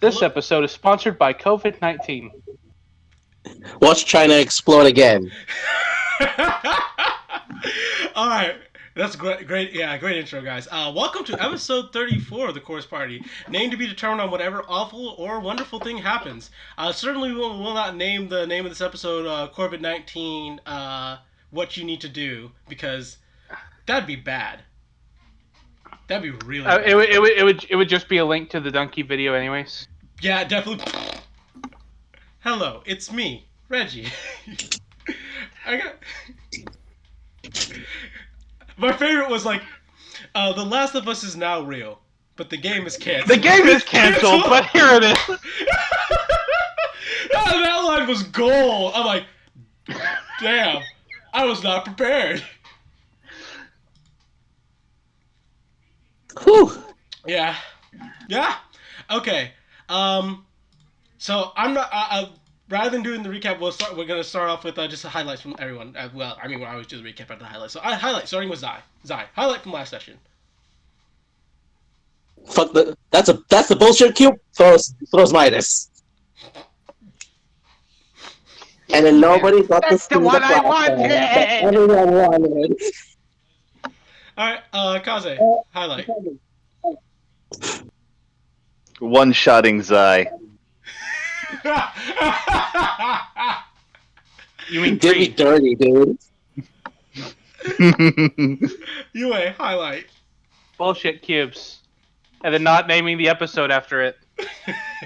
This episode is sponsored by COVID-19. Watch China explode again. All right. That's great, yeah, great intro, guys. Welcome to episode 34 of the Course Party. Name to be determined on whatever awful or wonderful thing happens. Certainly, we will not name the name of this episode COVID-19. What you need to do, because that'd be bad. That'd be really bad. It would just be a link to the donkey video, anyways. Yeah, definitely. Hello, it's me, Reggie. I got. My favorite was like, The Last of Us is now real, but the game is canceled. The game is canceled, but here it is. That line was gold. I'm like, damn, I was not prepared. Whew. Yeah. Okay. So I'm not. Rather than doing the recap, we're gonna start off with just the highlights from everyone. Well, I mean, we always do the recap after the highlights. So highlight starting with Zai. Highlight from last session. Fuck the. That's the bullshit cube. Throws Midas. And then nobody got to see the one I platform wanted. that everyone wanted. All right, Kaze, highlight. One-shotting Zai. You mean Did me dirty, dude. UA, highlight. bullshit cubes, and then not naming the episode after it.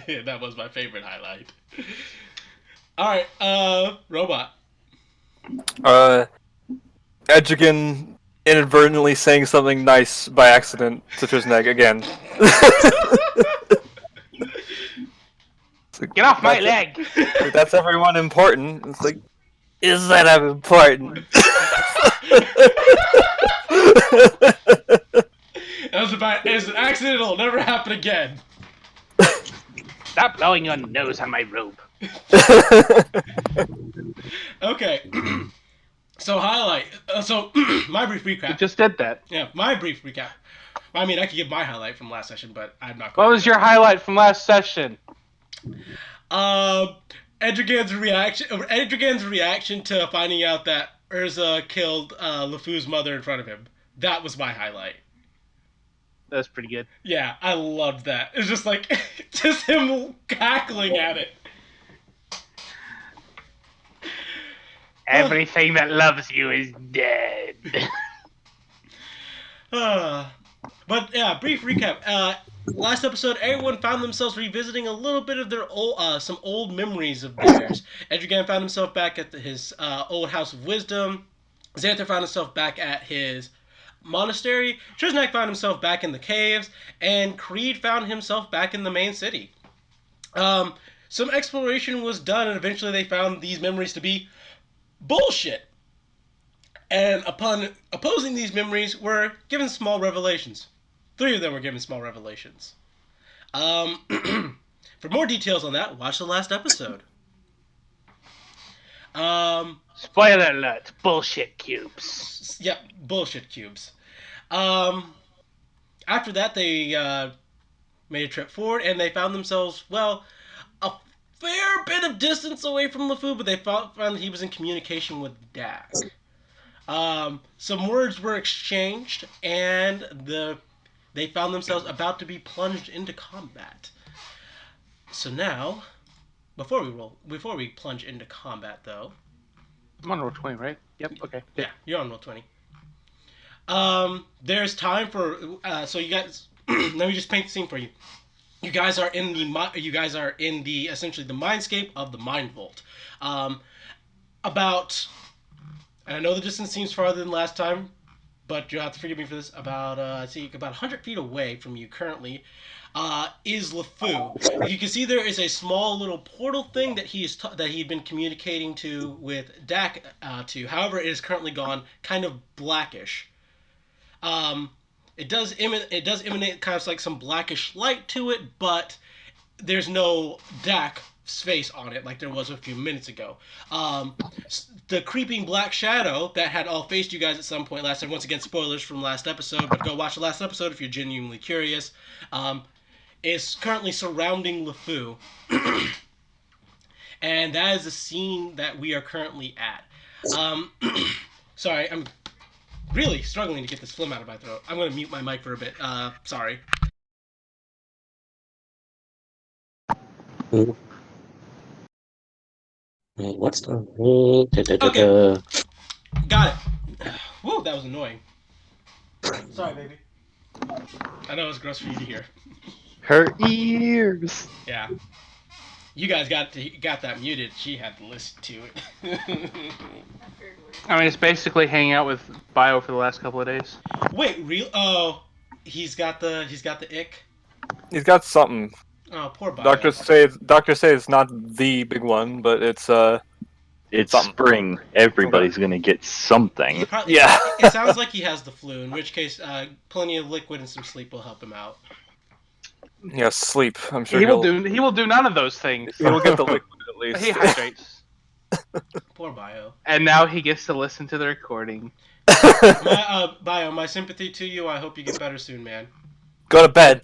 Yeah, that was my favorite highlight. All right, Robot. Edgigan inadvertently saying something nice by accident to Trisnag again. Get off my leg! That's everyone important. It's like, is that important? It's an accident. It'll never happen again. Stop blowing your nose on my robe. Okay. So highlight. My brief recap. You just did that. Yeah, my brief recap. I mean, I could give my highlight from last session, but I'm not. What was your highlight from last session? Edrigan's reaction to finding out that Urza killed LeFou's mother in front of him. That was my highlight. That was pretty good. Yeah, I loved that. It was just like, just him cackling at it. Everything that loves you is dead. But yeah, brief recap. Last episode, everyone found themselves revisiting a little bit of their some old memories of theirs. Edrigan found himself back at his old house of wisdom. Xanther found himself back at his monastery. Trisnak found himself back in the caves, and Creed found himself back in the main city. Some exploration was done, and eventually they found these memories to be bullshit. And upon opposing these memories, were given small revelations. 3 of them were given small revelations. For more details on that, watch the last episode. Spoiler alert, bullshit cubes. Yep, bullshit cubes. After that, they made a trip forward, and they found themselves, well, a fair bit of distance away from LeFou, but they found that he was in communication with Dak. Some words were exchanged, and they found themselves about to be plunged into combat. So now, before we plunge into combat, though, I'm on roll 20, right? Yep. Okay. yeah, you're on roll 20. There's time for so you guys. Let me just paint the scene for you. You guys are in the essentially the mindscape of the Mind Vault. About, and I know the distance seems farther than last time, but you'll have to forgive me for this. About 100 feet away from you currently is LeFou. You can see there is a small little portal thing that he'd been communicating to with Dak to. However, it is currently gone kind of blackish. It does emanate kind of like some blackish light to it, but there's no Dak's face on it like there was a few minutes ago. The creeping black shadow that had all faced you guys at some point last time. Once again, spoilers from last episode, but go watch the last episode if you're genuinely curious. is currently surrounding LeFou. And that is the scene that we are currently at. Um, sorry, I'm really struggling to get this phlegm out of my throat. I'm going to mute my mic for a bit. Sorry. Wait, what's the Okay, got it. Woo, that was annoying. Sorry, baby. I know it was gross for you to hear. Her ears. Yeah. You guys got that muted. She had to listen to it. I mean, it's basically hanging out with Bio for the last couple of days. Wait, real? Oh, he's got the ick. He's got something. Oh, poor Bio. Doctors say it's not the big one, but it's It's Something. spring. Everybody's gonna get something. He probably, Yeah. It sounds like he has the flu. In which case, plenty of liquid and some sleep will help him out. yeah, sleep. I'm sure He will do none of those things. He'll get the liquid at least. He hydrates, Poor Bio. and now he gets to listen to the recording. Bio, my sympathy to you. I hope you get better soon, man. Go to bed.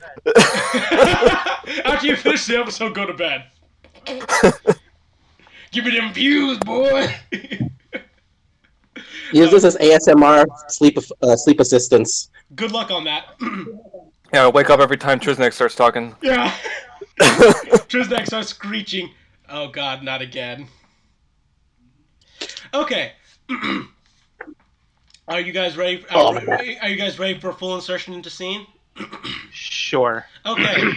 After you finish the episode, go to bed. Give me them views, boy. Use this as ASMR sleep assistance. Good luck on that. Yeah, wake up every time Triznek starts talking. Yeah. Triznek starts screeching. Oh God, not again. Okay. Are you guys ready? Are you guys ready for full insertion into scene? Sure. Okay.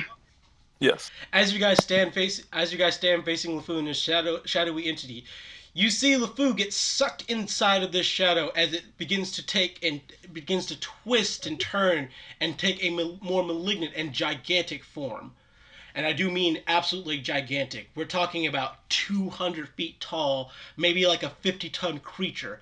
Yes. As you guys stand facing LeFou in his shadowy entity, you see LeFou get sucked inside of this shadow as it begins to twist and turn and take a more malignant and gigantic form. And I do mean absolutely gigantic. We're talking about 200 feet tall, maybe like a 50-ton creature.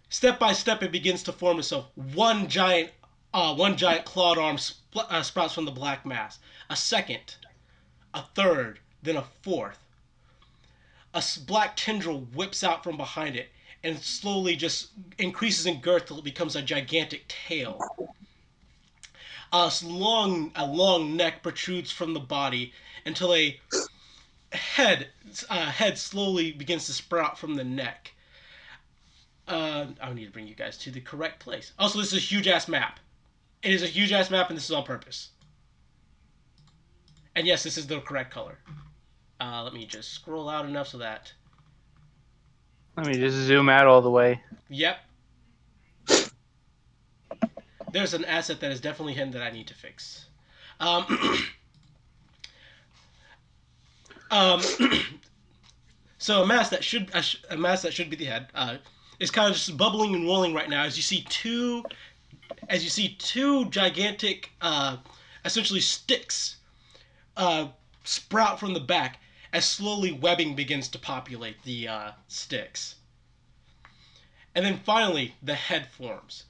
Step by step, it begins to form itself. One giant clawed arm sprouts from the black mass. A second, a third, then a fourth. A black tendril whips out from behind it and slowly just increases in girth till it becomes a gigantic tail. A long neck protrudes from the body until a head slowly begins to sprout from the neck. I need to bring you guys to the correct place. Also, this is a huge ass map. It is a huge ass map, and this is on purpose. And yes, this is the correct color. Let me just scroll out enough so that. Let me just zoom out all the way. Yep. There's an asset that is definitely hidden that I need to fix. So a mass that should be the head is kind of just bubbling and rolling right now as you see two gigantic essentially sticks sprout from the back as slowly webbing begins to populate the sticks. And then finally the head forms.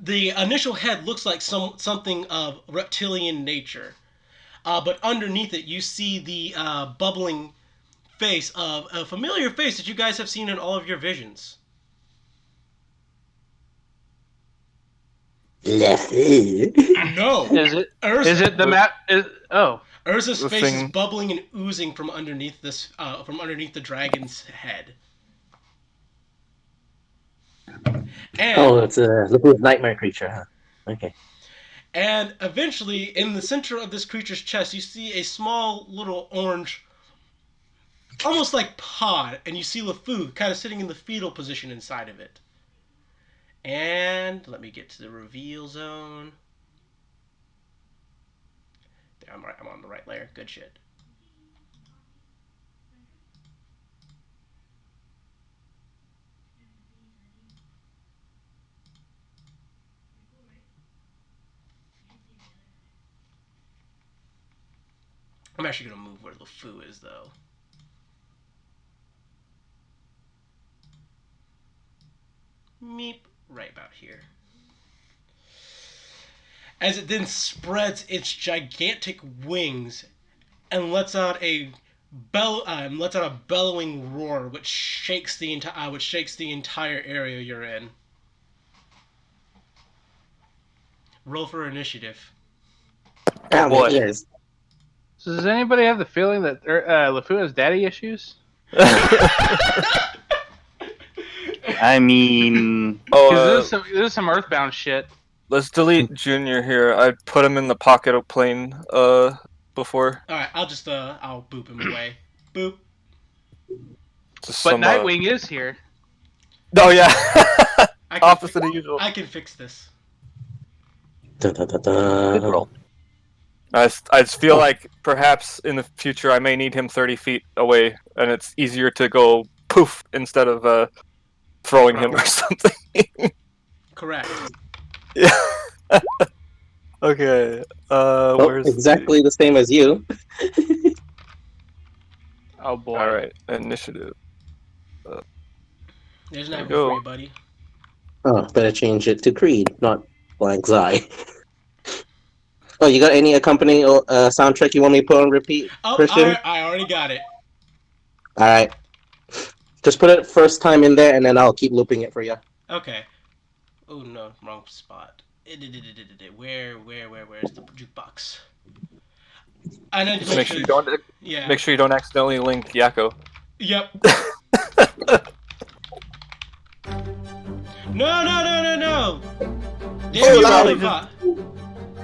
The initial head looks like something of reptilian nature. But underneath it, you see the bubbling face of a familiar face that you guys have seen in all of your visions. No. Is it? Urza, Is it the map? Oh. Urza's The face thing- is bubbling and oozing from underneath the dragon's head. And Oh, it's a little nightmare creature, huh? Okay. And eventually, in the center of this creature's chest, you see a small little orange, almost like pod, and you see LeFou kind of sitting in the fetal position inside of it. And let me get to the reveal zone. There, I'm right. I'm on the right layer. Good shit. I'm actually gonna move where LeFou is, though. Meep, right about here. As it then spreads its gigantic wings and lets out a bellowing roar, which shakes the entire area you're in. Roll for initiative. How many boy. ears? So does anybody have the feeling that LeFou has daddy issues? I mean, Because Oh, this is some Earthbound shit. let's delete Junior here. I put him in the pocket of plane before. All right, I'll boop him away. Boop. Just But some Nightwing is here. Oh yeah. I can Opposite of usual. I can fix this. Dun, dun, dun, good dun. roll. I just feel like perhaps in the future I may need him 30 feet away, and it's easier to go poof instead of throwing him or something. Correct. Yeah. Okay. Oh, Where's exactly the same as you. Oh boy. All right, initiative. There's There not we one for go. you, buddy. Oh, better change it to Creed, not Blank's Eye. Oh, you got any accompanying soundtrack you want me to put on repeat, Oh, Christian? I already got it. All right. Just put it first time in there, and then I'll keep looping it for you. Okay. Oh no, wrong spot. Where's the jukebox? I need to Just make sure you don't Yeah. make sure you don't accidentally link Yakko. Yep. No! Damn Oh, you, no. Papa.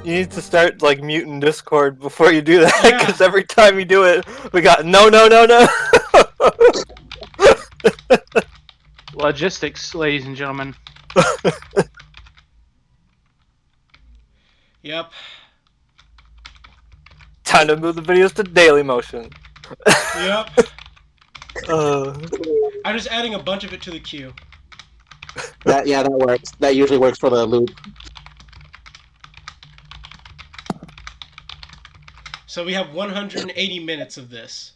You need to start like muting Discord before you do that, Yeah. because every time you do it, we got no. Logistics, ladies and gentlemen. Yep. Time to move the videos to daily motion. Yep. Uh, I'm just adding a bunch of it to the queue. That works. That usually works for the loop. So we have 180 minutes of this.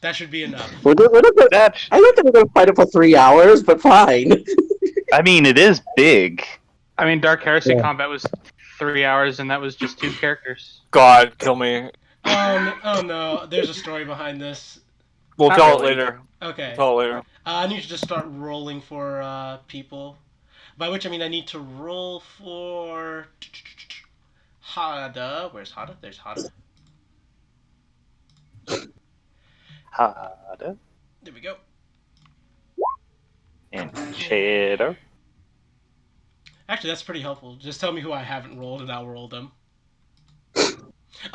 That should be enough. We're doing That's. I don't think we're gonna fight it for 3 hours, but fine. I mean, it is big. I mean, Dark Heresy Yeah. combat was 3 hours, and that was just 2 characters. God, kill me. Oh no, there's a story behind this. We'll Not tell it really. later. Okay. Tell it later. I need to just start rolling for people. By which I mean I need to roll for Hada. Where's Hada? There's Hada. Hada There we go. and cheddar. Actually, that's pretty helpful. Just tell me who I haven't rolled, and I'll roll them.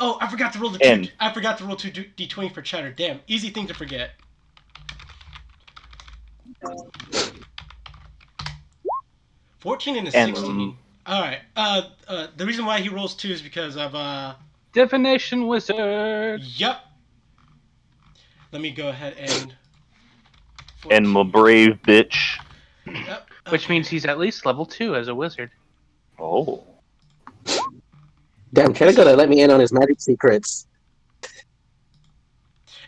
Oh, I forgot to roll I forgot to roll 2 d20 for cheddar. Damn, easy thing to forget. $14 and a 16. All right. The reason why he rolls 2 is because of Divination Wizard! Yep. Let me go ahead and. And my brave bitch. Yep. Which okay. means he's at least level 2 as a wizard. Oh. Damn, Cheddar gotta let me in on his magic secrets.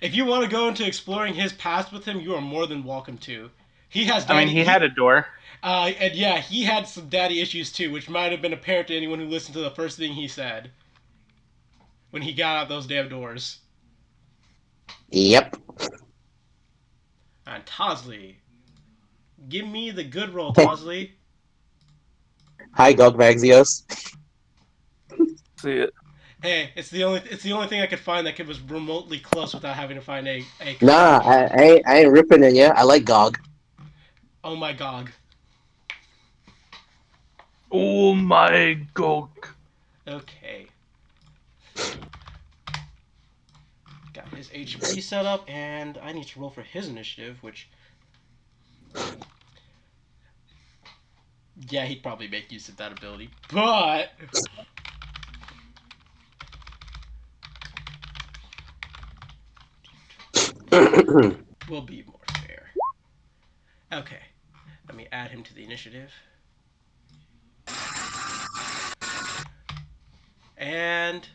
If you want to go into exploring his past with him, you are more than welcome to. He has. I mean, he had a door. And yeah, he had some daddy issues too, which might have been apparent to anyone who listened to the first thing he said when he got out those damn doors. Yep. And Tosley, give me the good roll, Tosley. Hi, Gogvaxios. See it. Hey, it's the only thing I could find that was remotely close without having to find a. Nah, I ain't ripping it yet. I like Gog. Oh my god. Oh my god. Okay. Got his HP set up, and I need to roll for his initiative, which. Yeah, he'd probably make use of that ability, but. We'll be more fair. Okay. Let me add him to the initiative. And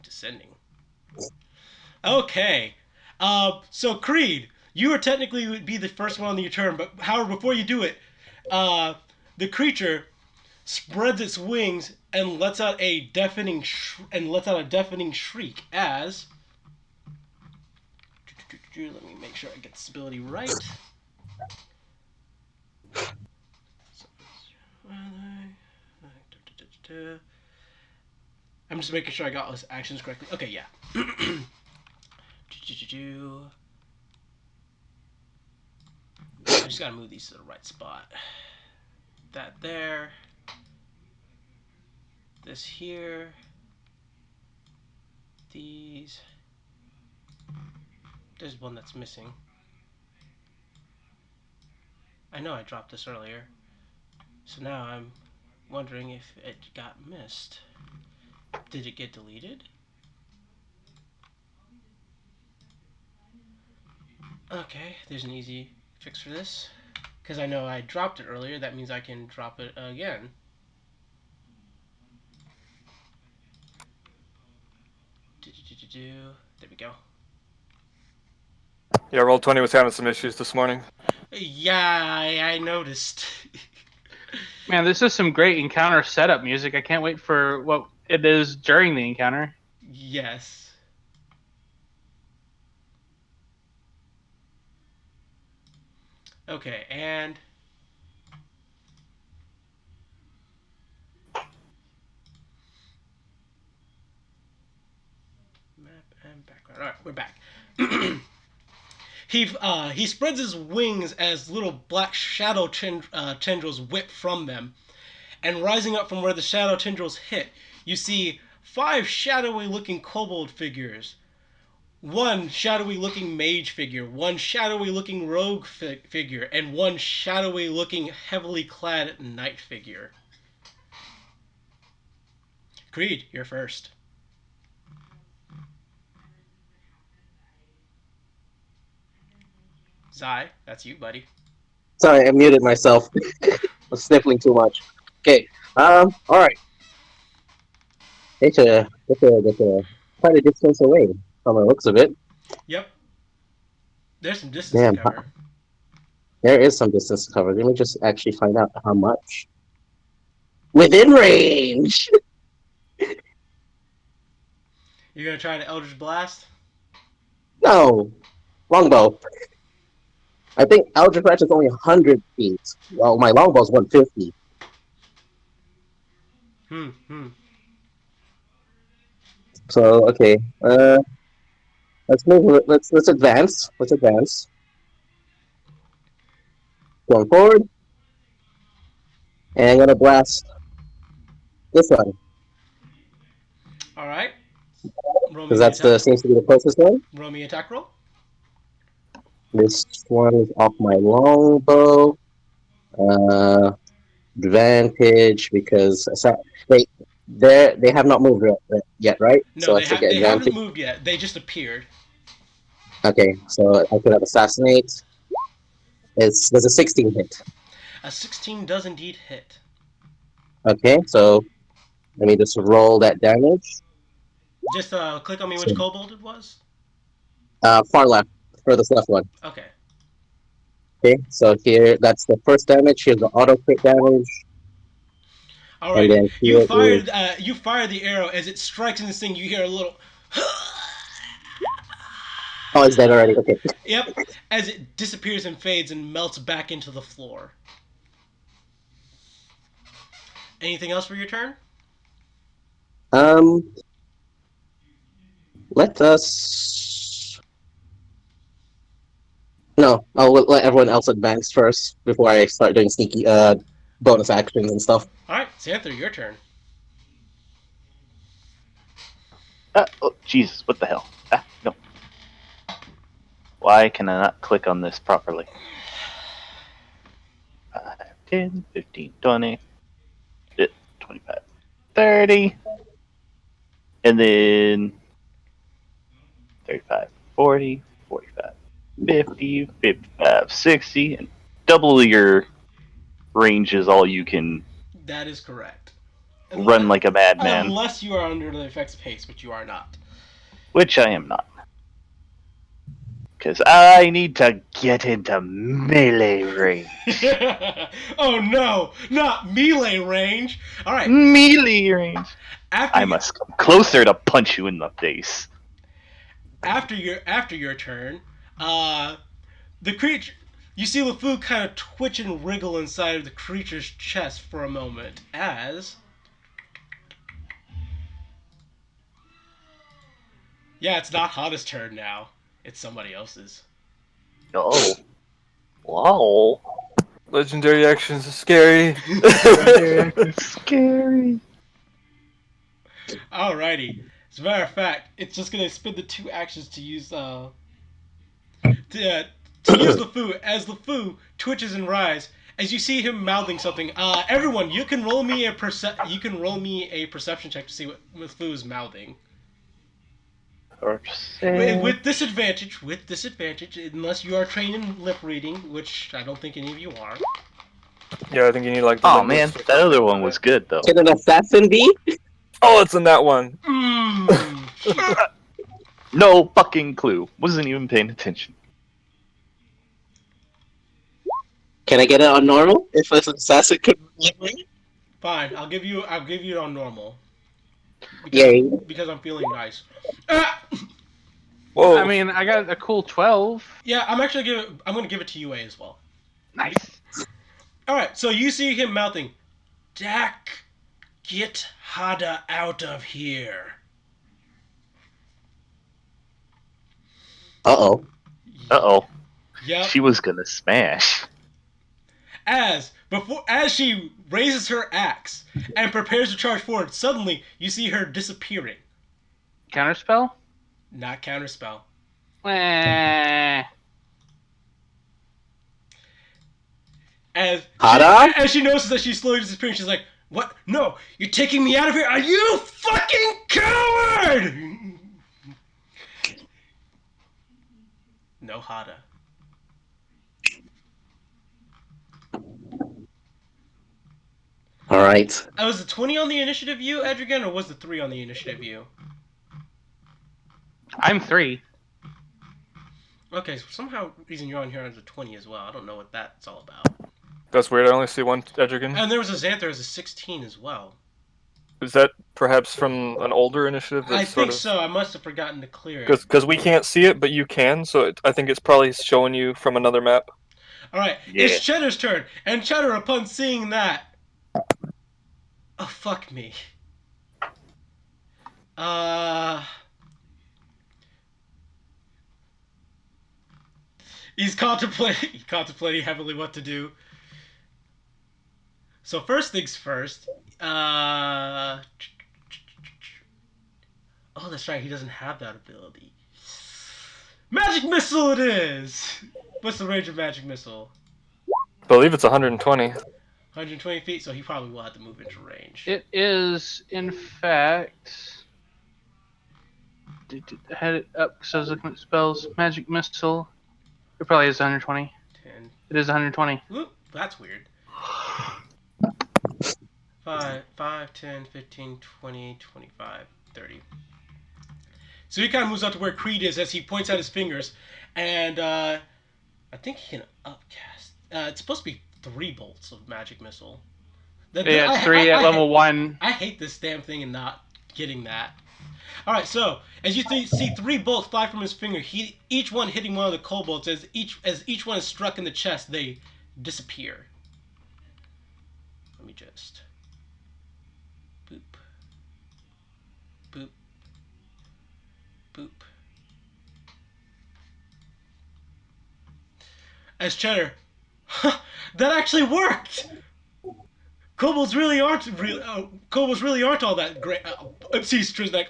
descending. Okay. So Creed, you are technically would be the first one on your turn, but however, before you do it, the creature spreads its wings and lets out a deafening shriek as. Let me make sure I get this ability right. I'm just making sure I got those actions correctly. Okay, yeah. I just gotta move these to the right spot. That there. This here. These. There's one that's missing. I know I dropped this earlier. So now I'm wondering if it got missed. Did it get deleted? Okay, there's an easy fix for this. Because I know I dropped it earlier, that means I can drop it again. There we go. Yeah, Roll20 was having some issues this morning. Yeah, I noticed. Man, this is some great encounter setup music. I can't wait for what it is during the encounter. Yes. Okay, and map and background. All right, we're back. He spreads his wings as little black shadow tendrils whip from them, and rising up from where the shadow tendrils hit, you see 5 shadowy-looking kobold figures. 1 shadowy-looking mage figure, 1 shadowy-looking rogue figure, and 1 shadowy-looking heavily clad knight figure. Creed, you're first. Zai, that's you, buddy. Sorry, I muted myself. I was sniffling too much. Okay. All right. It's quite a distance away from the looks of it. Yep. There's some distance Damn, to cover. there is some distance to cover. Let me just actually find out how much. Within range. You're gonna try to Eldritch Blast? No, longbow. I think Eldritch Blast is only 100 feet. Well, my longbow's 150. So okay. Let's move. Let's advance. Let's advance. Going forward, and I'm gonna blast this one All right. because seems to be the closest one. Roll me attack roll. This one is off my longbow. Advantage because wait, they have not moved yet, right? No, So I should get they haven't advantage. moved yet. They just appeared. Okay, so I could have assassinate. There's a 16 hit. A 16 does indeed hit. Okay, so let me just roll that damage. Just click on me which kobold it was. Far left, furthest left one. Okay. Okay, so here that's the first damage. Here's the auto crit damage. All right. And then You here fired. is- You fire the arrow as it strikes in this thing. You hear a little. Oh, it's dead already. Okay. Yep. As it disappears and fades and melts back into the floor. Anything else for your turn? Let us. No, I'll let everyone else advance first before I start doing sneaky bonus actions and stuff. All right, Xanther, your turn. Oh, Jesus, what the hell? No. Why can I not click on this properly? 5, 10, 15, 20, 25, 30, and then 35, 40, 45, 50, 55, 60, and double your range is all you can That is correct. run like a madman, Unless you are under the effects of haste, which you are not. which I am not. Because I need to get into melee range. Oh no, not melee range. All right. Melee range. After I must come closer to punch you in the face. After your turn, the creature, you see LeFou kind of twitch and wriggle inside of the creature's chest for a moment as Yeah, it's not Hana's turn now. It's somebody else's. Oh. Wow. Legendary actions are scary. Scary. Alrighty. As a matter of fact, it's just gonna spend the 2 actions to use to use LeFou as LeFou twitches and writhes as you see him mouthing something. Everyone, you can roll me a perception check to see what LeFou is mouthing. With disadvantage, unless you are trained in lip reading, which I don't think any of you are. Yeah, I think you need like the Oh man, linguist or that other something one for was that. good though. Can an assassin be? Oh, it's in that one. No fucking clue. Wasn't even paying attention. Can I get it on normal? If an assassin could lip read? Fine, I'll give you it on normal. Yay. Because I'm feeling nice. Ah! Whoa. I mean, I got a cool 12. Yeah, I'm gonna give it to UA as well. Nice. Alright, so you see him mouthing, Dak, get Hada out of here. Uh-oh. Uh-oh. Yep. She was gonna smash. As she raises her axe and prepares to charge forward, suddenly you see her disappearing. Counterspell? Not counterspell. Eh. As she notices that she's slowly disappearing, she's like, "What? No! You're taking me out of here! Are you fucking coward?" No Hada. All right. Was the 20 on the initiative view, Edrigan, or was the 3 on the initiative view? I'm 3. Okay, so somehow reason you're on here as a 20 as well. I don't know what that's all about. That's weird. I only see one Edrigan. And there was a Xanther as a 16 as well. Is that perhaps from an older initiative? I think so. I must have forgotten to clear it. Because we can't see it, but you can, so I think it's probably showing you from another map. Alright, Yeah. It's Cheddar's turn. And Cheddar, upon seeing that... Oh, fuck me. He's contemplating heavily what to do. So first things first. Oh, that's right. He doesn't have that ability. Magic missile it is. What's the range of magic missile? I believe it's 120. 120 feet. So he probably will have to move into range. It is, in fact. Had it up because I was looking at spells. Magic missile. It probably is 120. 10. It is 120. Oop, that's weird. 5, 10, 15, 20, 25, 30. So he kind of moves out to where Creed is as he points out his fingers, and I think he can upcast. It's supposed to be 3 bolts of magic missile. Yeah, it's 3 at level 1. I hate this damn thing and not getting that. Alright, so as you see 3 bolts fly from his finger, each one hitting one of the kobolds. As each one is struck in the chest, they disappear. Let me just boop, boop, boop. As Cheddar, that actually worked. Kobolds really aren't all that great. Oopsies, Triznak.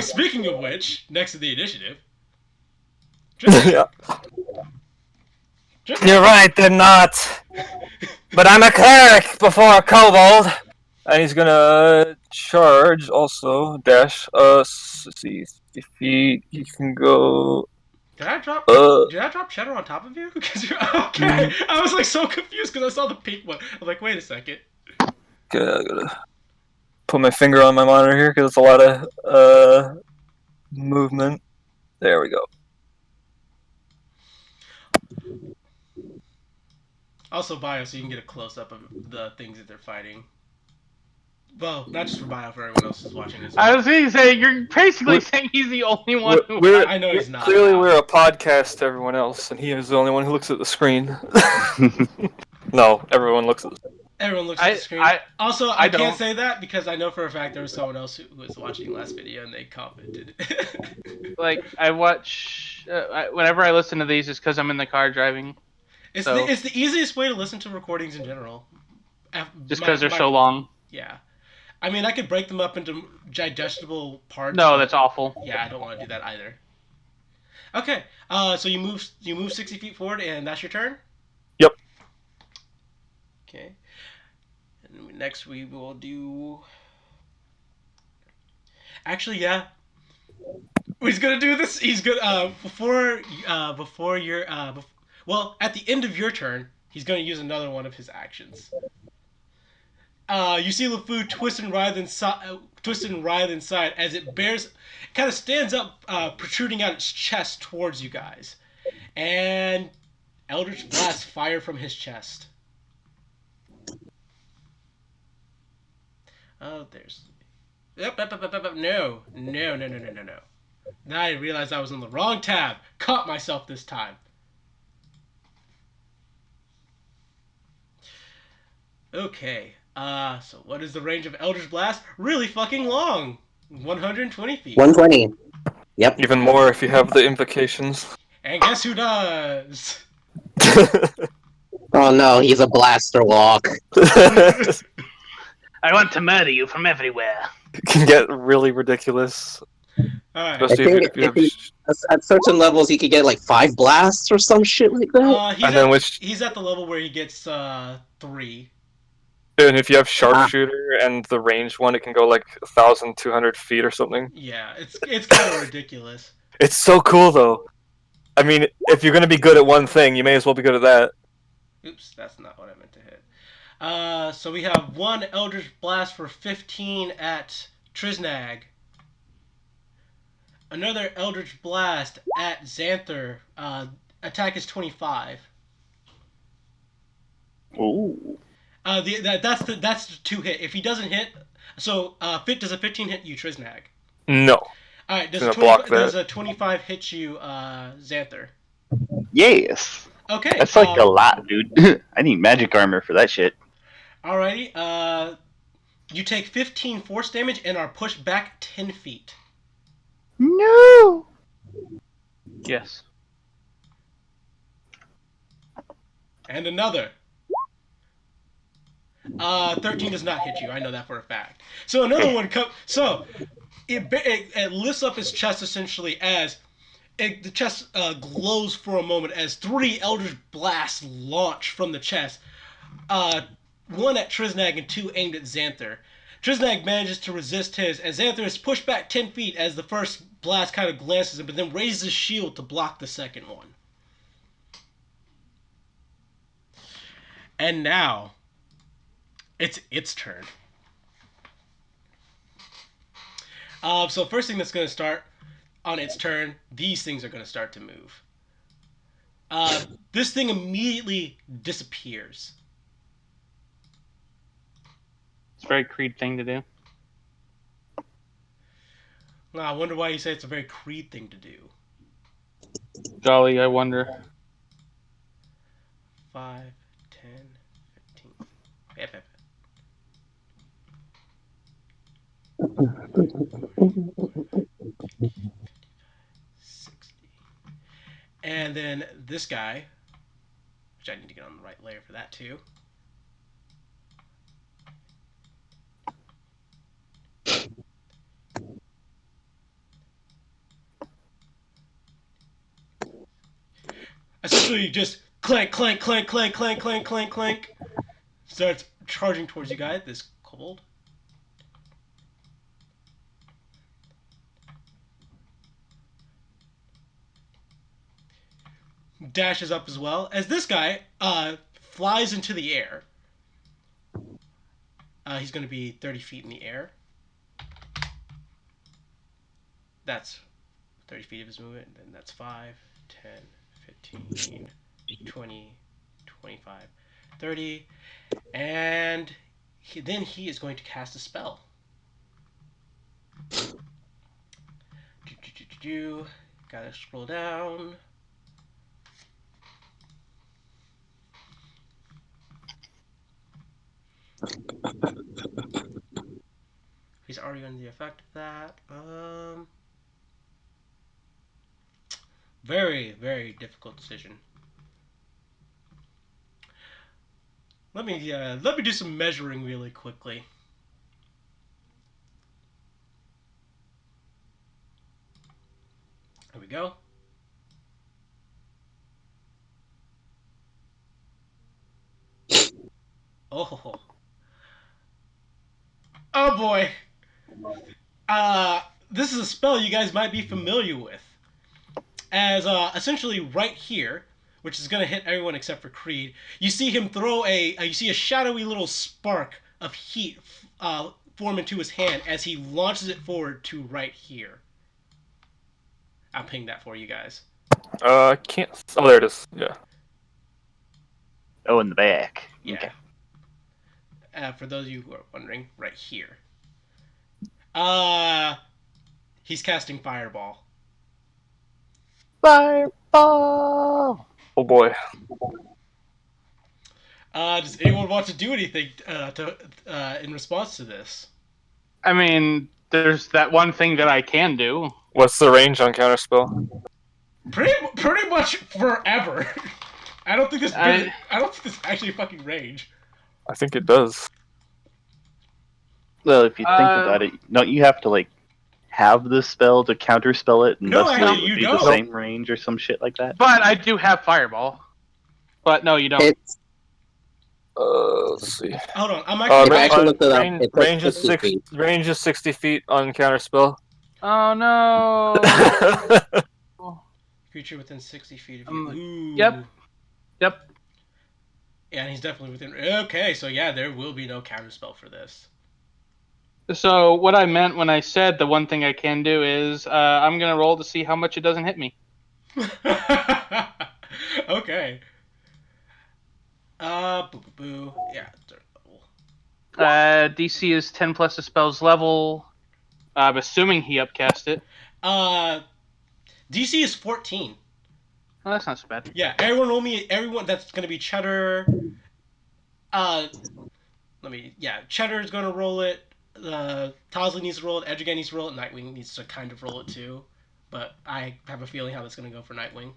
Speaking of which, next to the initiative. Yeah. You're right, they're not. But I'm a cleric before a kobold. And he's gonna charge also, dash, let's see, 50 feet, he can go... Did I drop Cheddar on top of you? Okay, I was like so confused because I saw the pink one. I was like, wait a second. Okay, I gotta put my finger on my monitor here because it's a lot of movement. There we go. Also bio so you can get a close-up of the things that they're fighting. Well, not just for bio, for everyone else who's watching this. I was going to say, you're basically saying he's the only one who... I know he's not. Clearly we're a podcast to everyone else, and he is the only one who looks at the screen. No, everyone looks. Everyone looks at the screen. I Also, I I can't don't. say that because I know for a fact there was someone else who was watching the last video and they commented. Like I watch whenever I listen to these, it's because I'm in the car driving. So it's the easiest way to listen to recordings in general. just My because they're my so long. yeah. I mean, I could break them up into digestible parts, No, but that's awful. yeah, I don't want to do that either. Okay, so you move 60 feet forward, and that's your turn. Yep. Okay. And next we will do. Actually, yeah, he's gonna do this. He's gonna before your well, at the end of your turn, he's gonna use another one of his actions. You see LeFou twist and writhe inside as it kind of stands up, protruding out its chest towards you guys, and Eldritch Blast fire from his chest. Oh, there's. Yep. No. Now I realized I was on the wrong tab. Caught myself this time. Okay. So what is the range of Eldritch Blast? Really fucking long. 120 feet. 120. Yep. Even more if you have the invocations. And guess who does? Oh no, he's a blaster walk. I want to murder you from everywhere. It can get really ridiculous. Alright. I Especially think if you have. at certain levels he could get like 5 blasts or some shit like that. He's And then at, which. he's at the level where he gets 3. And if you have sharpshooter and the ranged one, it can go like 1,200 feet or something. Yeah, it's kind of ridiculous. It's so cool though. I mean, if you're gonna be good at one thing, you may as well be good at that. Oops, that's not what I meant to hit. So we have one Eldritch Blast for 15 at Trisnag. Another Eldritch Blast at Xanther. Attack is 25. Ooh. That's the 2 hit. If he doesn't hit, so does a 15 hit you, Trisnag? No. All right, Gonna block that. does a 25 hit you, Xanther? Yes. Okay. That's like a lot, dude. I need magic armor for that shit. Alrighty. You take 15 force damage and are pushed back 10 feet. No. Yes. And another. 13 does not hit you. I know that for a fact. So another one comes. So it lifts up his chest essentially as the chest glows for a moment as 3 Eldritch Blasts launch from the chest. One at Trisnag and 2 aimed at Xanther. Trisnag manages to resist his, and Xanther is pushed back 10 feet as the first blast kind of glances him, but then raises his shield to block the second one. And now, it's its turn. So first thing that's going to start on its turn, these things are going to start to move. This thing immediately disappears. It's a very Creed thing to do. I wonder why you say it's a very Creed thing to do. Golly, I wonder. 5, 10, 15. Yep. 60. And then this guy, which I need to get on the right layer for that too. Essentially, just clank, clank, clank, clank, clank, clank, clank, clank. Starts charging towards you guys. This kobold. Dashes up as well as this guy flies into the air. He's going to be 30 feet in the air. That's 30 feet of his movement. And then that's 5, 10, 15, 20, 25, 30. And then he is going to cast a spell. Gotta scroll down. He's already under the effect of that. Very, very difficult decision. Let me do some measuring really quickly. There we go. Oh. Oh boy. This is a spell you guys might be familiar with. As essentially right here, which is gonna hit everyone except for Creed, you see him throw you see a shadowy little spark of heat form into his hand as he launches it forward to right here. I'll ping that for you guys. I can't. Oh, there it is. Yeah. Oh, in the back. Yeah. Okay. For those of you who are wondering, right here. He's casting Fireball. Fireball! Oh boy. Does anyone want to do anything in response to this? I mean, there's that one thing that I can do. What's the range on counterspell? Pretty much forever. I don't think this. I don't think this actually fucking range. I think it does. Well, if you think about it, don't you have to like have the spell to counterspell it, and No, thus actually, it would you be don't. the same range or some shit like that? But I do have Fireball. But no, you don't. It's Let's see. Hold on, I'm If actually. I actually looked it up, Range, it's range is 60 feet. range is 60 feet on counterspell. Oh no. Creature within 60 feet of you. Ooh. Yep. Yep. Yeah, and he's definitely within. Okay, so yeah, there will be no counterspell for this. So what I meant when I said the one thing I can do is I'm gonna roll to see how much it doesn't hit me. Okay. Boo. Yeah. DC is 10 plus the spell's level. I'm assuming he upcast it. DC is 14. Oh, that's not so bad. Yeah, everyone that's gonna be Cheddar. Cheddar is gonna roll it. Tosley needs to roll it. Edgergan needs to roll it. Nightwing needs to kind of roll it too. But I have a feeling how that's gonna go for Nightwing.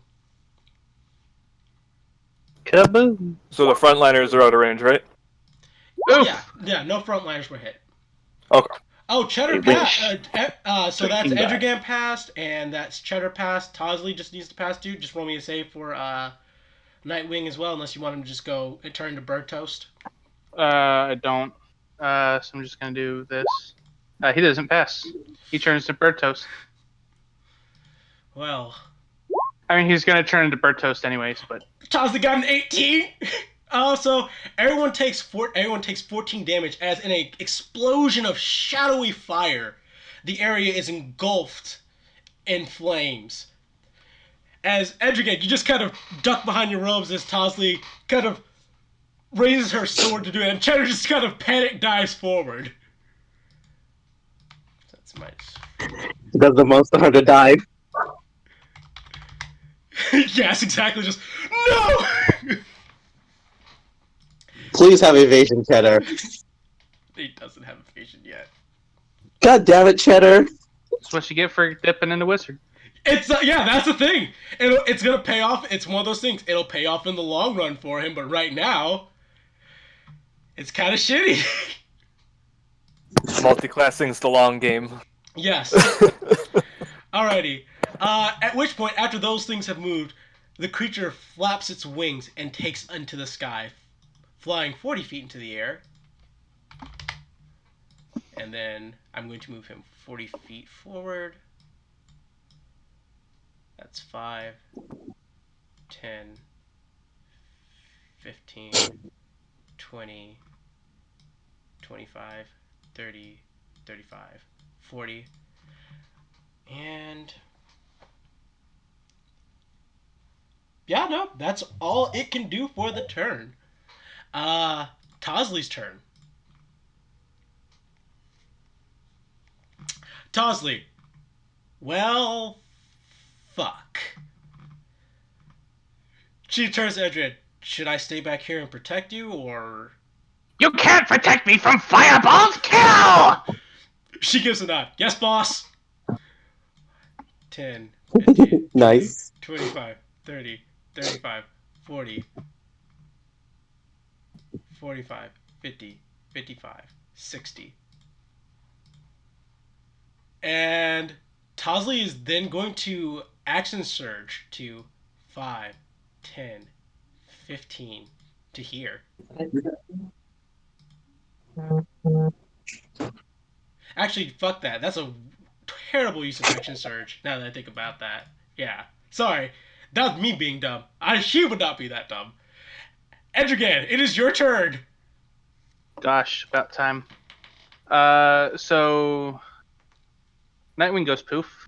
Kaboom! So the frontliners are out of range, right? Oof. Yeah, no frontliners were hit. Okay. Oh, Cheddar They passed. So that's Freaking bad. Edgergan passed, and that's Cheddar passed. Tosley just needs to pass too. Just roll me a save for Nightwing as well, unless you want him to just go and turn to Bird Toast. I don't. So I'm just gonna do this. He doesn't pass. He turns to bird toast. Well, I mean, he's gonna turn into bird toast anyways, but Tosley got an 18. So everyone takes 14 damage as in an explosion of shadowy fire, the area is engulfed in flames. As Edgergan, you just kind of duck behind your robes as Tosley kind of raises her sword to do it, and Cheddar just kind of panic dives forward. That's my. Does the monster hunter dive? Yes, exactly. Just no. Please have evasion, Cheddar. He doesn't have evasion yet. God damn it, Cheddar. that's what you get for dipping into wizard. It's yeah, that's the thing. It's gonna pay off. It's one of those things. It'll pay off in the long run for him, but right now, it's kind of shitty. Multi-classing's the long game. Yes. Alrighty. At which point, after those things have moved, the creature flaps its wings and takes into the sky, flying 40 feet into the air. And then I'm going to move him 40 feet forward. That's 5, 10, 15, 20, 25, 30, 35, 40. And yeah, no, that's all it can do for the turn. Tosley's turn. Tosley. Well, fuck. She turns to Edred. Should I stay back here and protect you, or... You can't protect me from Fireball's kill! She gives a nod. Yes, boss. 10, 15, 20, Nice. 25, 30, 35, 40, 45, 50, 55, 60. And Tosley is then going to action surge to 5, 10, 15 to here. Actually, fuck that. That's a terrible use of action surge, now that I think about that. Yeah. Sorry. That's me being dumb. She would not be that dumb. Edrigan, it is your turn. Gosh, about time. So Nightwing goes poof.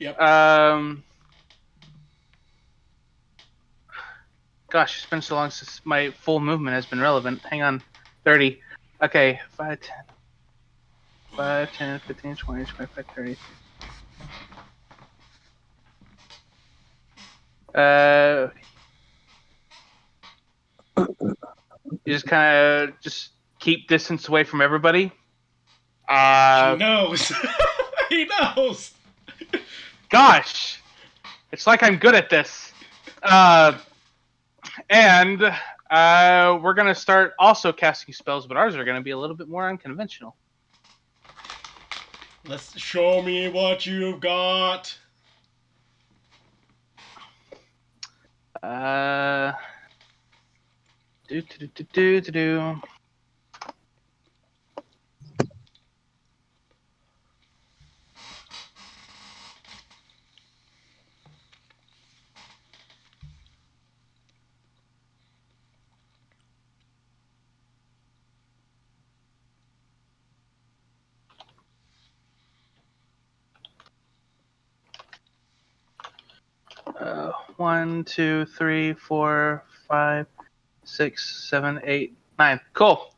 Yep. Gosh, it's been so long since my full movement has been relevant. Hang on. 30. Okay, 5, 10. 5, 10, 15, 20, 25, 30. You just kind of just keep distance away from everybody. He knows. He knows. Gosh, it's like I'm good at this. And we're gonna start also casting spells, but ours are gonna be a little bit more unconventional. Let's show me what you've got. Do. 1, 2, 3, 4, 5, 6, 7, 8, 9. Cool.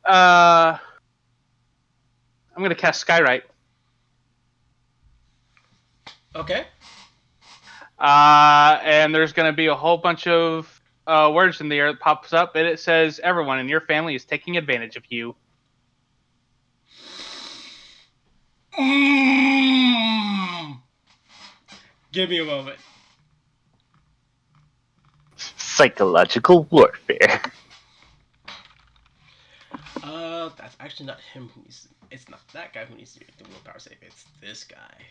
I'm gonna cast Skywrite. Okay. And there's gonna be a whole bunch of words in the air that pops up, and it says, "Everyone in your family is taking advantage of you." Give me a moment. Psychological warfare. That's actually not him who needs. It's not that guy who needs to do the willpower save. It's this guy.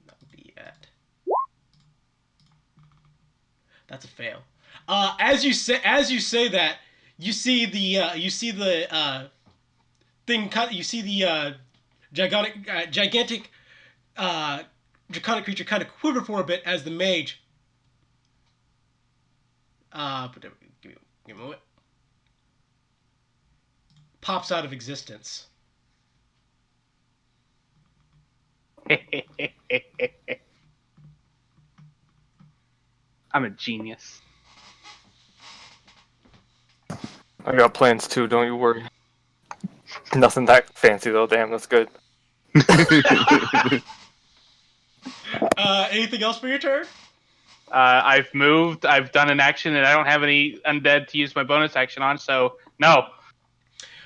That would be at. That's a fail. As you say that, you see the thing cut. You see the gigantic draconic creature kind of quiver for a bit as the mage. Give me a moment. Pops out of existence. I'm a genius. I got plans too, don't you worry. Nothing that fancy though, damn, that's good. Anything else for your turn? I've moved, I've done an action, and I don't have any undead to use my bonus action on, so no.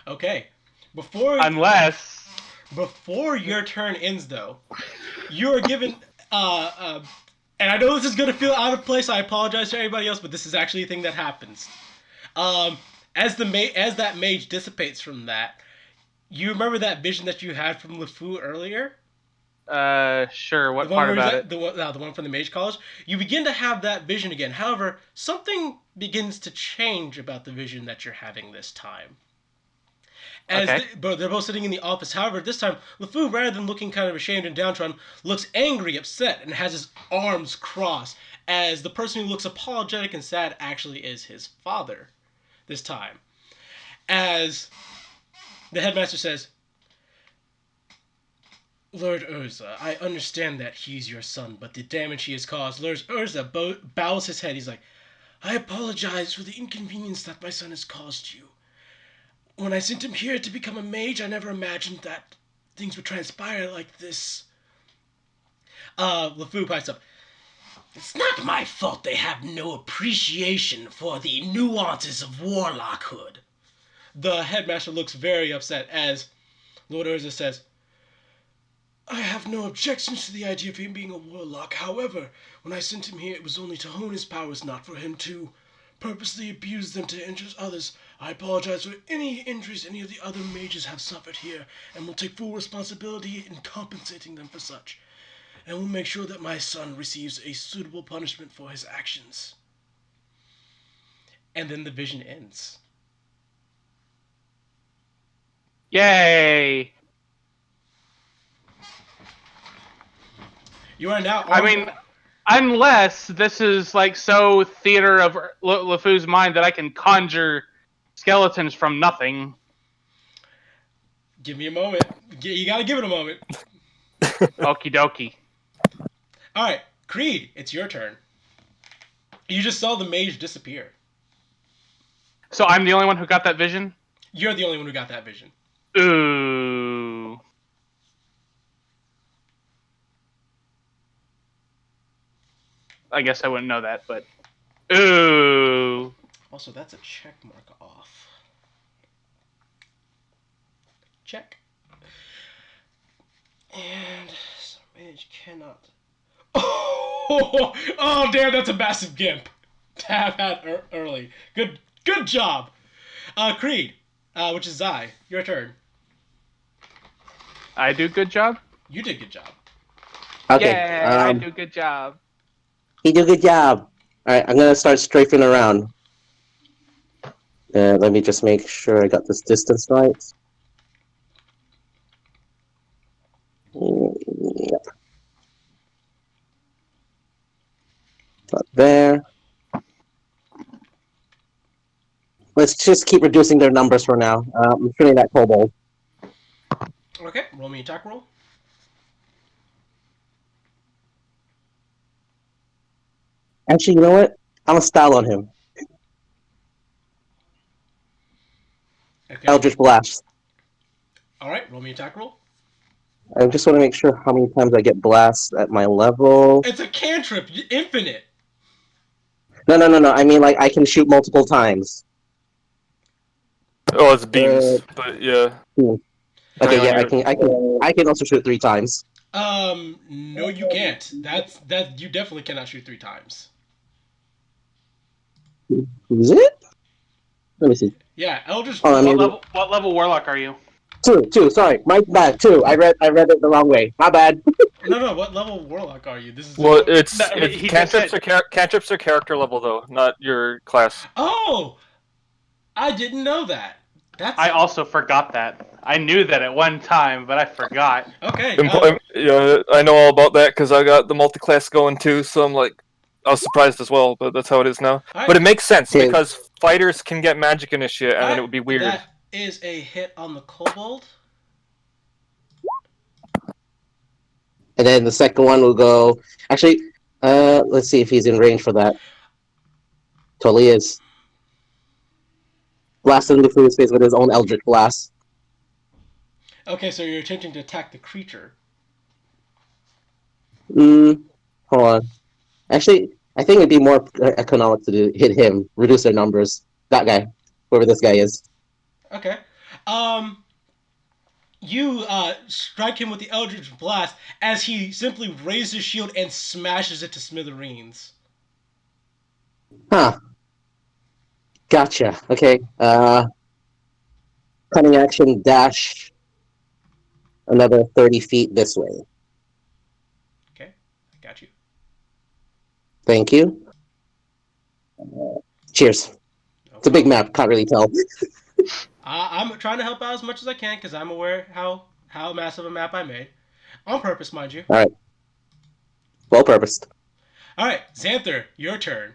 Okay. Unless... Before your turn ends, though, you are given... and I know this is going to feel out of place, I apologize to everybody else, but this is actually a thing that happens. As that mage dissipates from that, you remember that vision that you had from LeFou earlier? Sure, what part about it? The one from the Mage College. You begin to have that vision again. However, something begins to change about the vision that you're having this time. But they're both sitting in the office. However, this time, LeFou, rather than looking kind of ashamed and downtrodden, looks angry, upset, and has his arms crossed, as the person who looks apologetic and sad actually is his father this time. As the headmaster says, "Lord Urza, I understand that he's your son, but the damage he has caused..." Lord Urza bows his head. He's like, "I apologize for the inconvenience that my son has caused you. When I sent him here to become a mage, I never imagined that things would transpire like this." LeFou pipes up. "It's not my fault they have no appreciation for the nuances of warlockhood. The headmaster looks very upset as Lord Urza says, I have no objections to the idea of him being a warlock. However, when I sent him here, it was only to hone his powers, not for him to purposely abuse them to injure others. I apologize for any injuries any of the other mages have suffered here, and will take full responsibility in compensating them for such, and will make sure that my son receives a suitable punishment for his actions. And then the vision ends. Yay! You are now. I mean, unless this is like so theater of LeFou's mind that I can conjure skeletons from nothing. Give me a moment. You gotta give it a moment. Okie dokie. All right, Creed, it's your turn. You just saw the mage disappear. So I'm the only one who got that vision? You're the only one who got that vision. Ooh. I guess I wouldn't know that, but... Ooh. Also, that's a check mark off. Check. And mage cannot. Oh, damn! That's a massive gimp to have had early. Good job, Creed. Which is Zai. Your turn. I do good job? You did good job. Okay. Yeah, I do good job. He did a good job. Alright, I'm gonna start strafing around. Let me just make sure I got this distance right. Yep. Not there. Let's just keep reducing their numbers for now. I'm shooting that kobold. Okay, roll me attack roll. Actually, you know what? I'm gonna style on him. Okay. Eldritch Blast. All right, roll me attack roll. I just want to make sure how many times I get blast at my level. It's a cantrip, infinite. No. I mean, like, I can shoot multiple times. Oh, it's beams, but yeah. Okay, Right yeah, here. I can also shoot 3 times. No, you can't. That you definitely cannot shoot 3 times. Is it? Let me see. Yeah, Eldritch. Oh, I mean, What level warlock are you? 2. Sorry, my bad. 2. I read it the wrong way. My bad. No. What level warlock are you? This is. Well, it's No, he just cantrips are character level though, not your class. Oh, I didn't know that. That's. I also forgot that. I knew that at one time, but I forgot. Okay. Yeah, I know all about that because I got the multi-class going too. So I'm like, I was surprised as well, but that's how it is now. Right. But it makes sense Okay. because fighters can get magic initiate, and then it would be weird. That is a hit on the kobold. And then the second one will go. Actually, let's see if he's in range for that. Totally is. Blasted into his face with his own Eldritch Blast. Okay, so you're attempting to attack the creature. Hold on. Actually, I think it'd be more economic to hit him, reduce their numbers. That guy, whoever this guy is. Okay. You strike him with the Eldritch Blast as he simply raises his shield and smashes it to smithereens. Huh. Gotcha. Okay. Cunning action dash another 30 feet this way. Okay, I got you. Thank you. Cheers. It's a big map. Can't really tell. I'm trying to help out as much as I can because I'm aware how massive a map I made. On purpose, mind you. All right. Well purposed. All right, Xanther, your turn.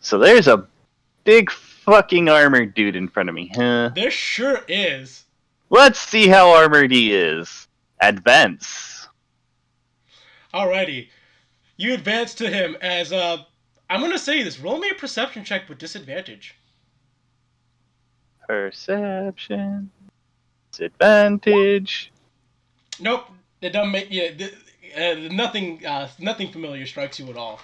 So there's a big fucking armored dude in front of me, huh? There sure is. Let's see how armored he is. Advance. Alrighty. You advance to him as, I'm gonna say this. Roll me a perception check with disadvantage. Perception. Disadvantage. Nope. It doesn't make you... nothing familiar strikes you at all.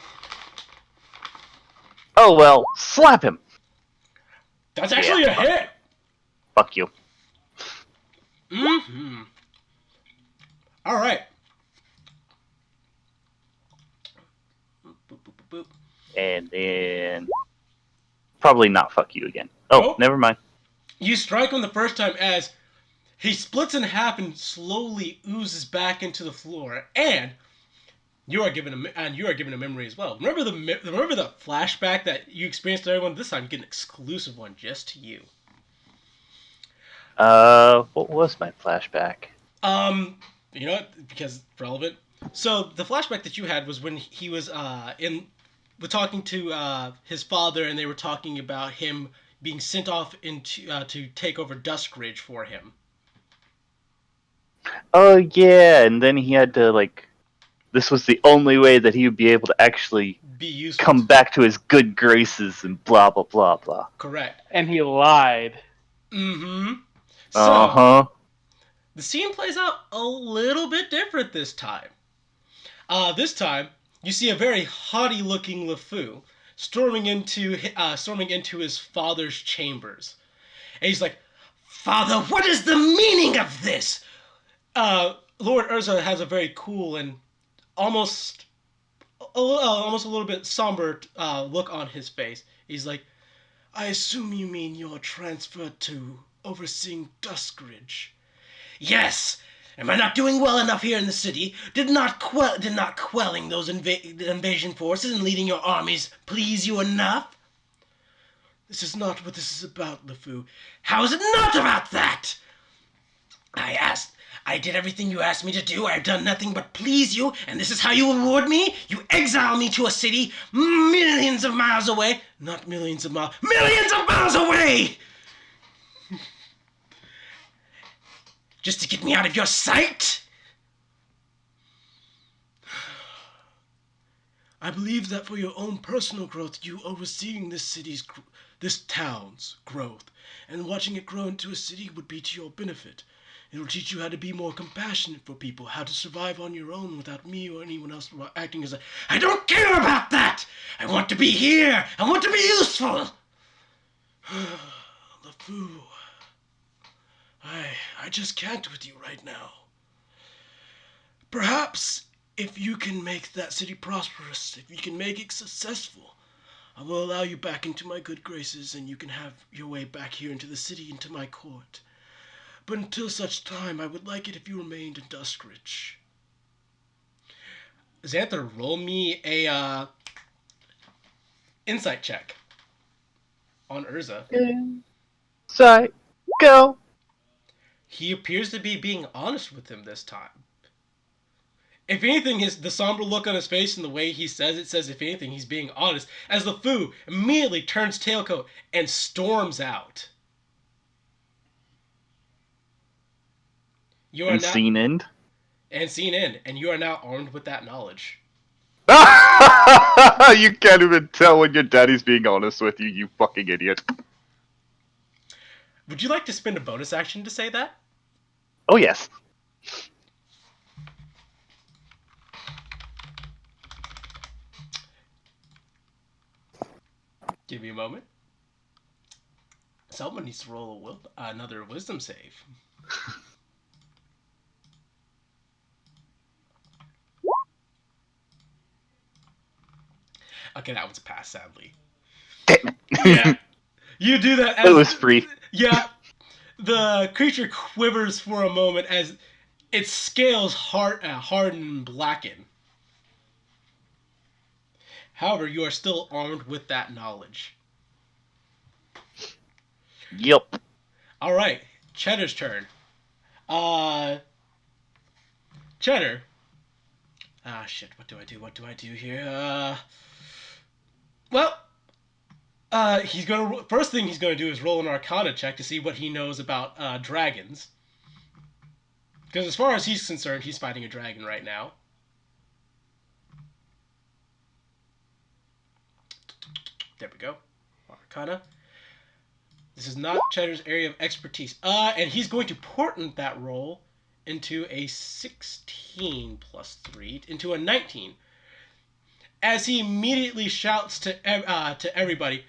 Oh well, slap him. That's actually a hit. Fuck you. Mm-hmm. All right. Boop, boop, boop, boop, boop. And then probably not fuck you again. Oh, Nope. never mind. You strike him the first time as he splits in half and slowly oozes back into the floor, and you are given a memory as well. Remember the flashback that you experienced to everyone. This time, you get an exclusive one just to you. What was my flashback? You know what? Because it's relevant. So the flashback that you had was when he was talking to his father, and they were talking about him being sent off into to take over Duskridge for him. Oh yeah, and then he had to like. This was the only way that he would be able to actually Be useful. come back to his good graces and blah blah blah blah. Correct. And he lied. Mm-hmm. So the scene plays out a little bit different this time. This time, you see a very haughty-looking LeFou storming into his father's chambers, and he's like, "Father, what is the meaning of this?" Lord Urza has a very cool and almost a little bit somber look on his face. He's like, "I assume you mean you're transferred to overseeing Duskridge." "Yes. Am I not doing well enough here in the city? Did not quelling those invasion forces and leading your armies please you enough?" "This is not what this is about, LeFou." "How is it not about that?" I did everything you asked me to do. I've done nothing but please you, and this is how you reward me? You exile me to a city millions of miles away. Not millions of miles. Millions of miles away! Just to get me out of your sight? I believe that for your own personal growth, you overseeing this town's growth, and watching it grow into a city would be to your benefit. It will teach you how to be more compassionate for people, how to survive on your own without me or anyone else acting as I don't care about that! I want to be here! I want to be useful! LeFou, I just can't with you right now. Perhaps if you can make that city prosperous, if you can make it successful, I will allow you back into my good graces, and you can have your way back here into the city, into my court. But until such time, I would like it if you remained in Duskridge. Xanther, roll me a insight check on Urza. Insight, go. He appears to be being honest with him this time. If anything, the somber look on his face and the way he says it says, if anything, he's being honest, as LeFou immediately turns tailcoat and storms out. You are And now, scene end. and scene end, and you are now armed with that knowledge. You can't even tell when your daddy's being honest with you, you fucking idiot. Would you like to spend a bonus action to say that? Oh yes. Give me a moment. Someone needs to roll another wisdom save. Okay, that was a pass, sadly. Damn it. Yeah. You do that as... It was free. Yeah. The creature quivers for a moment as its scales harden and blacken. However, you are still armed with that knowledge. Yep. Alright, Cheddar's turn. Cheddar. Shit, what do I do here? First thing he's gonna do is roll an Arcana check to see what he knows about dragons. Because as far as he's concerned, he's fighting a dragon right now. There we go. Arcana. This is not Cheddar's area of expertise. And he's going to portent that roll into a 16 plus 3, into a 19. As he immediately shouts to everybody,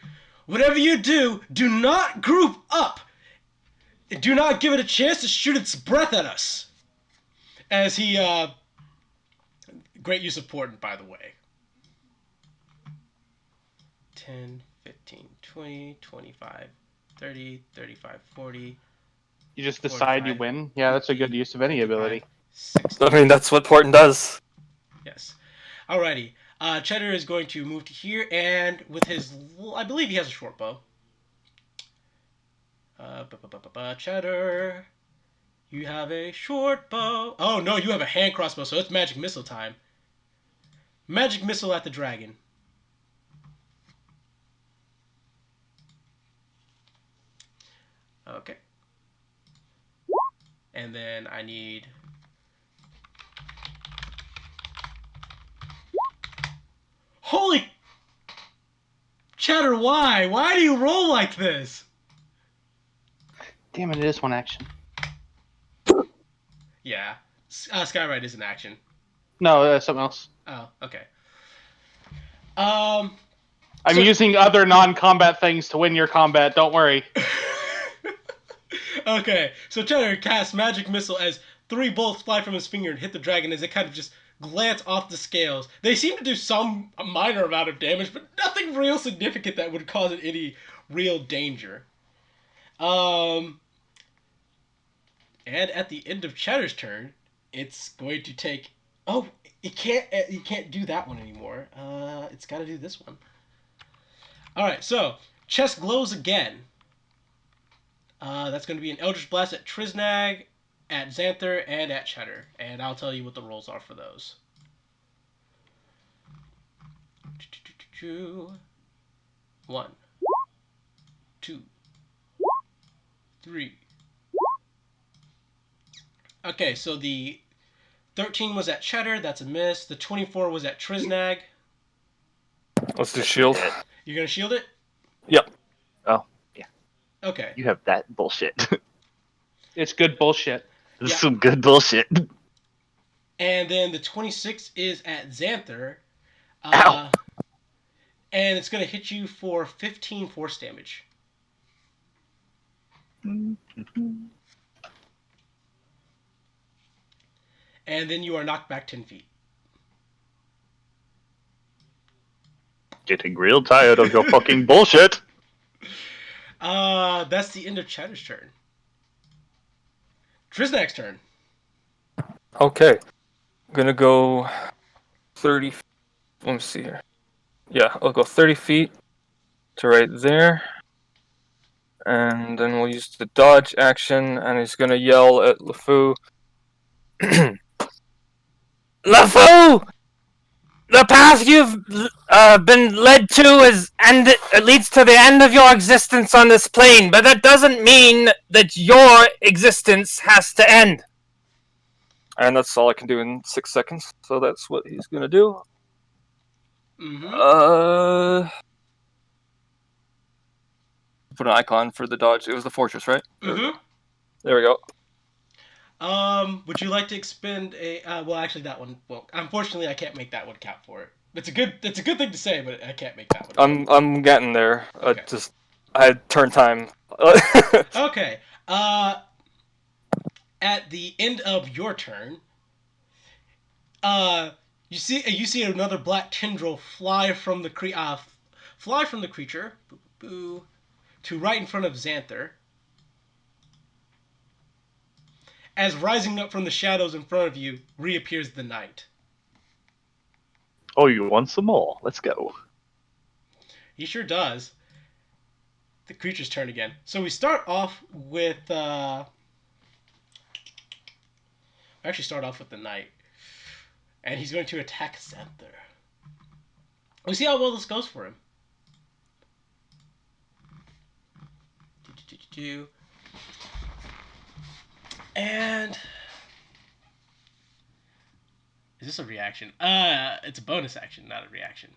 whatever you do, do not group up. Do not give it a chance to shoot its breath at us. As he, great use of Portent, by the way. 10, 15, 20, 25, 30, 35, 40. You just decide 45, you win. Yeah, that's a good use of any 55, ability. 60. I mean, that's what Porton does. Yes. Alrighty. Cheddar is going to move to here, and with his... I believe he has a short bow. Cheddar. You have a short bow. Oh, no, you have a hand crossbow, so it's magic missile time. Magic missile at the dragon. Okay. And then I need... Holy... Cheddar, why? Why do you roll like this? Damn it, it is one action. Yeah. Skyride is an action. No, that's something else. Oh, okay. I'm So- using other non-combat things to win your combat. Don't worry. Okay, so Cheddar casts Magic Missile as 3 bolts fly from his finger and hit the dragon as they kind of just glance off the scales. They seem to do some minor amount of damage, but nothing real significant that would cause it any real danger. And at the end of Cheddar's turn, it's going to take... Oh, it can't do that one anymore. It's got to do this one. Alright, so, chest glows again. That's going to be an Eldritch Blast at Triznag, at Xanther, and at Cheddar. And I'll tell you what the rolls are for those. 1, 2, 3. Okay, so the 13 was at Cheddar, that's a miss. The 24 was at Triznag. Let's do shield. You're going to shield it? Yep. Oh, yeah. Okay. You have that bullshit. It's good bullshit. This is Yeah. some good bullshit. And then the 26 is at Xanther. Ow. And it's going to hit you for 15 force damage. And then you are knocked back 10 feet. Getting real tired of your fucking bullshit. That's the end of Cheddar's turn. Triznag's turn. Okay. I'm gonna go 30. Let me see here. Yeah, I'll go 30 feet to right there. And then we'll use the dodge action, and he's gonna yell at LeFou. LeFou! The path you've been led to leads to the end of your existence on this plane, but that doesn't mean that your existence has to end. And that's all I can do in 6 seconds, so that's what he's gonna do. Mm-hmm. Put an icon for the dodge. It was the fortress, right? Mm-hmm. There we go. Would you like to expend a? Well, actually, that one. Well, unfortunately, I can't make that one count for it. It's a good thing to say, but I can't make that one. I'm getting there. Okay. I had turn time. Okay. At the end of your turn, you see another black tendril fly from the creature, boo, boo, boo, to right in front of Xanther. As rising up from the shadows in front of you reappears the knight. Oh, you want some more? Let's go. He sure does. The creature's turn again. So we start off with actually start off with the knight. And he's going to attack Xanther. We see how well this goes for him. And is this a reaction? It's a bonus action, not a reaction.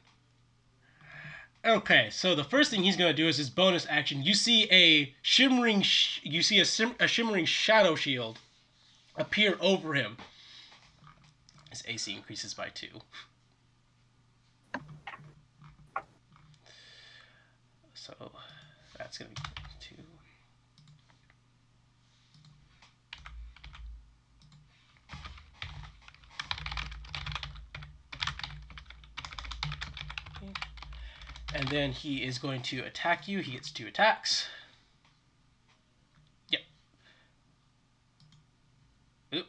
Okay, so the first thing he's going to do is his bonus action. You see a shimmering shimmering shadow shield appear over him. His AC increases by 2. So that's going to be 2. And then he is going to attack you. He gets 2 attacks. Yep. Oop.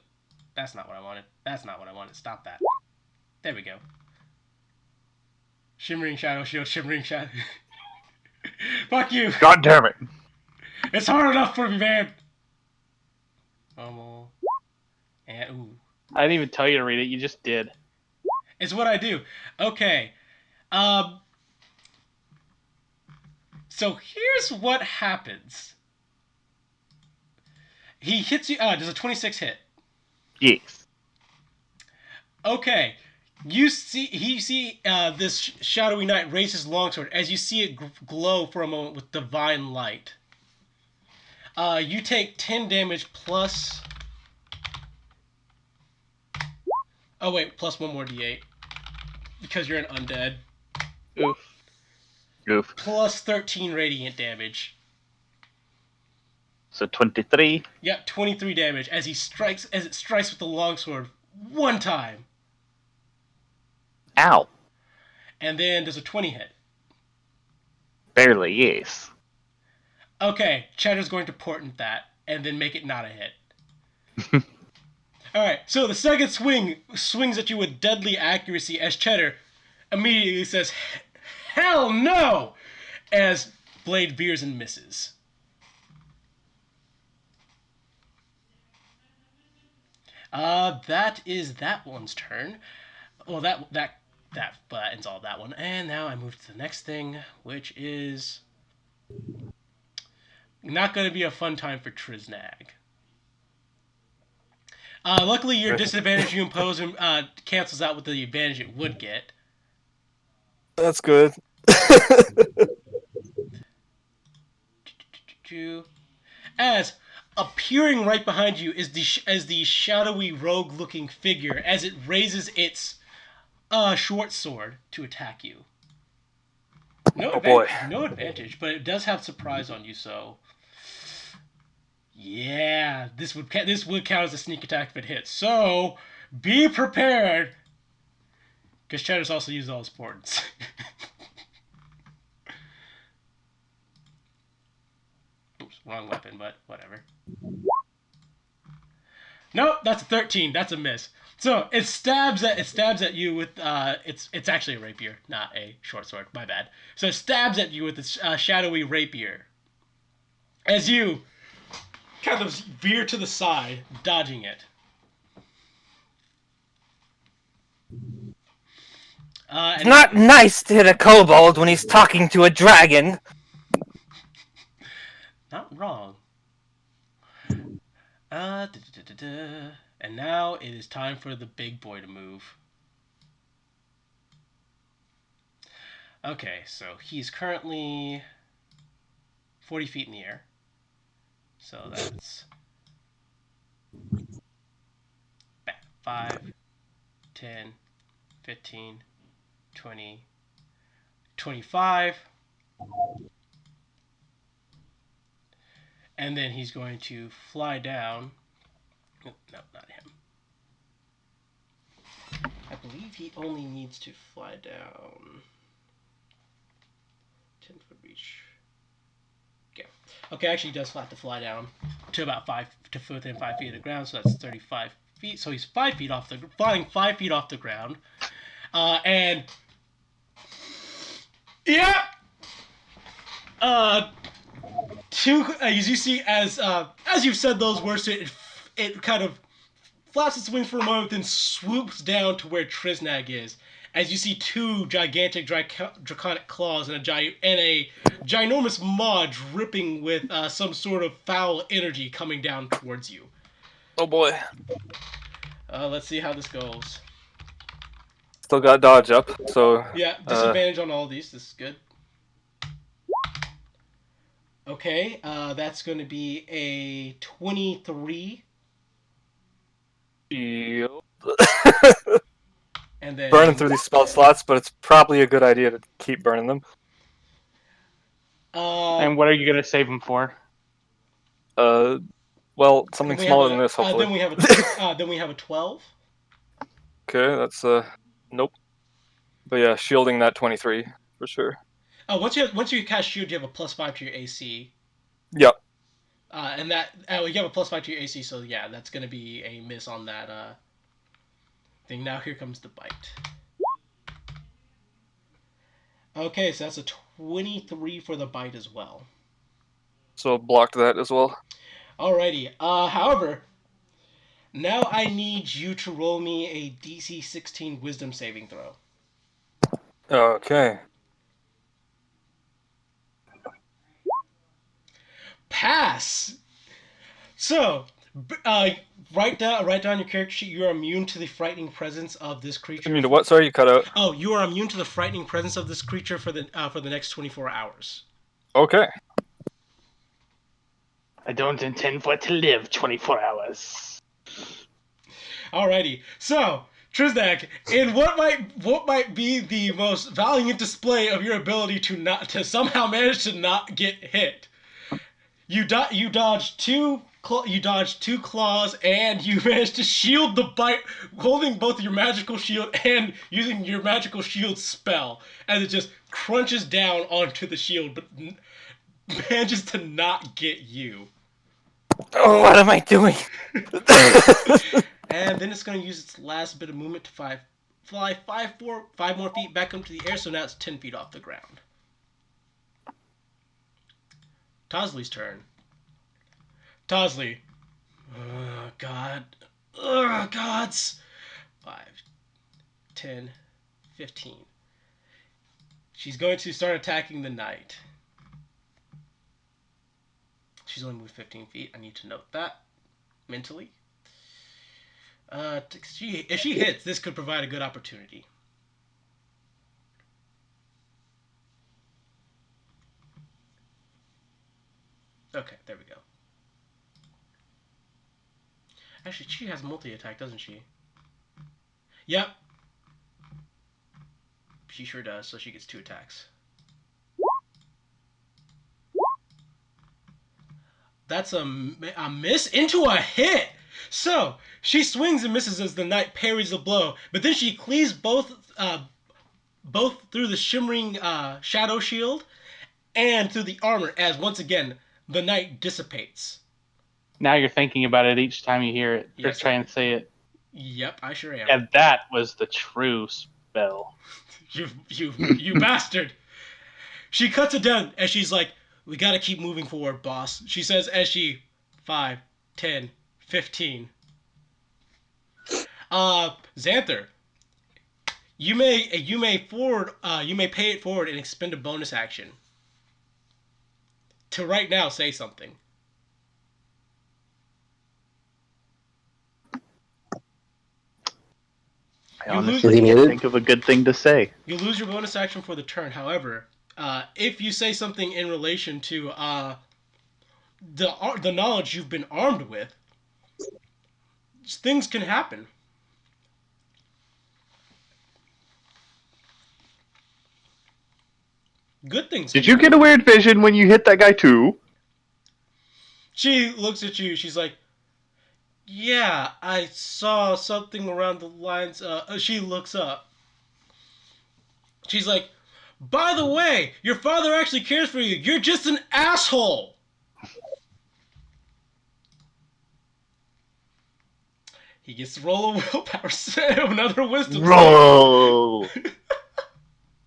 That's not what I wanted. That's not what I wanted. Stop that. There we go. Shimmering Shadow Shield, Shimmering Shadow. Fuck you! God damn it! It's hard enough for me, man! Normal. And, ooh. I didn't even tell you to read it. You just did. It's what I do. Okay. So here's what happens. He hits you. Does a 26 hit? Yes. Okay. You see this shadowy knight raise his longsword as you see it glow for a moment with divine light. You take 10 damage plus. Oh wait, plus 1 more d8 because you're an undead. Oof. Goof. Plus 13 radiant damage. So 23. Yep, 23 damage as it strikes with the longsword one time. Ow. And then does a 20 hit. Barely, yes. Okay, Cheddar's going to portent that and then make it not a hit. Alright, so the second swings at you with deadly accuracy as Cheddar immediately says, "Hell no!" as Blade veers and misses. That is that one's turn. Well, that ends all of that one. And now I move to the next thing, which is not going to be a fun time for Triznag. Luckily, your disadvantage you impose cancels out with the advantage it would get. That's good. As appearing right behind you is the shadowy rogue-looking figure as it raises its short sword to attack you. No advantage, but it does have surprise on you, so yeah, this would count as a sneak attack if it hits. So be prepared, because Cheddar's also used all his portents. Oops, wrong weapon, but whatever. Nope, that's a 13. That's a miss. So it stabs at you with it's actually a rapier, not a short sword. My bad. So it stabs at you with its shadowy rapier. As you kind of veer to the side, dodging it. It's not nice to hit a kobold when he's talking to a dragon. Not wrong. And now it is time for the big boy to move. Okay, so he's currently 40 feet in the air. So that's 5, 10, 15, 20, 25. And then he's going to fly down. Oh, no, not him. I believe he only needs to fly down 10-foot reach. Okay. Okay, actually he does have to fly down to about within 5 feet of the ground, so that's 35 feet. So he's 5 feet flying 5 feet off the ground. And yeah. As you see, as you've said those words, it kind of flaps its wings for a moment, then swoops down to where Triznag is. As you see 2 gigantic draconic claws and a ginormous maw dripping with some sort of foul energy coming down towards you. Oh boy. Let's see how this goes. Still got dodge up, so... Yeah, disadvantage on all these. This is good. Okay, that's going to be a 23. Yep. And then Burning through these spell slots, but it's probably a good idea to keep burning them. And what are you gonna save him for? Well, something smaller than this, hopefully. Then we have a 12. Okay, that's nope. But yeah, shielding that 23 for sure. Oh, once you cast shield, you have a +5 to your AC. Yep. And that you have a +5 to your AC, so yeah, that's gonna be a miss on that thing. Now here comes the bite. Okay, so that's a 23 for the bite as well. So blocked that as well. Alrighty. However, now I need you to roll me a DC 16 Wisdom saving throw. Okay. Pass. So, write down your character sheet. You are immune to the frightening presence of this creature. I mean, what? Sorry, you cut out. Oh, you are immune to the frightening presence of this creature for the next 24 hours. Okay. I don't intend for it to live 24 hours. Alrighty. So, Triznak, in what might be the most valiant display of your ability to somehow manage to not get hit, you dodged two claws, and you managed to shield the bite, holding both your magical shield and using your magical shield spell, as it just crunches down onto the shield, but manages to not get you. Oh, what am I doing? And then it's going to use its last bit of movement to fly 5 more feet back up to the air, so now it's 10 feet off the ground. Tosley's turn. Tosley. Oh, God. Oh, gods. 5, 10, 15. She's going to start attacking the knight. She's only moved 15 feet. I need to note that mentally. If she hits, this could provide a good opportunity. Okay, there we go. Actually, she has multi-attack, doesn't she? Yep. She sure does, so she gets 2 attacks. That's a miss into a hit! So, she swings and misses as the knight parries the blow, but then she cleaves both through the shimmering shadow shield and through the armor, as once again, the knight dissipates. Now you're thinking about it each time you hear it. Yes, Or try and say it. Yep, I sure am. And that was the true spell. You bastard! She cuts it down, and she's like, "We gotta keep moving forward, boss." She says as she 5, 10, 15. Xanther, you may pay it forward and expend a bonus action to right now say something. I honestly can't think of a good thing to say. You lose your bonus action for the turn. However, if you say something in relation to the knowledge you've been armed with, things can happen. Good things. Did you get a weird vision when you hit that guy too? She looks at you. She's like, "Yeah, I saw something around the lines." She looks up. She's like, "By the way, your father actually cares for you. You're just an asshole." He gets to roll a willpower save, another wisdom Roll!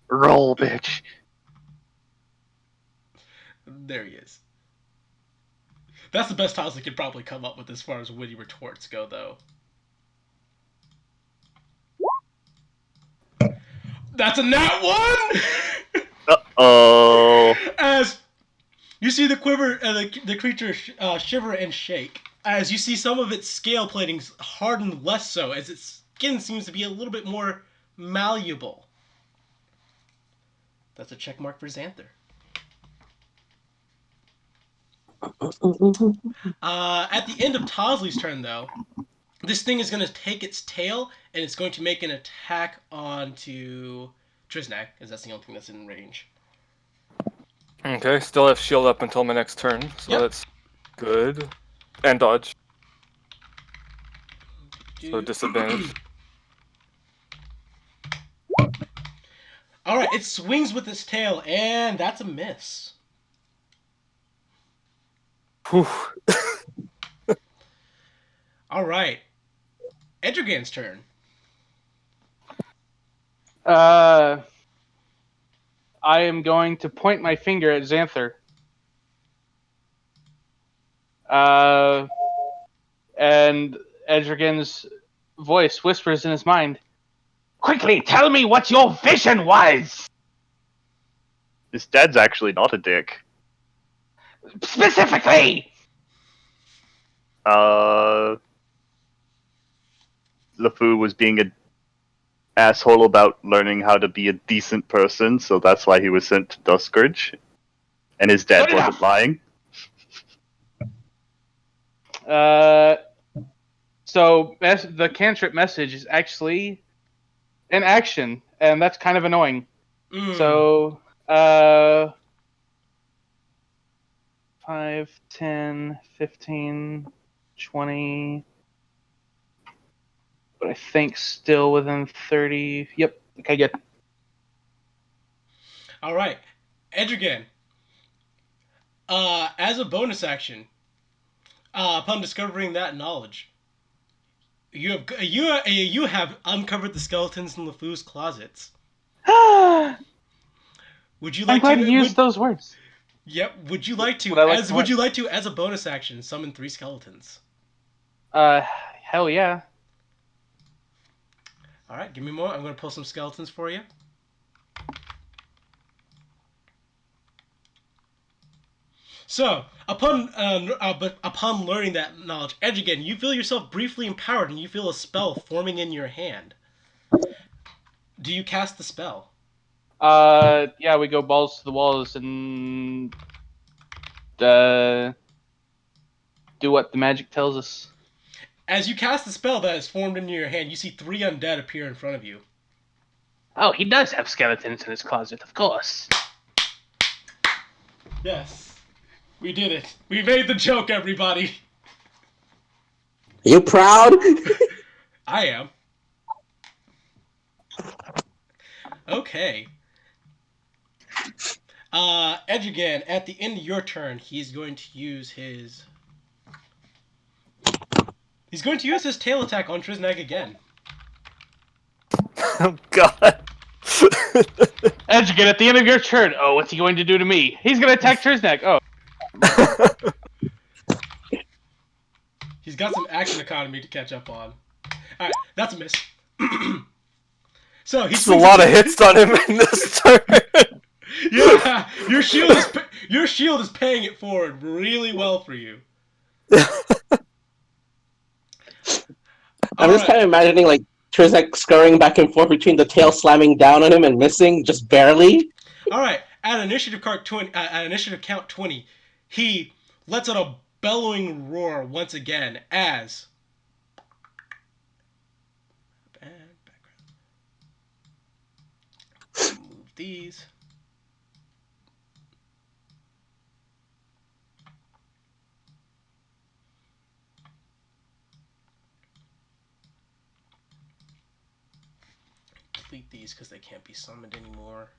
Roll, bitch. There he is. That's the best Tosley could probably come up with as far as witty retorts go, though. That's a nat 1! Uh-oh. As you see the quiver, the creature shiver and shake, as you see some of its scale platings harden less so, as its skin seems to be a little bit more malleable. That's a check mark for Xanther. At the end of Tosley's turn, though, this thing is going to take its tail, and it's going to make an attack onto Triznak, because that's the only thing that's in range. Okay, still have shield up until my next turn, so Yep. that's good. And dodge, so Do- disadvantage. All right, it swings with its tail, and that's a miss. Whew. All right, Edrigan's turn. I am going to point my finger at Xanther. And Edrigan's voice whispers in his mind, "Quickly, tell me what your vision was! His dad's actually not a dick. Specifically!" LeFou was being an asshole about learning how to be a decent person, so that's why he was sent to Duskridge. And his dad Good wasn't enough. lying. So the cantrip message is actually an action, and that's kind of annoying. So, 5, 10, 15, 20. But I think still within 30. Yep. Okay, good. All right, Edrigan. As a bonus action, upon discovering that knowledge, you have uncovered the skeletons in LeFou's closets. I'm Would you like glad to? you used those words. Yep. Would you like to? Would I like as to would what? you like to, as a bonus action, summon 3 skeletons? Hell yeah. All right, give me more. I'm going to pull some skeletons for you. So, upon learning that knowledge, Edrigan, you feel yourself briefly empowered, and you feel a spell forming in your hand. Do you cast the spell? Yeah, we go balls to the walls and do what the magic tells us. As you cast the spell that is formed in your hand, you see 3 undead appear in front of you. Oh, he does have skeletons in his closet, of course. Yes, we did it. We made the joke, everybody. Are you proud? I am. Okay. Edrigan, at the end of your turn, he's going to use his tail attack on Trisnag again. Oh god. Edgigan, at the end of your turn. Oh, what's he going to do to me? He's going to attack Trisnak. Oh. He's got some action economy to catch up on. Alright, that's a miss. So he's There's a lot of hits on him in this turn. Yeah, your shield is paying it forward really well for you. I'm just kind of imagining like Trizek scurrying back and forth between the tail slamming down on him and missing just barely. All right, at initiative count 20, he lets out a bellowing roar once again as move these. Delete these because they can't be summoned anymore.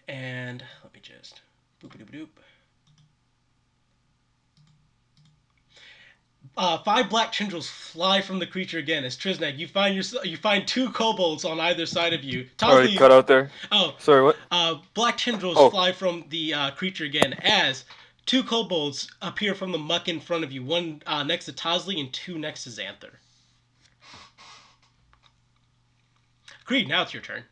And let me just boop-a-doop-a-doop. 5 black tendrils fly from the creature again. As Trisnag, you find 2 kobolds on either side of you. Already cut out there. Oh, sorry, what? Black tendrils fly from the creature again as 2 kobolds appear from the muck in front of you. 1 next to Tosley and 2 next to Xanther. Creed, now it's your turn.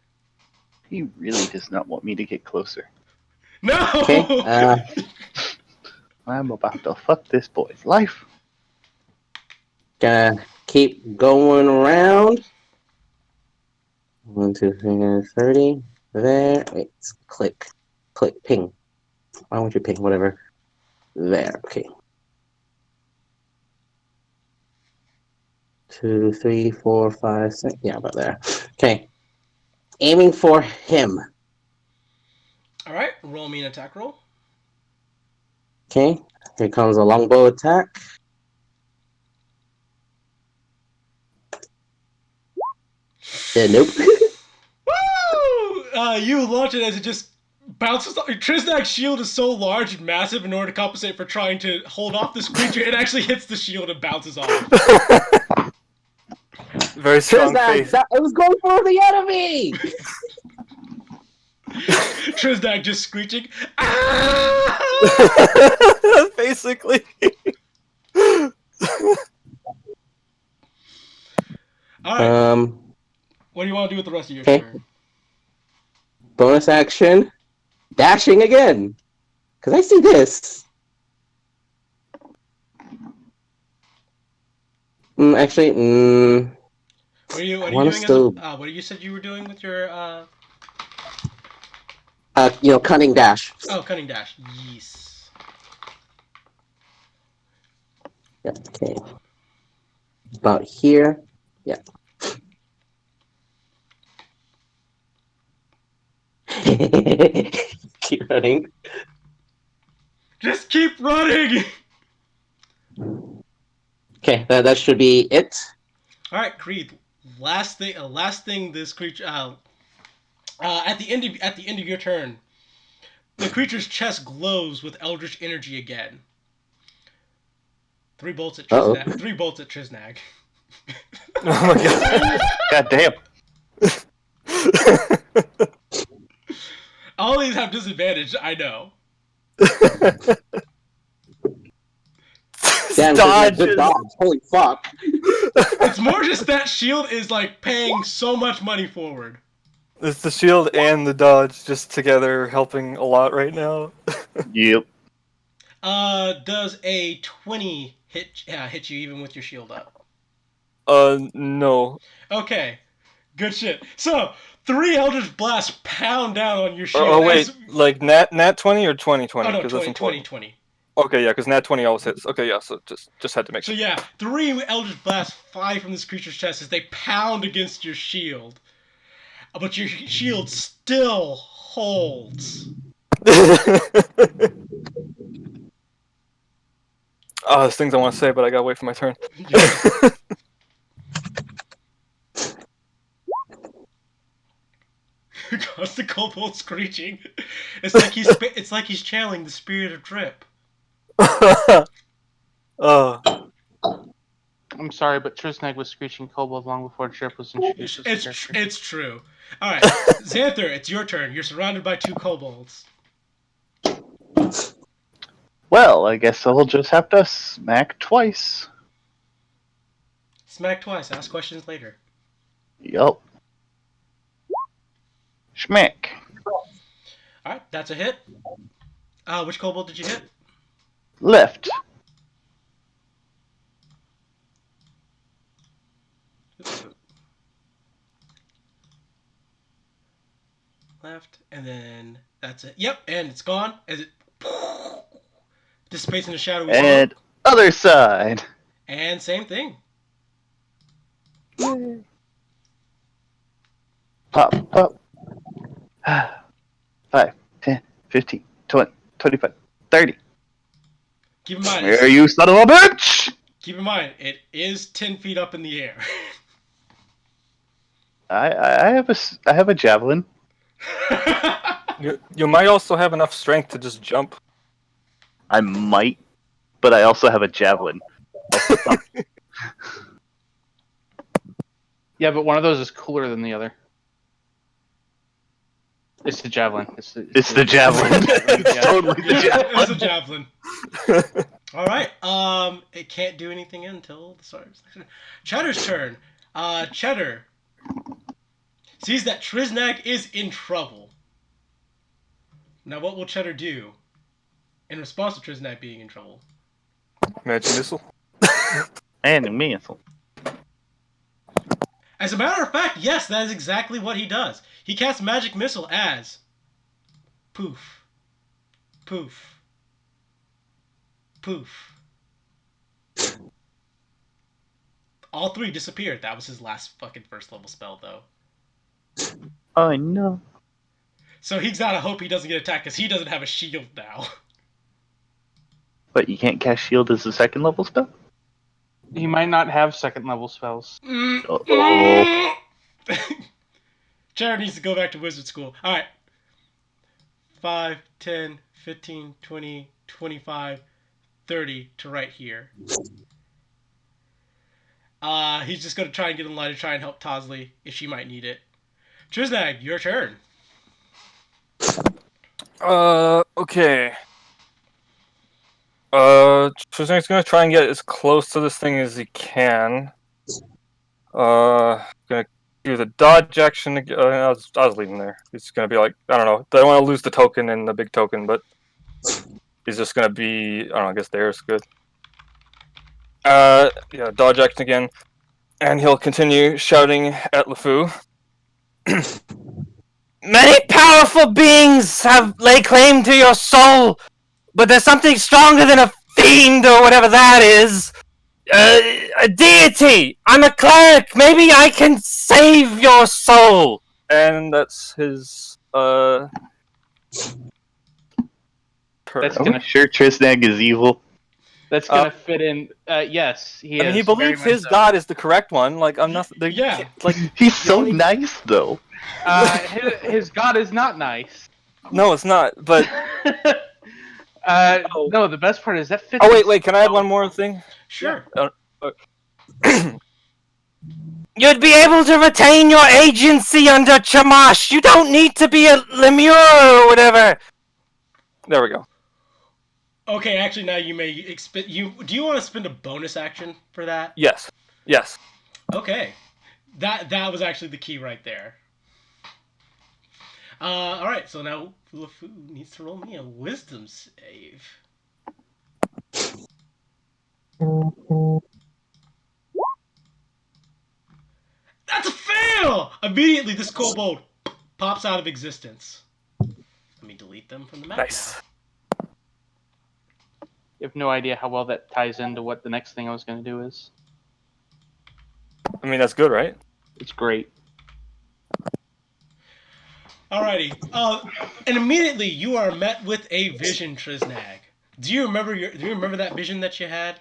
He really does not want me to get closer. No! Okay, I'm about to fuck this boy's life. gonna keep going around. 1, 2, 3, 30. There. Wait, click. Click. Ping. Why won't you ping? Whatever. There. Okay. 2, 3, 4, 5, 6. Yeah, about there. Okay. aiming for him. All right, roll me an attack roll. Okay, here comes a longbow attack. Nope. Woo! You launch it as it just bounces off. Triznak's shield is so large and massive in order to compensate for trying to hold off this creature, it actually hits the shield and bounces off. Very strong Triznak, face. I was going for the enemy! Triznak just screeching. Ah! Basically. Alright, what do you want to do with the rest of your okay. turn? Bonus action. Dashing again. Because I see this. Actually, What are you I wanna doing still- as what you said you were doing with your cunning dash. cunning dash. Yes. Yeah, okay. About here. Yeah. Keep running. Just keep running. Okay, that should be it. All right, Creed. Last thing this creature at the end of your turn, the creature's chest glows with eldritch energy again. 3 bolts at Uh-oh. Triznag. 3 bolts at Triznag. Oh my god. God damn. All these have disadvantage, I know. Damn, Dodges. good dodge. Holy fuck. It's more just that shield is like paying so much money forward. It's the shield and the dodge just together helping a lot right now. Yep. Does a 20 hit you even with your shield up? No. Okay, good shit. So 3 Eldritch Blasts pound down on your shield. Oh wait, like nat 20 or 2020? Oh no, 'Cause that's 20, important. 20. Okay, yeah, because nat 20 always hits. Okay, yeah, so just had to make So sure. yeah, 3 Eldritch Blasts fly from this creature's chest as they pound against your shield. But your shield still holds. Oh, there's things I want to say, but I gotta wait for my turn. Cause the kobold screeching. It's like he's channeling the spirit of drip. I'm sorry, but Trisnag was screeching kobold long before Drip was introduced as a character. It's true. All right, Xanther, it's your turn. You're surrounded by 2 kobolds. Well, I guess I'll just have to smack twice. Smack twice. Ask questions later. Yup. Schmack. All right, that's a hit. Which kobold did you hit? Left. Left, and then that's it. Yep, and it's gone as it dissipates in the shadowy wall. And other side. And same thing. Pop, pop. 5, 10, 15, 20, 25, 30. Keep in mind, Where are you, son of a bitch? Keep in mind, it is 10 feet up in the air. I have a javelin. You might also have enough strength to just jump. I might, but I also have a javelin. Yeah, but one of those is cooler than the other. It's the javelin. It's the javelin. It's Yeah. totally the javelin. It's a javelin. All right. It can't do anything until the start of the section. Cheddar's turn. Cheddar sees that Triznag is in trouble. Now, what will Cheddar do in response to Triznag being in trouble? Magic missile. And a missile. As a matter of fact, yes, that is exactly what he does. He casts Magic Missile as poof, poof, poof. All 3 disappeared. That was his last fucking first level spell, though. Oh no. So he's gotta hope he doesn't get attacked because he doesn't have a shield now. But you can't cast shield as a second level spell? He might not have second level spells. Uh-oh. Jared needs to go back to wizard school. Alright. 5, 10, 15, 20, 25, 30 to right here. He's just gonna try and get in line to try and help Tosley if she might need it. Triznag, your turn. Okay. Triznag's gonna try and get as close to this thing as he can. Gonna do the dodge action again. I was leaving there. He's gonna be like, I don't know. Don't want to lose the token and the big token, but he's just gonna be, I don't know, I guess there's good. Yeah, dodge action again. And he'll continue shouting at LeFou. Many powerful beings have laid claim to your soul, but there's something stronger than a fiend or whatever that is. A deity! I'm a cleric! Maybe I can save your soul! And that's his, turn. That's Are gonna we sure Triznag is evil? That's gonna fit in. Yes, he I mean, is. he believes very his much so. god is the correct one. Like, I'm not. Yeah. Like, He's so only- nice, though. His god is not nice. no, it's not. But No, the best part is that fits. oh wait, can I add one more thing? Sure. You'd be able to retain your agency under Chamash. You don't need to be a lemure or whatever. There we go. Okay, actually, now you may do you want to spend a bonus action for that? Yes. Okay, that was actually the key right there. All right, so now LeFou needs to roll me a wisdom save. That's a fail! Immediately, this kobold pops out of existence. Let me delete them from the map Nice. now. You have no idea how well that ties into what the next thing I was gonna do is. I mean, that's good, right? It's great. Alrighty. And immediately you are met with a vision, Triznag. Do you remember that vision that you had?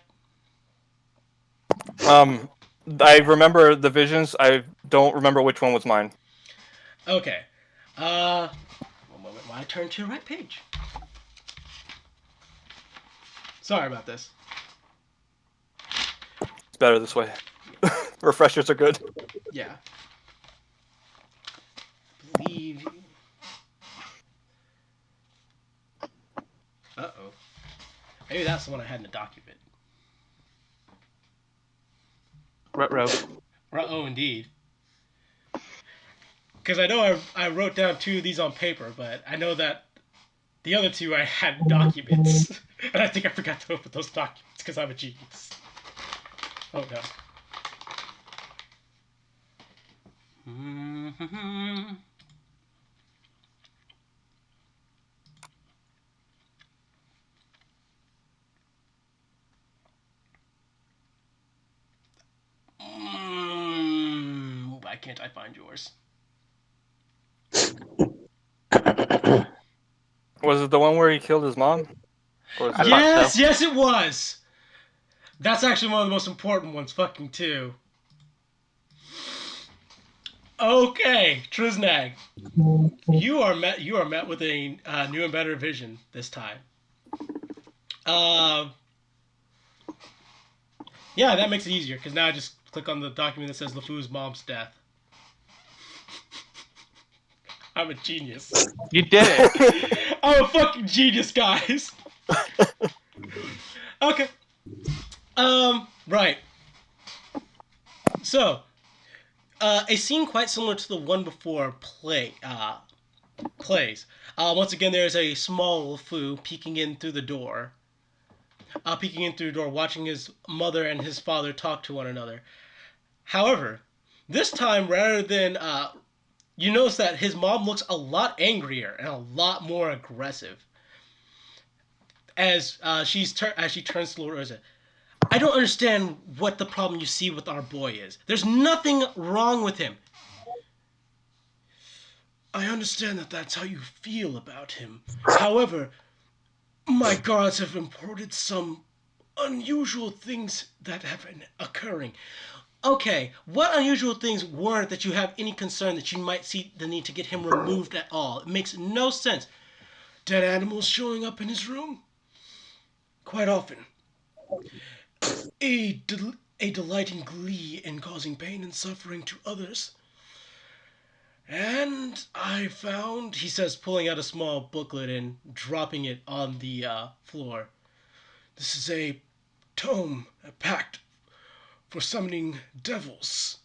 I remember the visions. I don't remember which one was mine. Okay. One moment while I turn to the right page. Sorry about this. It's better this way. Refreshers are good. Yeah. Believe you. Uh-oh. Maybe that's the one I had in the document. Ruh-roh. Oh, indeed. Because I know I wrote down 2 of these on paper, but I know that the other 2 I had in documents. And I think I forgot to open those documents because I'm a genius. Oh no. Why can't I find yours? Was it the one where he killed his mom? Or was I it- thought Yes, so. yes, it was. That's actually one of the most important ones, fucking too. Okay, Triznag, you are met with a new and better vision this time. Yeah, that makes it easier because now I just click on the document that says LeFou's mom's death. I'm a genius. You did it. I'm a fucking genius, guys. Okay. Right. So, a scene quite similar to the one before plays. Once again, there is a small LeFou peeking in through the door. Watching his mother and his father talk to one another. However, this time, rather than you notice that his mom looks a lot angrier and a lot more aggressive as she turns to Lord Urza. I don't understand what the problem you see with our boy is. There's nothing wrong with him. I understand that that's how you feel about him. However, my guards have reported some unusual things that have been occurring. Okay, what unusual things weren't that you have any concern that you might see the need to get him removed at all? It makes no sense. Dead animals showing up in his room? Quite often. A delighting glee in causing pain and suffering to others. And I found, he says, pulling out a small booklet and dropping it on the floor. This is a tome, a pact for summoning devils.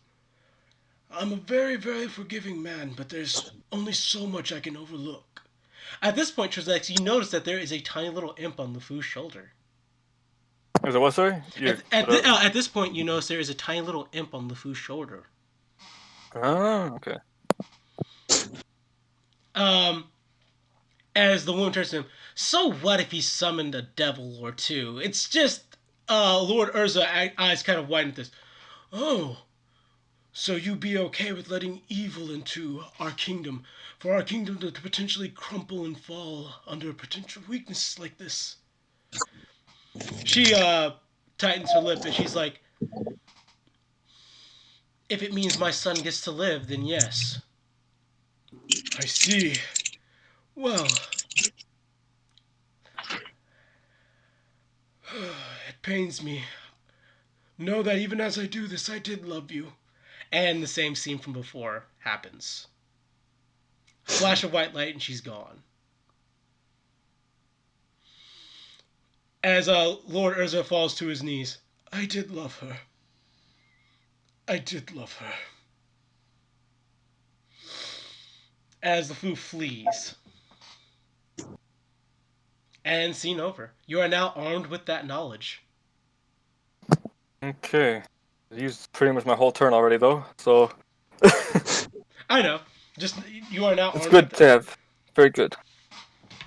I'm a very, very forgiving man, but there's only so much I can overlook. At this point, Trizex, you notice that there is a tiny little imp on LeFou's shoulder. Is it what, sorry? At this point, you notice there is a tiny little imp on LeFou's shoulder. Oh, okay. As the woman turns to him, so what if he summoned a devil or two? It's just, Lord Urza eyes kind of widen at this. Oh, so you be okay with letting evil into our kingdom, for our kingdom to potentially crumple and fall under a potential weakness like this? She, tightens her lip and she's like, if it means my son gets to live, then yes. I see. Well, it pains me. Know that even as I do this, I did love you. And the same scene from before happens. Flash of white light and she's gone. As Lord Urza falls to his knees, I did love her. I did love her. As LeFou flees. And scene over. You are now armed with that knowledge. Okay. I used pretty much my whole turn already, though, so... I know. Just, you are now It's armed good with to have. Very good.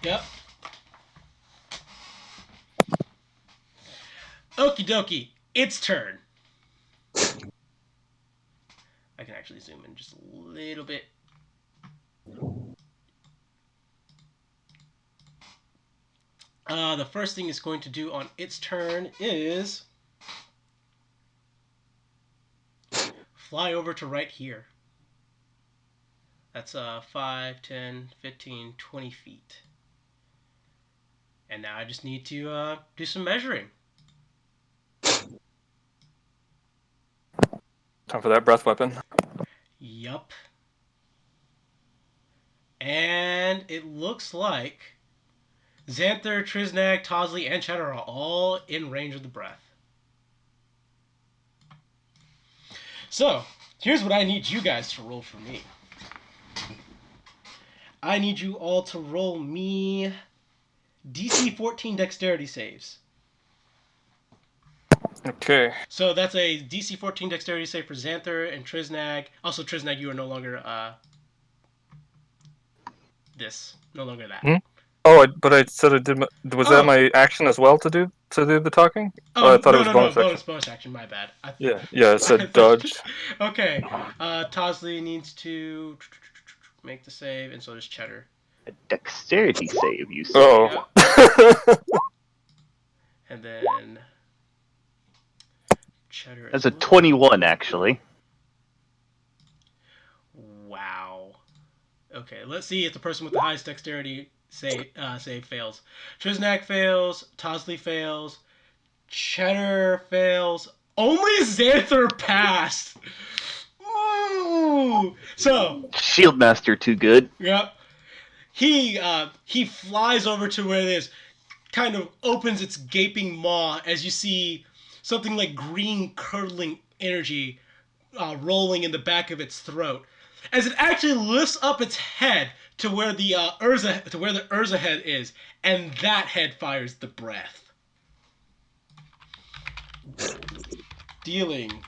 Yep. Okie dokie. It's turn. I can actually zoom in just a little bit. The first thing it's going to do on its turn is fly over to right here. That's 5, 10, 15, 20 feet. And now I just need to do some measuring. Time for that breath weapon. Yup. And it looks like Xanther, Triznag, Tosley, and Cheddar are all in range of the breath. So, here's what I need you guys to roll for me. I need you all to roll me DC 14 dexterity saves. Okay. So that's a DC 14 dexterity save for Xanther and Triznag. Also, Triznag, you are no longer no longer that. Hmm? Oh, but I said I did. Was that my action as well to do the talking? Oh, I thought no, it was bonus action. bonus action. My bad. Yeah, it said dodge. Okay, Tosley needs to make the save, and so does Cheddar. A dexterity save, you say? Oh. And then Cheddar. That's a 21, actually. Wow. Okay, let's see if the person with the highest dexterity save fails. Triznag fails. Tosley fails. Cheddar fails. Only Xanther passed. Ooh. So Shieldmaster too good. Yep. He flies over to where it is, kind of opens its gaping maw as you see something like green curdling energy rolling in the back of its throat. As it actually lifts up its head to where the Urza head is, and that head fires the breath. Dealing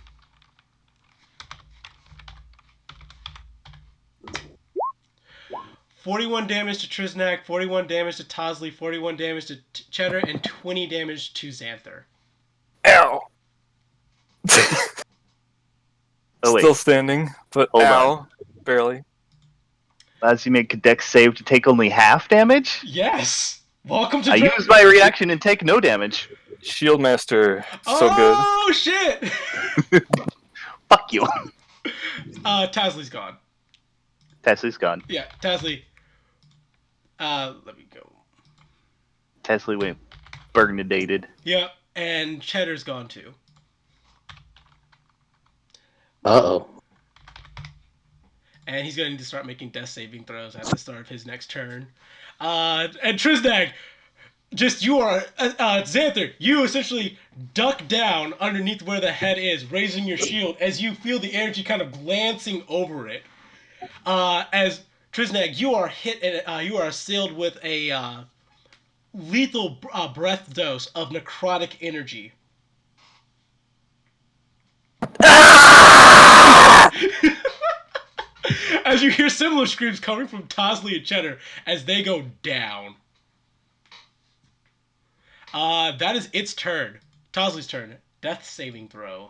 41 damage to Triznag, 41 damage to Tosley, 41 damage to Cheddar, and 20 damage to Xanther. Ow! Oh, wait. Still standing, but Hold ow. on. Barely. As you make a dex save to take only half damage. Yes. Welcome to. I use my reaction and take no damage. Shield Master. So good. Oh shit! Fuck you. Tasley's gone. Tesley's gone. Yeah, Tasley. Let me go. Tesley went burnidated. Yep, and Cheddar's gone too. Uh-oh. And he's going to need to start making death saving throws at the start of his next turn. And Trisnag, Xanther, you essentially duck down underneath where the head is, raising your shield as you feel the energy kind of glancing over it. As Trisnag, you are hit and you are assailed with a lethal breath dose of necrotic energy. As you hear similar screams coming from Tosley and Cheddar as they go down. That is its turn. Tosley's turn. Death saving throw.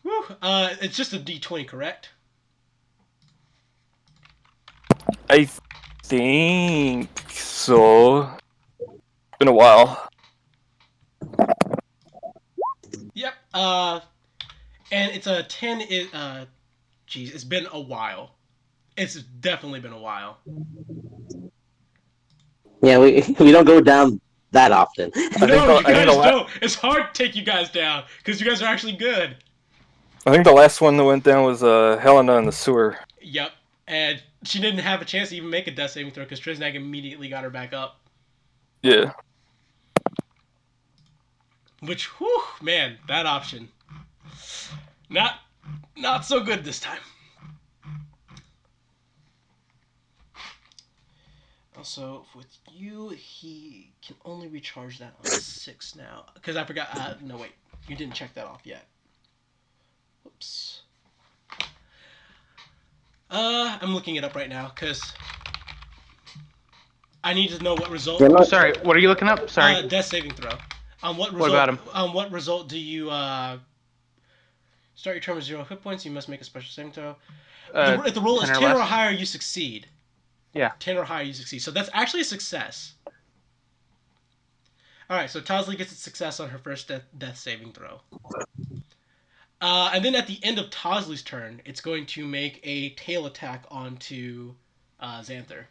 Woo. It's just a D20, correct? I think so. Been a while. Yep. And it's a 10. Geez, it's been a while. It's definitely been a while. Yeah, we don't go down that often. No, you I think guys the don't. It's hard to take you guys down because you guys are actually good. I think the last one that went down was Helena in the sewer. Yep. And she didn't have a chance to even make a death saving throw because Trisnag immediately got her back up. Yeah. Which, whew, man, that option. Not so good this time. Also, with you, he can only recharge that on 6 now. Because I forgot. No, wait. You didn't check that off yet. Oops. I'm looking it up right now because I need to know what result. Sorry, what are you looking up? Sorry. Death saving throw. What result? What about him? What result do you start your turn with 0 hit points? You must make a special saving throw. If the roll is 10 or higher, you succeed. Yeah. 10 or higher, you succeed. So that's actually a success. All right, so Tosley gets a success on her first death saving throw. And then at the end of Tosley's turn, it's going to make a tail attack onto Xanther.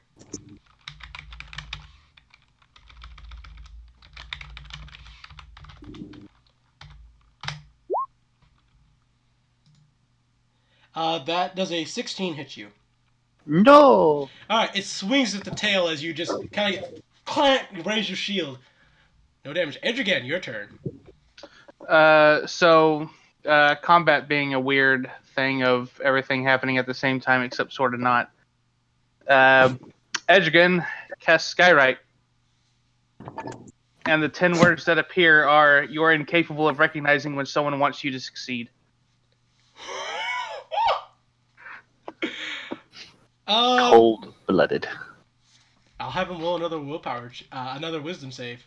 That does a 16 hit you. No. Alright, it swings at the tail as you just kind of get clank, raise your shield. No damage. Edrigan, your turn. Combat being a weird thing of everything happening at the same time, except sort of not. Edrigan casts Skywrite. And the 10 words that appear are, you are incapable of recognizing when someone wants you to succeed. Cold-blooded. I'll have him roll another willpower, another wisdom save.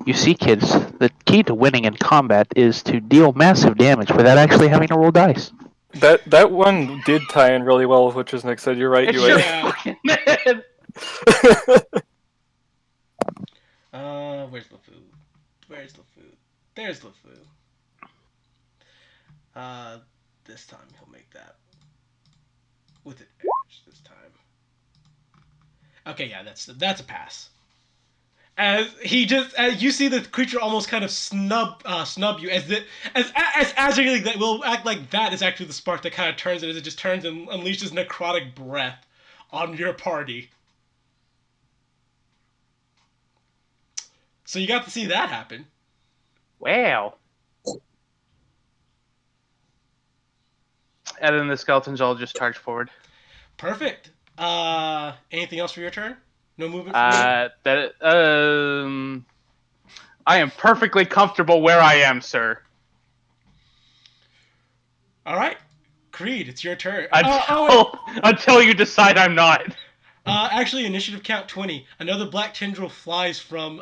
You see, kids, the key to winning in combat is to deal massive damage without actually having to roll dice. That one did tie in really well with what Trisnick said. You're right. It's You your Yeah. fucking man. Where's LeFou? Where's LeFou? There's LeFou. This time he'll make that with an edge this time. Okay, yeah, that's a pass. As you see the creature almost kind of snub you as actually that will act like that is actually the spark that kind of turns it as it just turns and unleashes necrotic breath on your party. So you got to see that happen. Wow. And then the skeletons all just charge forward. Perfect. Anything else for your turn? No movement. I am perfectly comfortable where I am, sir. All right, Creed, it's your turn. Until you decide I'm not. Actually, initiative count 20. Another black tendril flies from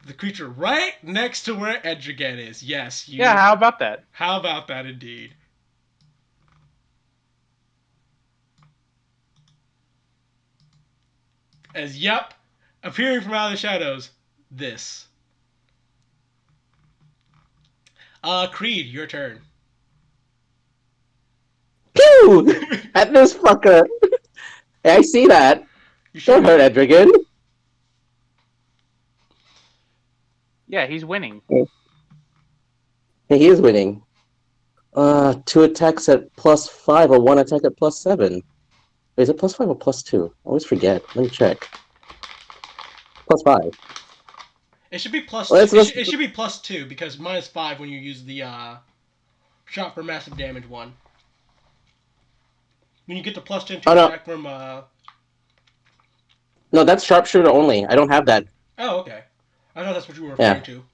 the creature right next to where Edrigan is. Yes, you. Yeah, how about that? How about that, indeed? As yep, appearing from out of the shadows, this. Creed, your turn. Pew! At this fucker. Hey, I see that. You sure? Don't hurt Edrigan. Yeah, he's winning. Hey, he is winning. 2 attacks at +5 or 1 attack at +7. Wait, is it +5 or +2? I always forget. Let me check. +5. It should be plus. Well, It should be +2 because -5 when you use the shot for massive damage one. When you get the +10 to attack from. No, that's sharpshooter only. I don't have that. Oh, okay. I thought that's what you were referring to.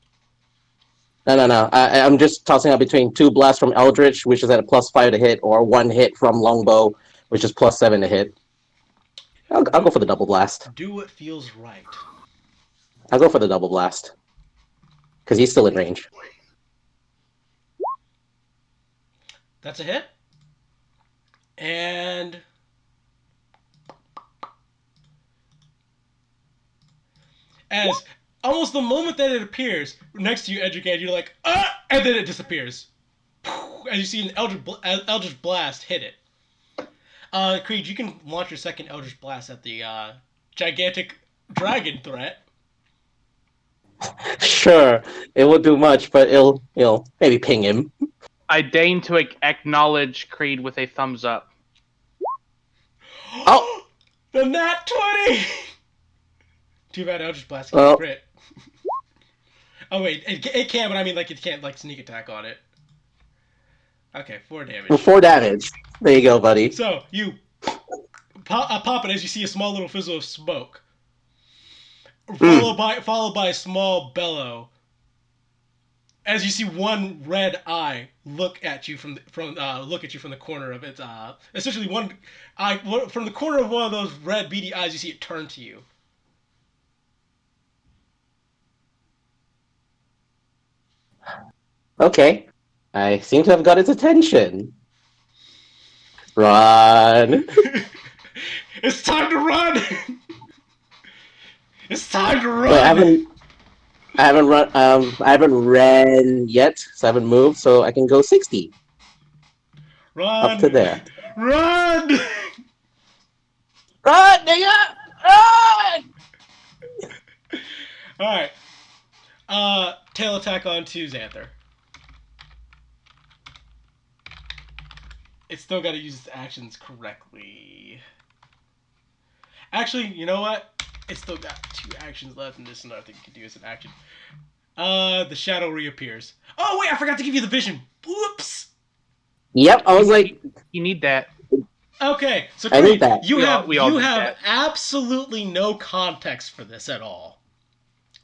No. I'm just tossing up between 2 blasts from Eldritch, which is at a +5 to hit, or 1 hit from Longbow, which is +7 to hit. I'll go for the double blast. Do what feels right. I'll go for the double blast. Because he's still in range. That's a hit. And as almost the moment that it appears next to you, Edrigan, you're like, ah! And then it disappears. As you see an Eldritch Blast hit it. Creed, you can launch your second Eldritch Blast at the gigantic dragon threat. Sure, it won't do much, but it'll maybe ping him. I deign to acknowledge Creed with a thumbs up. Oh! The nat 20! Too bad Eldritch Blast can't crit. Oh wait, it can, but I mean like it can't like sneak attack on it. Okay, 4 damage. 4 damage. There you go, buddy. So you pop it as you see a small little fizzle of smoke, followed by a small bellow. As you see one red eye look at you from the corner of its essentially one eye from the corner of one of those red beady eyes, you see it turn to you. Okay. I seem to have got its attention. Run. It's time to run. It's time to run. Wait, I haven't ran yet, so I haven't moved, so I can go 60. Run. Up to there. Run. Run, nigga! Run! Alright. Tail attack on to Xanther. It's still got to use its actions correctly. Actually, you know what? It's still got 2 actions left, and this is another thing you can do as an action. The shadow reappears. Oh, wait, I forgot to give you the vision. Whoops! Yep, I was like... You need that. Okay, so I Creed, need that. you We all need have that. absolutely no context for this at all.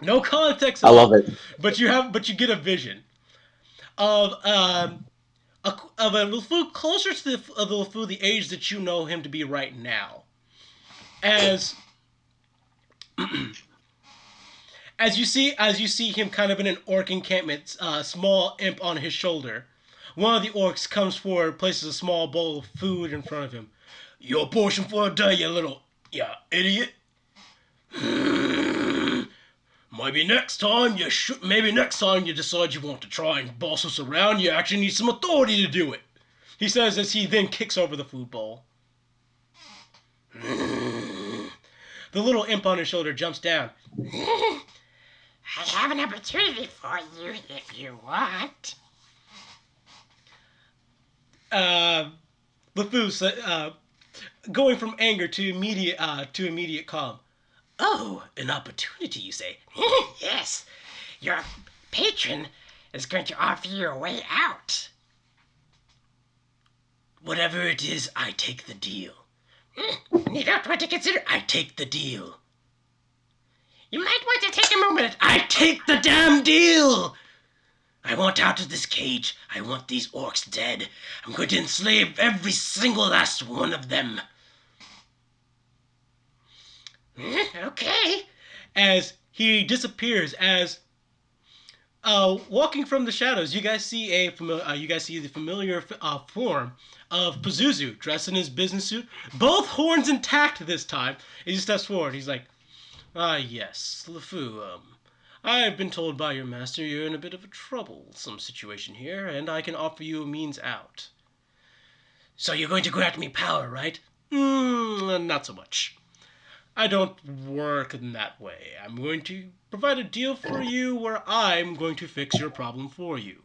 No context at I all. love it. But you get a vision of a LeFou closer to the LeFou the age that you know him to be right now. As you see him kind of in an orc encampment, small imp on his shoulder. One of the orcs comes forward, places a small bowl of food in front of him. Your portion for a day, you little idiot. Maybe next time you decide you want to try and boss us around. You actually need some authority to do it. He says as he then kicks over the food bowl. The little imp on his shoulder jumps down. I have an opportunity for you if you want. LeFou going from anger to immediate calm. Oh, an opportunity, you say? Yes. Your patron is going to offer you a way out. Whatever it is, I take the deal. You don't want to consider... I take the deal. You might want to take a moment. I take the damn deal! I want out of this cage. I want these orcs dead. I'm going to enslave every single last one of them. Okay. As he disappears, as walking from the shadows, you guys see the familiar form of Pazuzu dressed in his business suit, both horns intact this time. He steps forward. He's like, "Ah, yes, LeFou. I've been told by your master you're in a bit of a troublesome situation here, and I can offer you a means out." So you're going to grant me power, right? Not so much. I don't work in that way. I'm going to provide a deal for you where I'm going to fix your problem for you.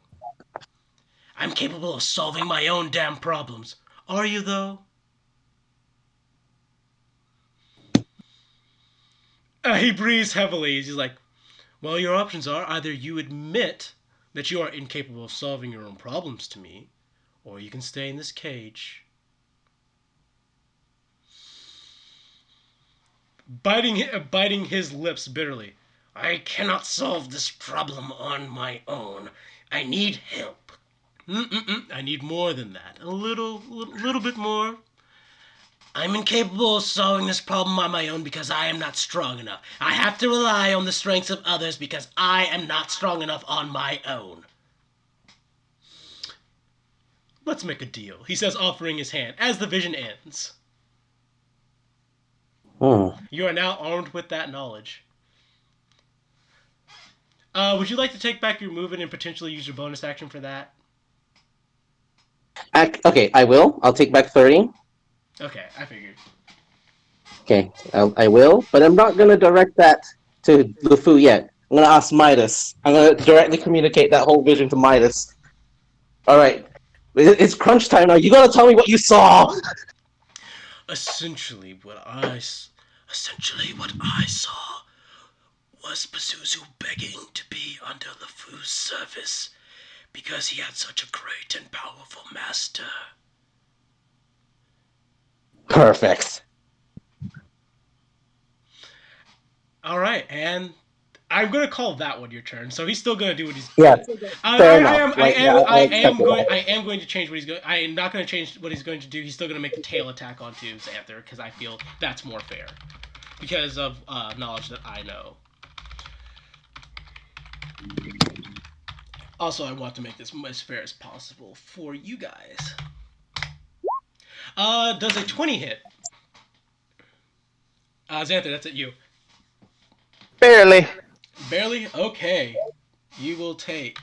I'm capable of solving my own damn problems. Are you, though? He breathes heavily. He's like, well, your options are either you admit that you are incapable of solving your own problems to me, or you can stay in this cage. Biting his lips bitterly. I cannot solve this problem on my own. I need help. I need more than that. A little bit more. I'm incapable of solving this problem on my own because I am not strong enough. I have to rely on the strengths of others because I am not strong enough on my own. Let's make a deal, he says, offering his hand, as the vision ends. You are now armed with that knowledge. Would you like to take back your movement and potentially use your bonus action for that? Okay, I will. I'll take back 30. Okay, I figured. Okay, I will, but I'm not gonna direct that to LeFou yet. I'm gonna ask Midas. I'm gonna directly communicate that whole vision to Midas. All right, it's crunch time now. You gotta tell me what you saw. Essentially, what I saw was Pazuzu begging to be under LeFou's service because he had such a great and powerful master. Perfect. All right, and I'm gonna call that one your turn. So he's still gonna do what he's. Yeah, I fair enough. am going to change what he's going. I am not going to change what he's going to do. He's still going to make the tail attack onto Xanther because I feel that's more fair, because of knowledge that I know. Also, I want to make this as fair as possible for you guys. Does a 20 hit? Xanther, that's at you. Barely. Barely? Okay. You will take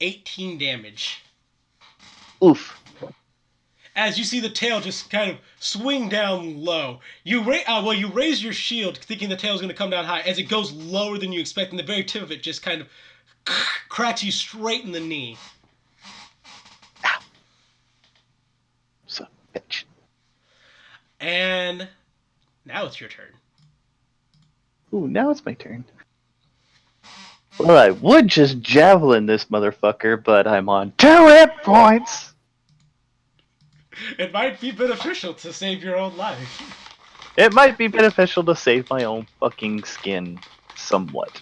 18 damage. Oof. As you see the tail just kind of swing down low. You raise your shield thinking the tail is going to come down high. As it goes lower than you expect, and the very tip of it just kind of cracks you straight in the knee. Ow. Son of a bitch. And now it's your turn. Ooh, now it's my turn. Well, I would just javelin this motherfucker, but I'm on 2 hit points! It might be beneficial to save your own life. It might be beneficial to save my own fucking skin somewhat.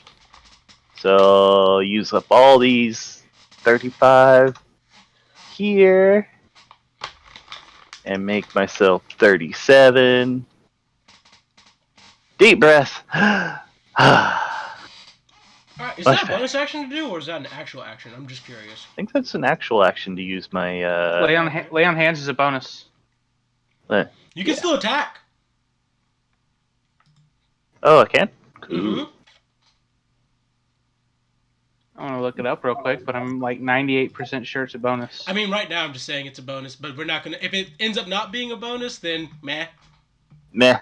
So, use up all these 35 here. And make myself 37. Deep breath. Alright, is that a bonus action to do, or is that an actual action? I'm just curious. I think that's an actual action to use my Lay on hands is a bonus. You can still attack. Oh, I can? Cool. Mm-hmm. I want to look it up real quick, but I'm like 98% sure it's a bonus. I mean, right now I'm just saying it's a bonus, but we're not gonna. If it ends up not being a bonus, then meh. Meh.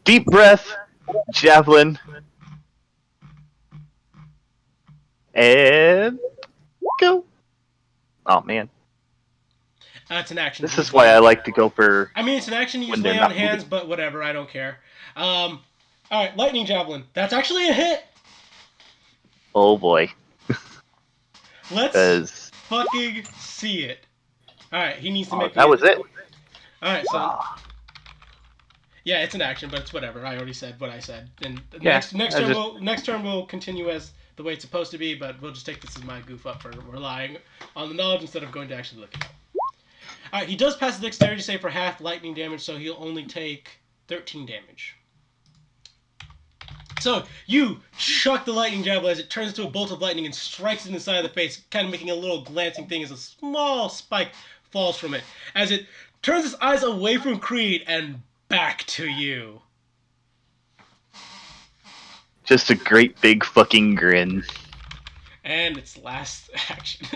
Deep breath. Javelin. And go. Oh man. It's an action. This is why I like to go for. I mean, it's an action to use when they're lay on not hands, moving. but whatever, I don't care. All right, lightning javelin. That's actually a hit. Oh boy. Let's 'Cause fucking see it. All right, he needs to make. that was it. All right, so. Yeah, it's an action, but it's whatever. I already said what I said. And Yeah, next turn we'll continue as the way it's supposed to be, but we'll just take this as my goof up for relying on the knowledge instead of going to actually look it up. Alright, he does pass the dexterity save for half lightning damage, so he'll only take 13 damage. So, you chuck the lightning javelin as it turns into a bolt of lightning and strikes it in the side of the face, kind of making a little glancing thing as a small spike falls from it. As it turns its eyes away from Creed and back to you. Just a great big fucking grin. And its last action.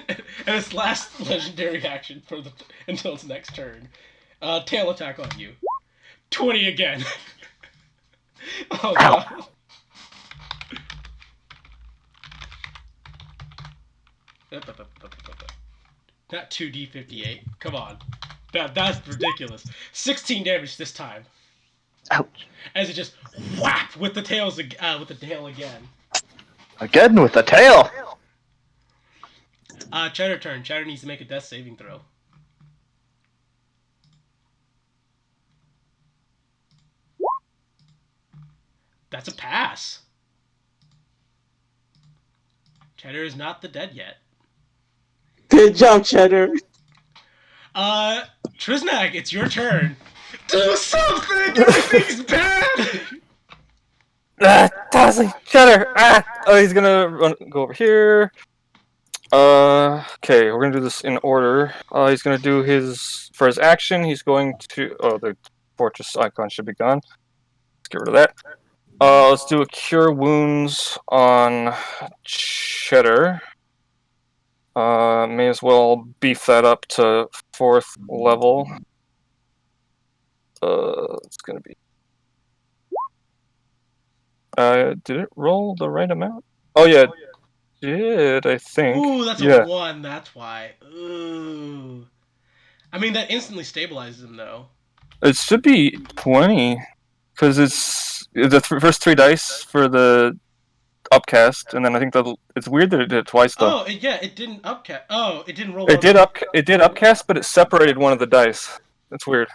And its last legendary action until its next turn. Tail attack on you. 20 again. Oh god. Not 2d58. Come on. That's ridiculous. 16 damage this time. Ouch. As it just whap with the tail again. Again with the tail! Cheddar turn. Cheddar needs to make a death saving throw. That's a pass. Cheddar is not the dead yet. Good job, Cheddar. Trisnag, it's your turn. Do something! Everything's bad! Tosley, Cheddar! Oh, he's gonna go over here. Okay, we're gonna do this in order. He's gonna do for his action, he's going to... Oh, the fortress icon should be gone. Let's get rid of that. Let's do a Cure Wounds on Cheddar. May as well beef that up to 4th level. It's gonna be... did it roll the right amount? Oh yeah, it did, I think. Ooh, that's a 1, that's why. Ooh. I mean, that instantly stabilizes him, though. It should be 20, because it's the first 3 dice for the upcast, and then I think it's weird that it did it twice, though. Oh, it didn't upcast. Oh, it didn't roll. It did upcast, but it separated one of the dice. That's weird.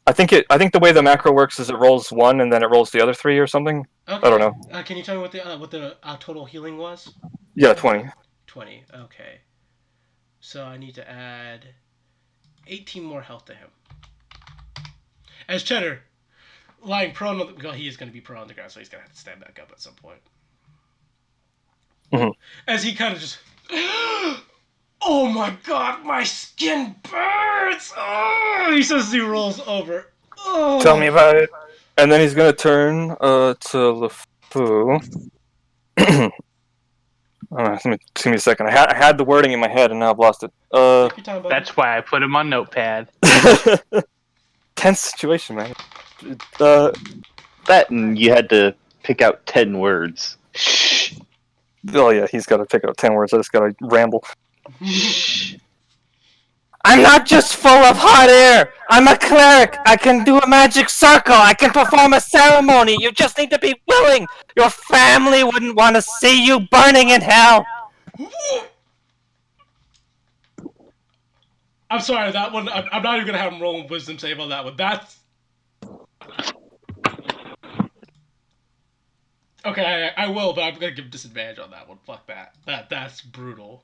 I think the way the macro works is it rolls 1 and then it rolls the other 3 or something. Okay. I don't know. Can you tell me what the total healing was? Yeah, 20. 20. Okay. So I need to add 18 more health to him. As Cheddar, lying prone on he is going to be prone on the ground, so he's going to have to stand back up at some point. Mm-hmm. As he kind of just... Oh my god, my skin burns! Oh, he says as he rolls over. Oh. Tell me about it. And then he's gonna turn to LeFou. Give me a second. I had the wording in my head and now I've lost it. That's why I put him on Notepad. Tense situation, man. That and you had to pick out 10 words. Shh. Oh yeah, he's got to pick out 10 words. I just gotta ramble. I'm not just full of hot air! I'm a cleric! I can do a magic circle! I can perform a ceremony! You just need to be willing! Your family wouldn't want to see you burning in hell! I'm sorry, that one, I'm not even gonna have him roll a wisdom save on that one. That's... Okay, I will, but I'm gonna give disadvantage on that one. Fuck that. That's brutal.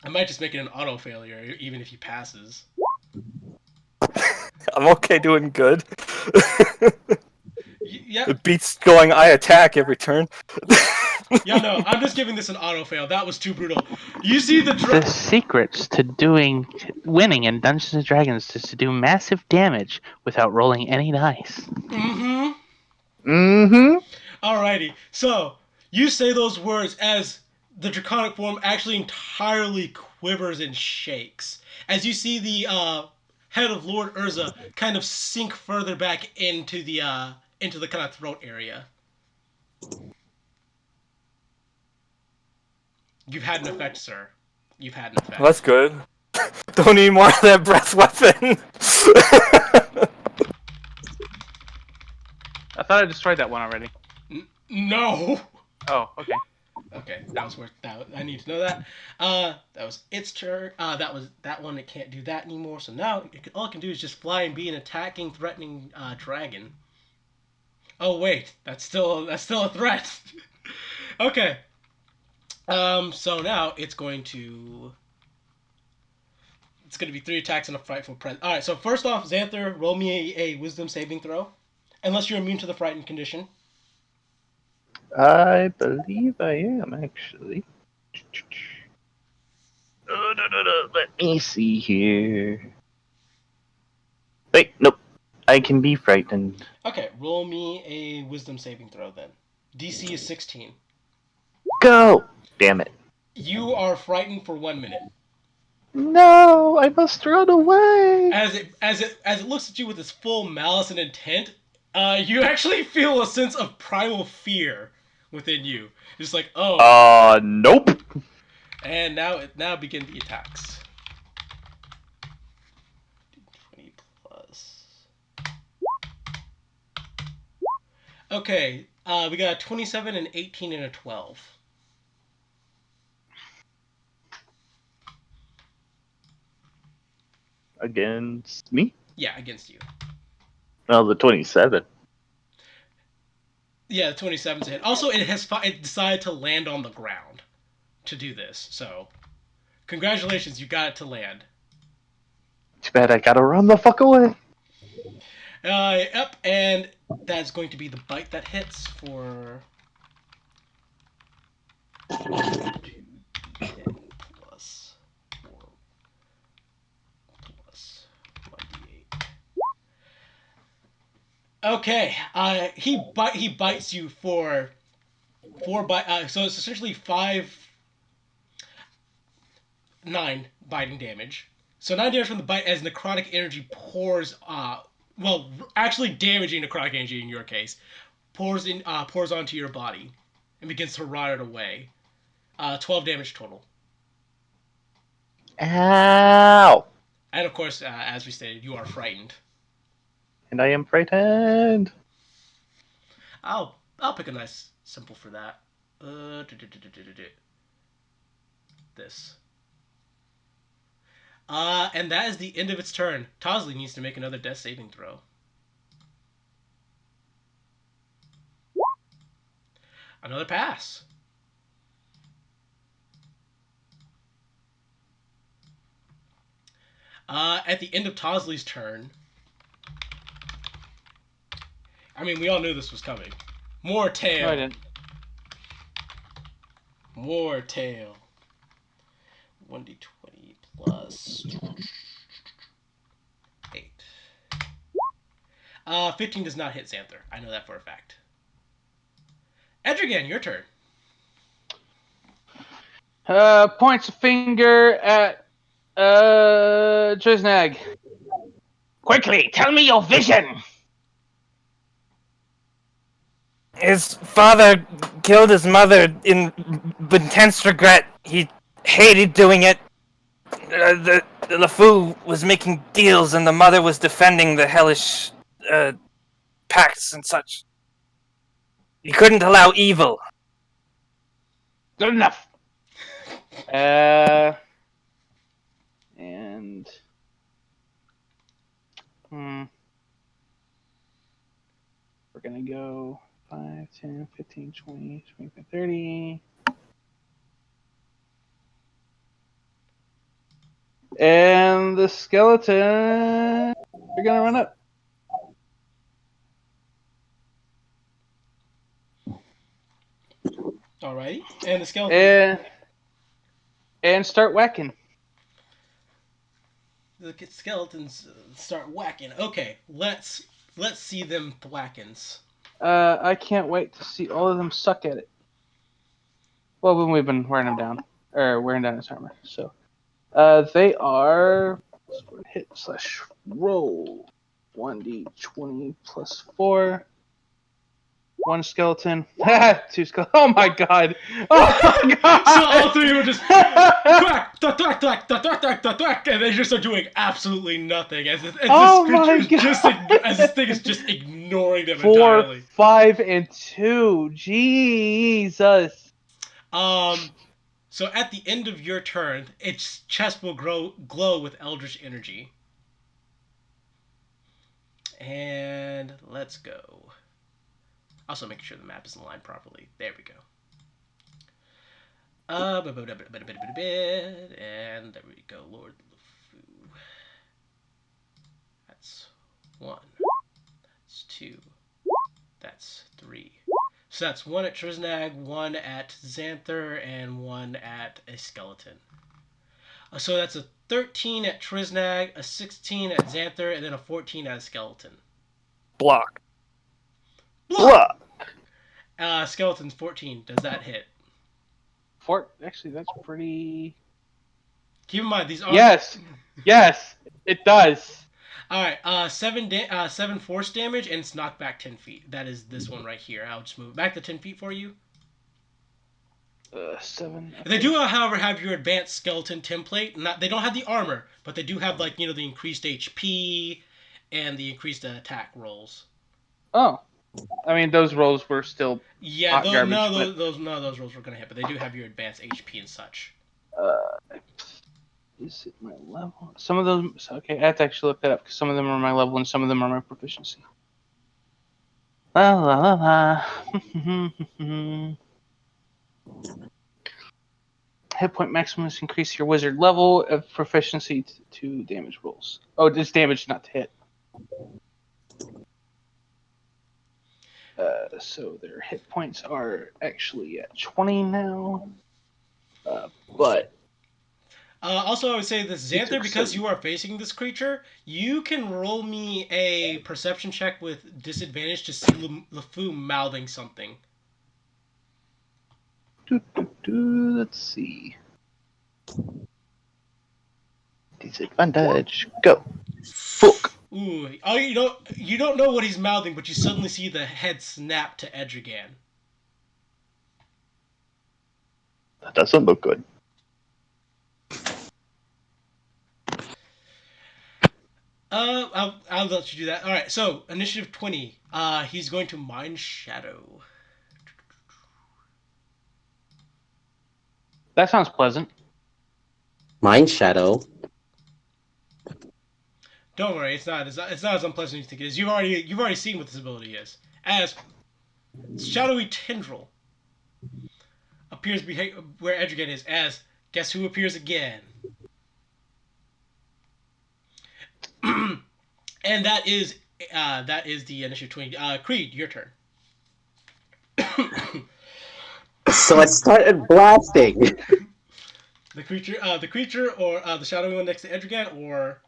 I might just make it an auto failure, even if he passes. I'm okay doing good. Yeah. It beats going I attack every turn. Yeah, no, I'm just giving this an auto fail. That was too brutal. You see the The secrets to winning in Dungeons and Dragons is to do massive damage without rolling any dice. Mm-hmm. Mm-hmm. Alrighty, so you say those words as the draconic form actually entirely quivers and shakes. As you see the head of Lord Urza kind of sink further back into the kind of throat area. You've had an effect, sir. You've had an effect. Well, that's good. Don't need more of that breath weapon. I thought I destroyed that one already. No. Oh, okay. Okay, that was worth that. I need to know that. That was its turn. That was that one. It can't do that anymore. So now all it can do is just fly and be an attacking, threatening dragon. Oh wait, that's still a threat. Okay. So now it's going to be 3 attacks and a frightful presence. All right. So first off, Xanther, roll me a Wisdom saving throw, unless you're immune to the frightened condition. I believe I am actually. Oh, no. Let me see here. Wait, nope. I can be frightened. Okay. Roll me a Wisdom saving throw then. DC is 16. Go! Damn it. You are frightened for 1 minute. No, I must run away. As it looks at you with its full malice and intent, you actually feel a sense of primal fear within you. It's like, oh, Nope. and now begin the attacks. 20 plus. Okay, we got a 27, an 18, and a 12. Against me? Yeah, against you. Well, the 27. Yeah, the 27's a hit. Also, it decided to land on the ground to do this. So, congratulations, you got it to land. Too bad I gotta run the fuck away. Yep, and that's going to be the bite that hits for 2d10 plus 4 plus 1d8. Okay, he bites you for 4 bite. So it's essentially 9 biting damage. So 9 damage from the bite as necrotic energy pours. Actually damaging necrotic energy in your case, pours onto your body, and begins to rot it away. 12 damage total. Ow! And of course, as we stated, you are frightened. And I am frightened. I'll pick a nice simple for that. This. And that is the end of its turn. Tosley needs to make another death saving throw. Another pass. At the end of Tosley's turn, I mean, we all knew this was coming. More tail. No, I didn't. More tail. 1d20 plus 8. 15 does not hit Xanther. I know that for a fact. Edrigan, your turn. Points a finger at Drisnag. Quickly, tell me your vision. His father killed his mother in intense regret. He hated doing it. The LeFou was making deals, and the mother was defending the hellish pacts and such. He couldn't allow evil. Good enough. And we're gonna go 5, 10, 15, 20, 25, 30. And the skeleton, they're gonna run up. Alrighty. And the skeleton. And start whacking. The skeletons start whacking. Okay, let's see them thwackins. I can't wait to see all of them suck at it. Well, when we've been wearing them down, or wearing down his armor. So, they are hit / roll 1d20 plus 4. 1 skeleton. 2 skeleton. Oh my god! Oh my god! So all 3 were just thwack, thwack, thwack, thwack, thwack, thwack, thwack, thwack, and they just are doing absolutely nothing as this thing is just ignoring them 4, entirely. 5, and 2. Jesus. So at the end of your turn, its chest will glow with eldritch energy. And let's go. Also making sure the map is aligned properly. There we go. And there we go, Lord LeFou. That's 1. That's 2. That's 3. So that's 1 at Triznag, 1 at Xanther, and 1 at a skeleton. So that's a 13 at Triznag, a 16 at Xanther, and then a 14 at a skeleton. Block. Block! Skeleton's 14. Does that hit? Actually, that's pretty. Keep in mind, these are... Yes, it does. Alright, 7 force damage, and it's knocked back 10 feet. That is this one right here. I'll just move it back to 10 feet for you. 7. They do, however, have your advanced skeleton template. They don't have the armor, but they do have, like, the increased HP and the increased attack rolls. Oh, I mean, those rolls were still Yeah, hot garbage. none of those rolls were going to hit, but they do have your advanced HP and such. Is it my level? Some of those. Okay, I have to actually look that up because some of them are my level and some of them are my proficiency. La la la la. Hit point maximum increase your wizard level of proficiency to damage rolls. Oh, it's damage, not to hit. So their hit points are actually at 20 now. But Also, I would say this, Xanther, because you are facing this creature, you can roll me a perception check with disadvantage to see LeFou mouthing something. Let's see. Disadvantage. Go. Fuck. Ooh, oh, you don't know what he's mouthing, but you suddenly see the head snap to Edrigan. That doesn't look good. I'll let you do that. All right, so initiative 20. He's going to Mind Shadow. that sounds pleasant. Mind Shadow. Don't worry, it's not as unpleasant as you think it is. You've already seen what this ability is. As shadowy tendril appears where Edrigan is. As guess who appears again? And that is the initiative 20. Creed, your turn. So I started blasting. The creature, or the shadowy one next to Edrigan, or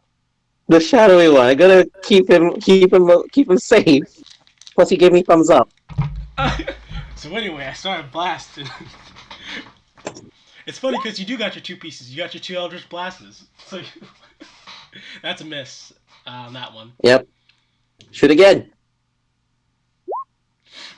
The shadowy one. I gotta keep him safe. Plus, he gave me thumbs up. So anyway, I started blasting. It's funny because you do got your 2 pieces. You got your 2 Eldritch Blasts. So that's a miss on that one. Yep. Shoot again.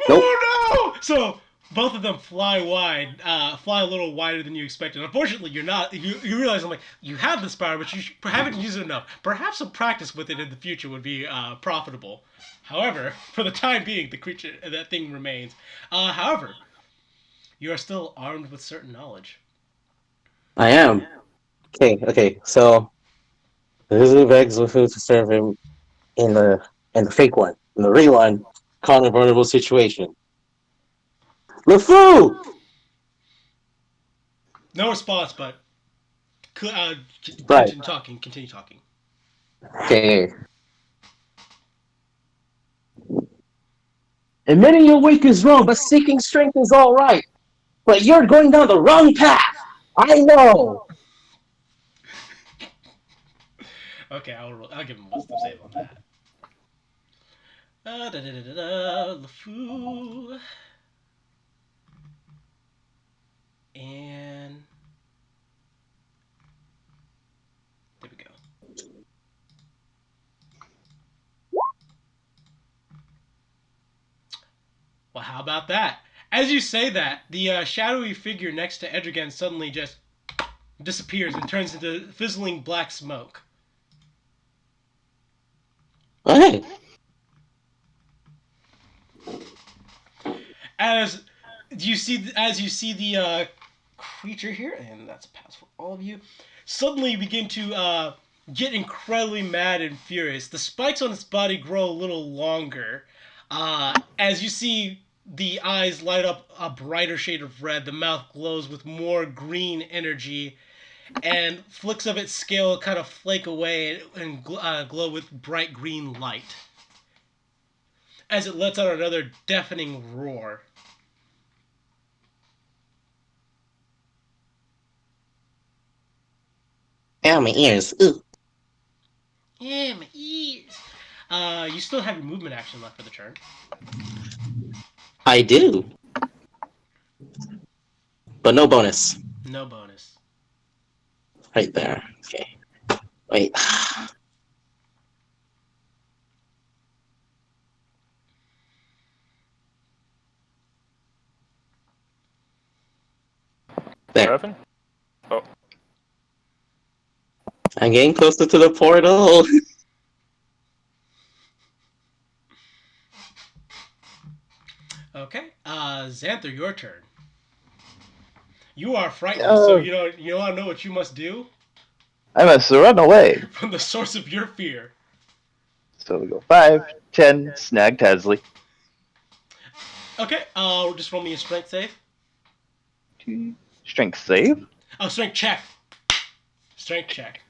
Nope. Oh no! So both of them fly wide, fly a little wider than you expected. Unfortunately, you're not. You realize, I'm like, you have this power, but you haven't used it enough. Perhaps some practice with it in the future would be profitable. However, for the time being, that thing remains. However, you are still armed with certain knowledge. I am. Okay. So this is begs LeFou to serve him in the fake one. In the real one, caught in a vulnerable situation. LeFou! No response, but Right. Continue talking. Okay. Admitting your weak is wrong, but seeking strength is all right. But you're going down the wrong path. I know. Okay, I'll give him wisdom save on that. LeFou. And there we go. Well, how about that? As you say that, the shadowy figure next to Edrigan suddenly just disappears and turns into fizzling black smoke. Okay. As you see the creature here, and that's a pass for all of you, suddenly begin to get incredibly mad and furious. The spikes on its body grow a little longer. As you see the eyes light up a brighter shade of red. The mouth glows with more green energy, and flicks of its scale kind of flake away and glow with bright green light as it lets out another deafening roar. Ow, my ears. Ooh. Yeah, my ears. You still have your movement action left for the turn. I do. But no bonus. No bonus. Right there. Okay. Wait. There. 7? I'm getting closer to the portal. Okay, Xanther, your turn. You are frightened, Oh. so you want to know what you must do I must run away. from the source of your fear. So we go 5, 10, snag Tasley. Okay, just roll me a strength save. Strength save. Oh, strength check. Strength check.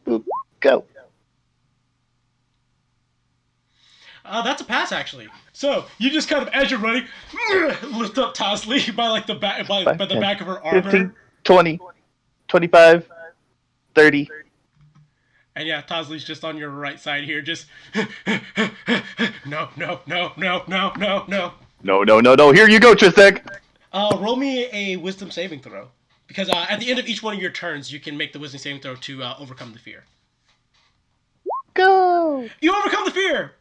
Boop. Go. That's a pass, actually. So you just kind of, as you're running, lift up Tasley by like the back, by the 10, back of her armor. 15, 20, 25, 30. And yeah, Tasley's just on your right side here, just no. No. Here you go, Tristek. Roll me a wisdom saving throw. Because at the end of each one of your turns, you can make the wisdom saving throw to overcome the fear. Go. You overcome the fear!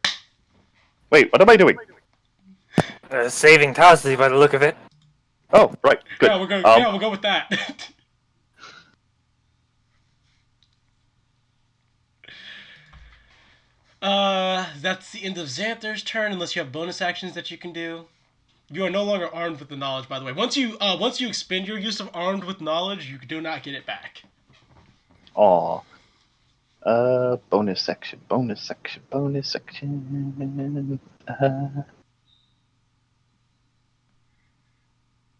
Wait, what am I doing? Saving Tasley by the look of it. Oh, right. Good. Yeah, we'll go with that. That's the end of Xanther's turn, unless you have bonus actions that you can do. You are no longer armed with the knowledge, by the way. Once you expend your use of armed with knowledge, you do not get it back. Aw. Bonus section.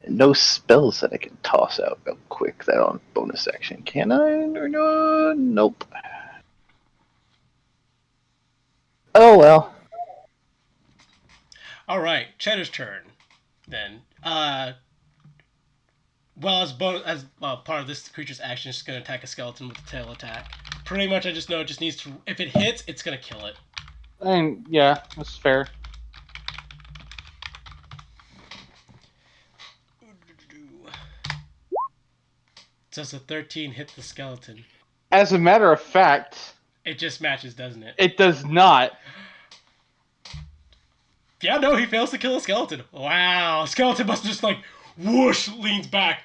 No spells that I can toss out real quick that are on bonus section. Can I? No, nope. Oh well. All right, Cheddar's turn. Then, as part of this creature's action, it's going to attack a skeleton with a tail attack. Pretty much, I just know it just needs to. If it hits, it's going to kill it. I mean, yeah, that's fair. Does a 13 hit the skeleton? As a matter of fact, It just matches, doesn't it? it does not. Yeah, no, he fails to kill a skeleton. Wow, skeleton must just like whoosh, leans back.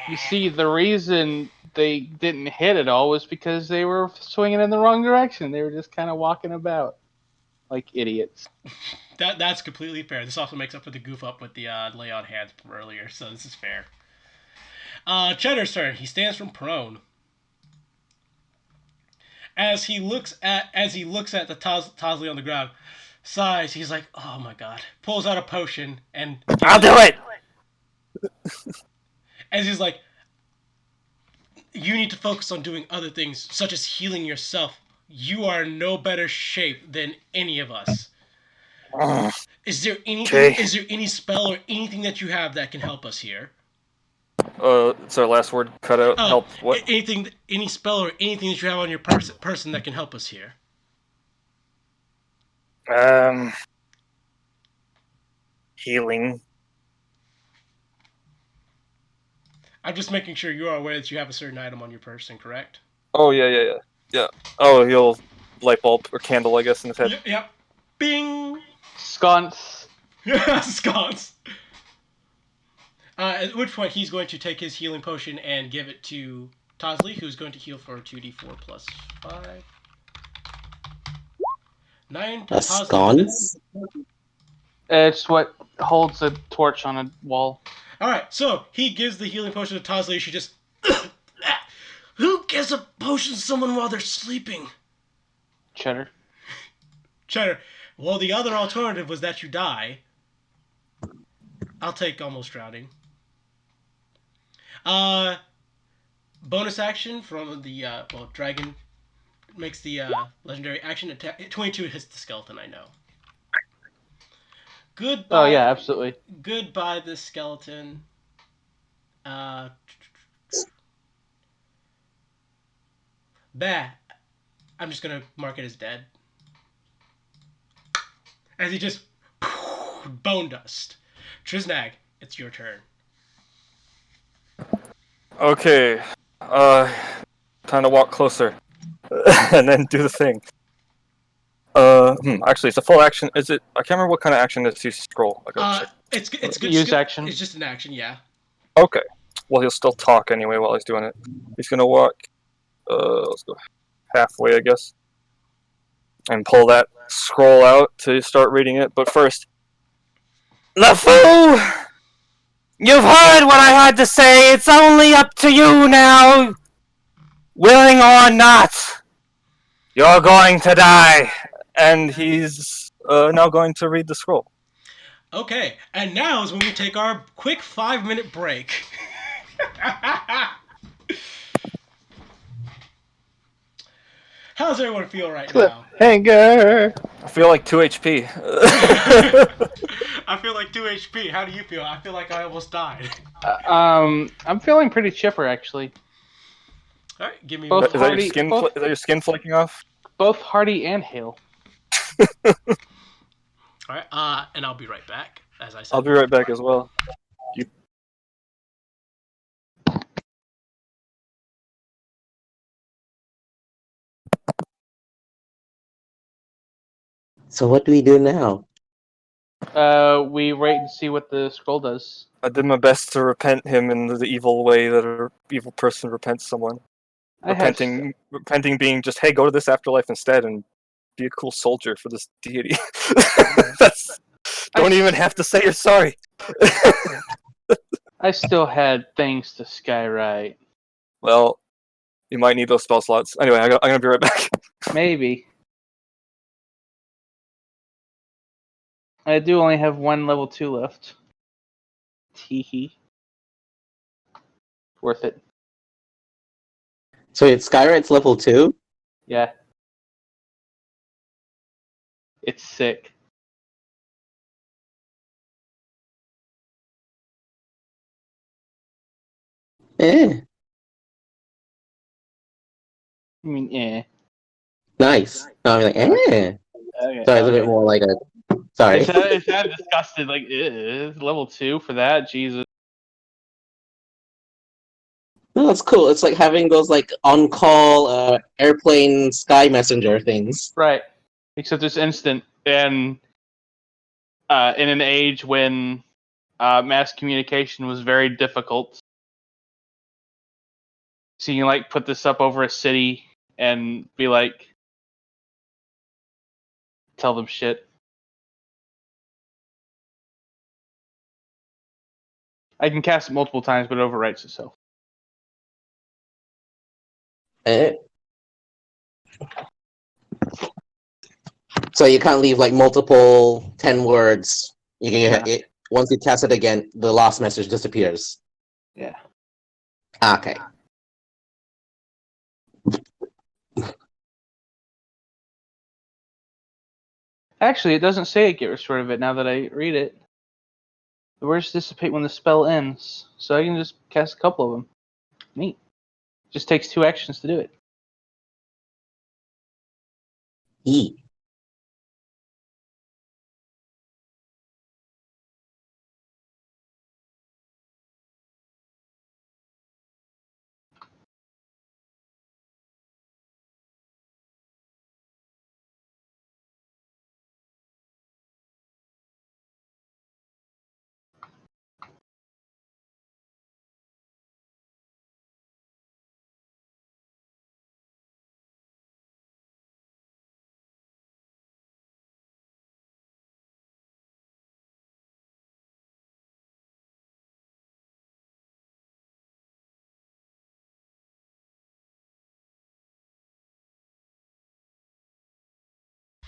You see, the reason they didn't hit at all was because they were swinging in the wrong direction. They were just kind of walking about like idiots. That's completely fair. This also makes up for the goof up with the lay on hands from earlier, so this is fair. Cheddar's turn. He stands from prone. As he looks at the Tasley on the ground, sighs. He's like, "Oh my god!" Pulls out a potion and I'll do it. as he's like, "You need to focus on doing other things, such as healing yourself. You are in no better shape than any of us. Is there anything? Okay. Is there any spell or anything that you have that can help us here? It's our last word cut out. Help. What? Anything? Any spell or anything that you have on your person that can help us here? Healing. I'm just making sure you are aware that you have a certain item on your person, correct? Oh yeah. Oh, he'll light bulb or candle, I guess, in his head. Yep. Bing. Sconce. Sconce. At which point he's going to take his healing potion and give it to Tasley, who's going to heal for 2d4 plus 5. 9 to A Tasley. sconce? It's what holds a torch on a wall. Alright, so he gives the healing potion to Tasley. She just... Who gives a potion to someone while they're sleeping? Cheddar. Cheddar, Well, the other alternative was that you die. I'll take almost drowning. Bonus action from the dragon makes the legendary action attack. 22 hits the skeleton. I know. Goodbye. Oh yeah, absolutely. Goodbye, this skeleton. Bah. I'm just gonna mark it as dead. As he just bone dust. Triznag, it's your turn. Okay. Time to walk closer. And then do the thing. Actually, it's a full action. Is it? I can't remember what kind of action it is to scroll. I gotta check. It's good. Use action. It's just an action, yeah. Okay. Well, he'll still talk anyway while he's doing it. He's gonna walk. Let's go halfway, I guess, and pull that scroll out to start reading it. But first, LeFou, you've heard what I had to say. It's only up to you now, willing or not. You're going to die, and he's now going to read the scroll. Okay, and now is when we take our quick 5-minute break. How's everyone feel right now? Cliffhanger. I feel like 2 HP. I feel like 2 HP. How do you feel? I feel like I almost died. I'm feeling pretty chipper actually. All right, give me. Both Is that Hardy, your skin? both, Is that your skin flaking off? both Hardy and Hale. All right, and I'll be right back. As I said, I'll be right back as well. So what do we do now? We wait and see what the scroll does. I did my best to repent him in the evil way that an evil person repents someone. Repenting being just, hey, go to this afterlife instead and be a cool soldier for this deity. Don't even have to say you're sorry. I still had things to skywrite. Well, you might need those spell slots. Anyway, I'm gonna be right back. Maybe. I do only have one level 2 left. Teehee. Worth it. So it's Skywright's level 2? Yeah. It's sick. Eh. I mean, eh. Nice. No, I'm like, eh. Okay. Sorry, it's a bit more like a... Sorry. It's not disgusted. Like, it's level 2 for that? Jesus. No, that's cool. It's like having those like on-call airplane sky messenger things. Right. Except it's instant. And in an age when mass communication was very difficult. So you can like put this up over a city and be like, tell them shit. I can cast it multiple times, but it overwrites itself. Eh. So you can't leave like multiple 10 words. You can Yeah. once you cast it again, the last message disappears. Yeah. Okay. Actually, it doesn't say get rid of it now that I read it. The words dissipate when the spell ends, so I can just cast a couple of them. Neat. Just takes 2 actions to do it. E.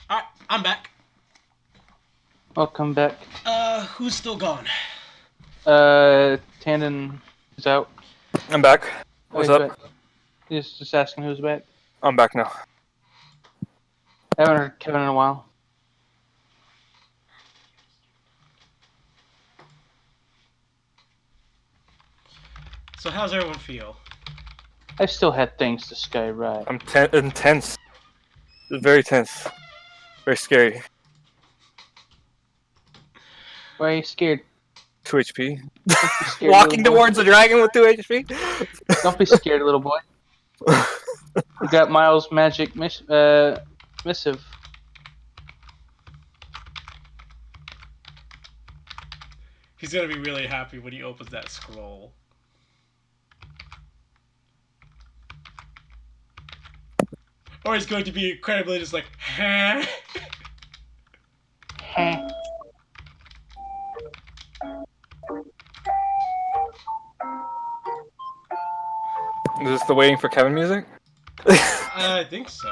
All right, I'm back. Welcome back. Who's still gone? Tandon is out. I'm back. Oh, What's he's up? back. He's just asking who's back. I'm back now. I haven't heard Kevin in a while. So how's everyone feel? I still had things to skywrite. I'm intense. It's very tense. Very scary. Why are you scared? 2 HP. Don't be scared, Walking little boy. towards a dragon with 2 HP? Don't be scared, little boy. You got Miles' magic missive. He's gonna be really happy when he opens that scroll. Or he's going to be incredibly just like, huh? Heh. Is this the waiting for Kevin music? I think so.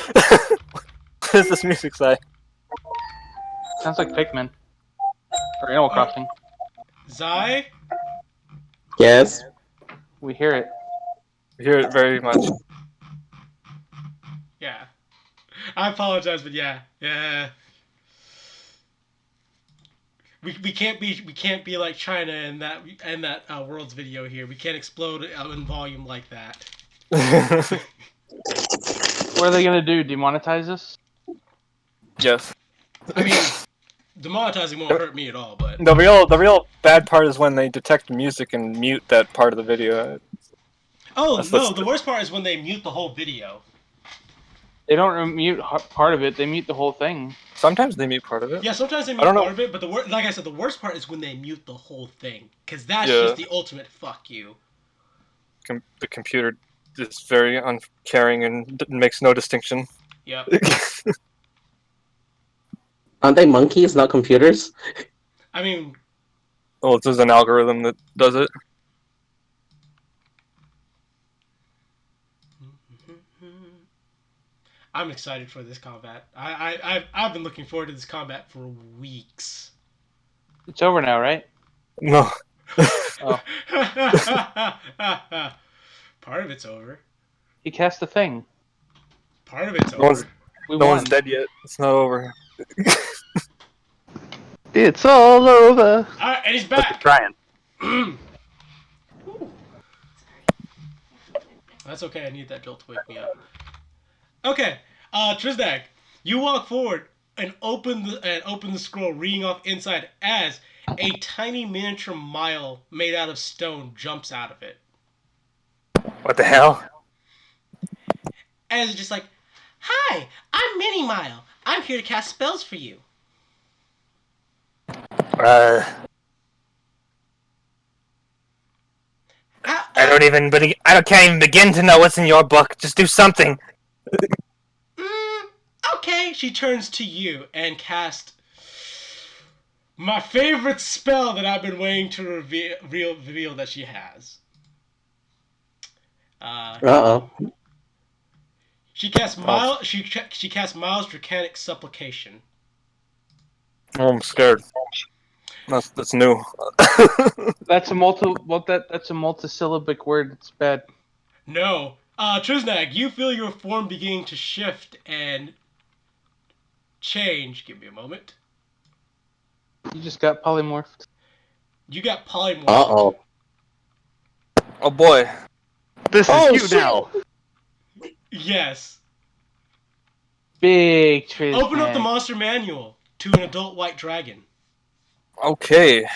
What does this music say? Sounds like Pikmin. Or Animal Crossing. Zai? Yes. We hear it. I hear it very much. Yeah. I apologize, but yeah. We can't be like China in that world's video here. We can't explode in volume like that. What are they gonna do? Demonetize us? Yes. I mean, demonetizing won't hurt me at all, but The real bad part is when they detect music and mute that part of the video. oh That's- no, that's the worst part is when they mute the whole video. They don't mute part of it. They mute the whole thing. Sometimes they mute part of it. Yeah, sometimes they I mute don't know. part of it, but like I said, the worst part is when they mute the whole thing, because that's Yeah. just the ultimate fuck you. The computer is very uncaring and makes no distinction. Yep. Aren't they monkeys, not computers? I mean, Well, it's just an algorithm that does it. I'm excited for this combat. I've been looking forward to this combat for weeks. It's over now, right? No. Oh, Part of it's over. he cast the thing. Part of it's No one's- over. We No won. one's dead yet. It's not over. It's all over. Alright, and he's But back. they're trying. That's okay. I need that jolt to wake me up. Okay, Trizdag, you walk forward and open the scroll, reading off inside as a tiny miniature mile made out of stone jumps out of it. What the hell? And it's just like, "Hi, I'm Mini Mile. I'm here to cast spells for you." I can't even begin to know what's in your book. Just do something. Okay, she turns to you and casts my favorite spell that I've been waiting to reveal that she has. Uh-oh. She casts She casts Miles' Draconic Supplication. Oh, I'm scared. That's new. That's a that's a multisyllabic word. It's bad. No, Trisnag, you feel your form beginning to shift and change. Give me a moment. You just got polymorphed. You got polymorphed. Uh-oh. Oh boy. This Oh, is you shit. now. Yes. Big Triz. Open up the monster manual to an adult white dragon. Okay.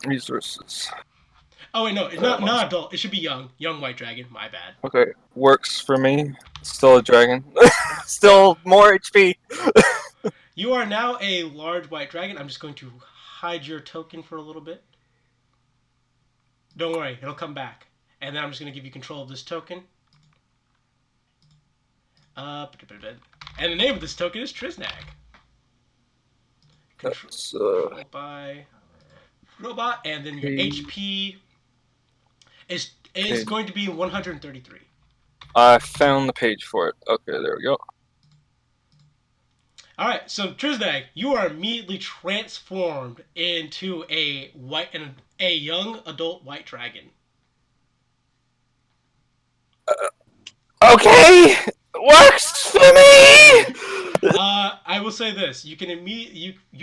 Resources. Oh wait, no, it's not adult. It should be young white dragon. My bad. Okay. Works for me. Still a dragon. Still more HP. You are now a large white dragon. I'm just going to hide your token for a little bit. Don't worry, it'll come back. And then I'm just going to give you control of this token. And the name of this token is Trisnag. That's, Controlled by robot, and then your HP is Okay. going to be 133. I found the page for it. Okay, there we go. All right, so Trisnag, you are immediately transformed into a young adult white dragon. Okay, works for me. I will say this: you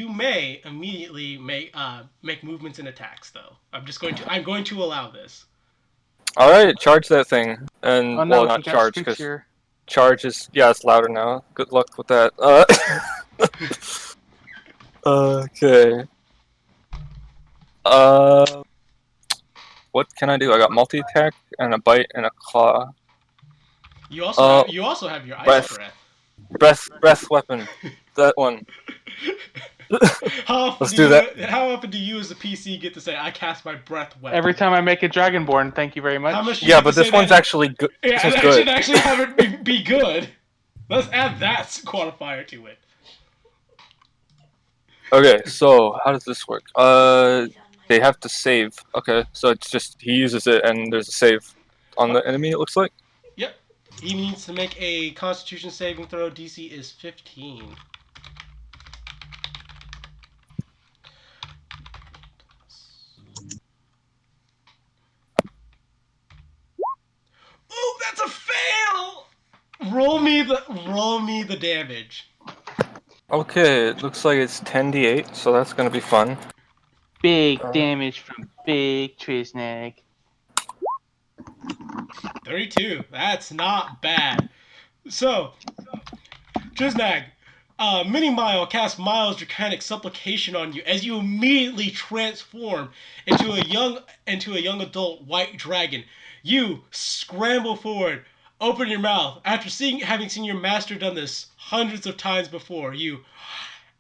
may immediately make movements and attacks. Though I'm going to allow this. All right, charge that thing, and Oh no, well, he not got charge speech because here. charge is it's louder now. Good luck with that. Okay. Uh, what can I do? I got multi attack and a bite and a claw. You also have your ice Breath, breath. breath weapon. That one. How often Let's do that. How often do you as a PC get to say I cast my breath weapon? Every time I make a Dragonborn, thank you very much. How much do you Yeah, get but to say this one's that? actually good. Yeah, This one's and good. actually have it be good. Let's add that quantifier to it. Okay, so how does this work? They have to save. Okay, so it's just he uses it and there's a save on the enemy. It looks like. Yep. He needs to make a Constitution saving throw. DC is 15. Oh, that's a fail! Roll me the damage. Okay, it looks like it's 10d8, so that's gonna be fun. Big damage from Big Trisnag. 32. That's not bad. So, Trisnag, Mini Mile casts Miles' Draconic Supplication on you as you immediately transform into a young adult white dragon. You scramble forward, open your mouth after having seen your master done this hundreds of times before. You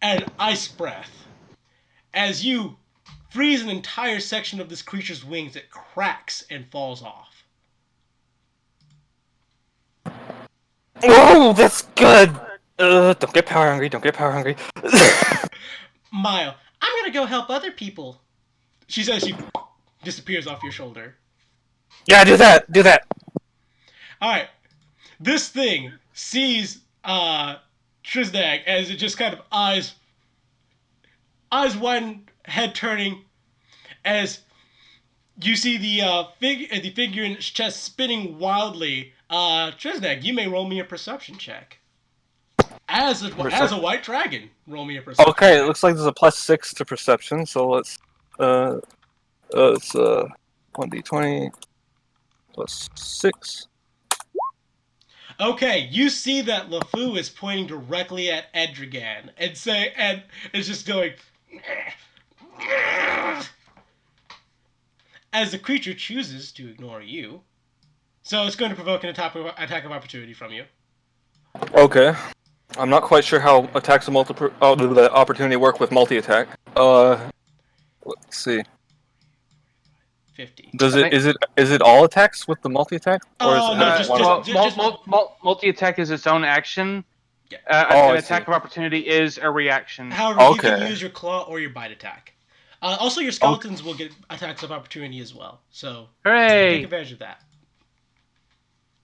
an ice breath as you freeze an entire section of this creature's wings. It cracks and falls off. Oh, that's good. Don't get power hungry. Don't get power hungry. Mile, I'm gonna go help other people. She says she disappears off your shoulder. Yeah, do that. Do that. Alright. This thing sees Trisnag as it just kind of eyes wide, head turning, as you see the figure in its chest spinning wildly. Trisnag, you may roll me a perception check. As a white dragon, roll me a perception Okay, check. it looks like there's a +6 to perception, so let's it's 1d20 +6. Okay, you see that LeFou is pointing directly at Edrigan and it's just going as the creature chooses to ignore you. So it's going to provoke an attack of opportunity from you. Okay. I'm not quite sure how attacks of the opportunity work with multi-attack. Let's see. 50. Is it all attacks with the multi-attack, or is it No, just one of them? Multi-attack is its own action. Yeah. An I attack see. of opportunity is a reaction. However, you can Okay. use your claw or your bite attack. Also, your skeletons will get attacks of opportunity as well. So take Hooray! advantage of that.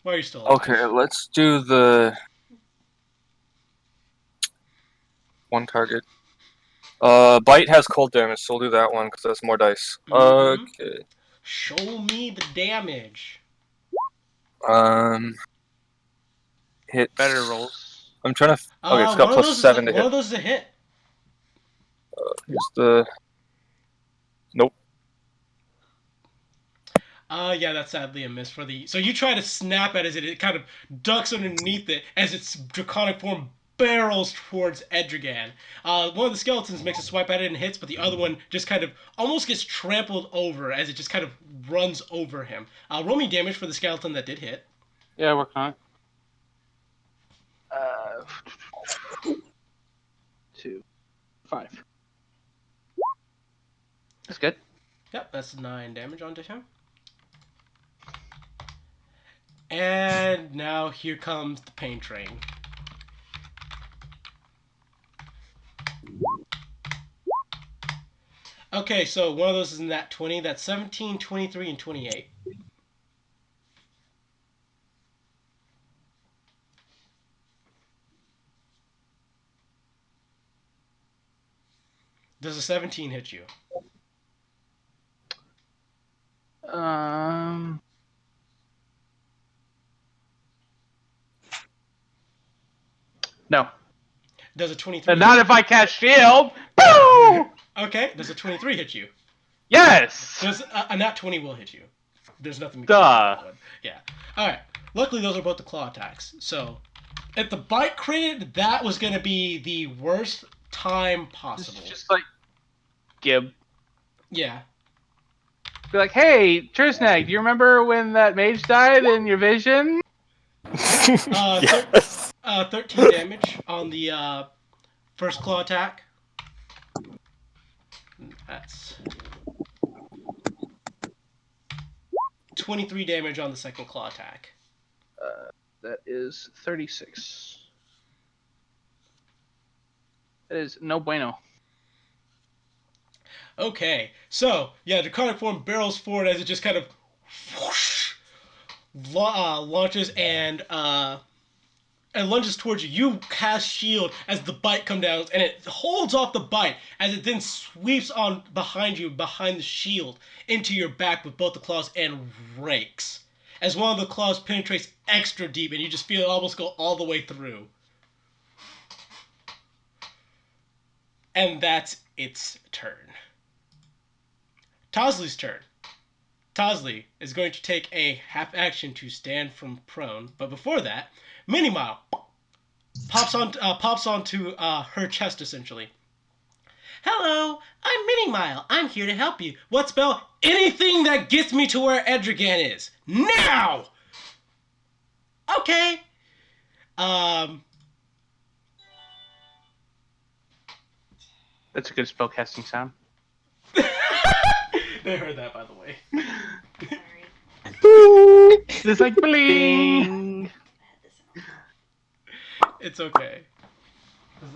While you're still alive. Okay, let's do the one target. Bite has cold damage, so we'll do that one because that's more dice. Mhm. Okay. Show me the damage. Hit. Better rolls. I'm trying to. Okay, it's got +7 to One hit. of those is a hit. Here's the. Nope. Yeah, that's sadly a miss for the. So you try to snap at it as it kind of ducks underneath it as its draconic form barrels towards Edrigan. One of the skeletons makes a swipe at it and hits, but the other one just kind of almost gets trampled over as it just kind of runs over him. Roll me damage for the skeleton that did hit. Yeah, working on it. 2, 5. That's good. Yep, that's 9 damage onto him. And now here comes the pain train. Okay, so one of those is in that 20. That's 17, 23, and 28. Does a 17 hit you? Um. No. Does a 23 Not hit if I cast shield. Woo! Okay, does a 23 hit you? Yes. Does a nat 20 will hit you. There's nothing we can do Duh. about that one. Yeah. Alright. Luckily, those are both the claw attacks. So, if the bite critted, that was going to be the worst time possible. Just like Gib. Yeah. Be like, hey, Trisnag, do you remember when that mage died in your vision? Yes. 13 damage on the first claw attack. That's 23 damage on the second claw attack. That is 36. That is no bueno. Okay, so yeah, Draconic form barrels forward as it just kind of whoosh, launches and lunges towards you. You cast shield as the bite comes down, and it holds off the bite as it then sweeps on behind you, behind the shield, into your back with both the claws and rakes. As one of the claws penetrates extra deep, and you just feel it almost go all the way through. And that's its turn. Tosley's turn. Tosley is going to take a half action to stand from prone, but before that, Minimile pops onto her chest essentially. Hello, I'm Minimile. I'm here to help you. What spell? Anything that gets me to where Edrigan is now. Okay. That's a good spellcasting sound. They heard that, by the way. It's like bling. It's okay. Was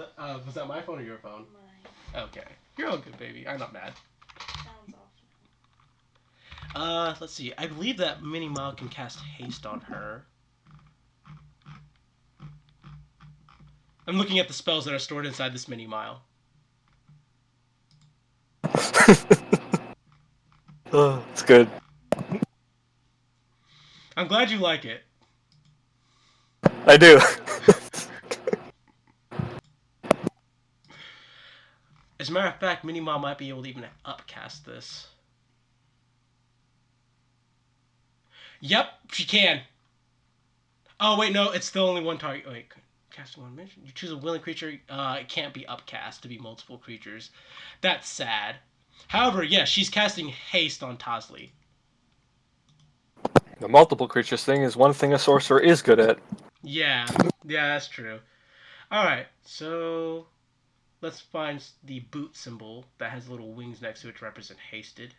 that my phone or your phone? Mine. Okay. You're all good, baby. I'm not mad. Sounds off. Let's see. I believe that Minimile can cast haste on her. I'm looking at the spells that are stored inside this Minimile. Oh, it's good. I'm glad you like it. I do. As a matter of fact, Minimile might be able to even upcast this. Yep, she can. Oh, wait, no, it's still only one target. Wait, casting one mission? You choose a willing creature. It can't be upcast to be multiple creatures. That's sad. However, yes, she's casting haste on Tosley. The multiple creatures thing is one thing a sorcerer is good at. Yeah, that's true. Alright, so let's find the boot symbol that has little wings next to it to represent hasted.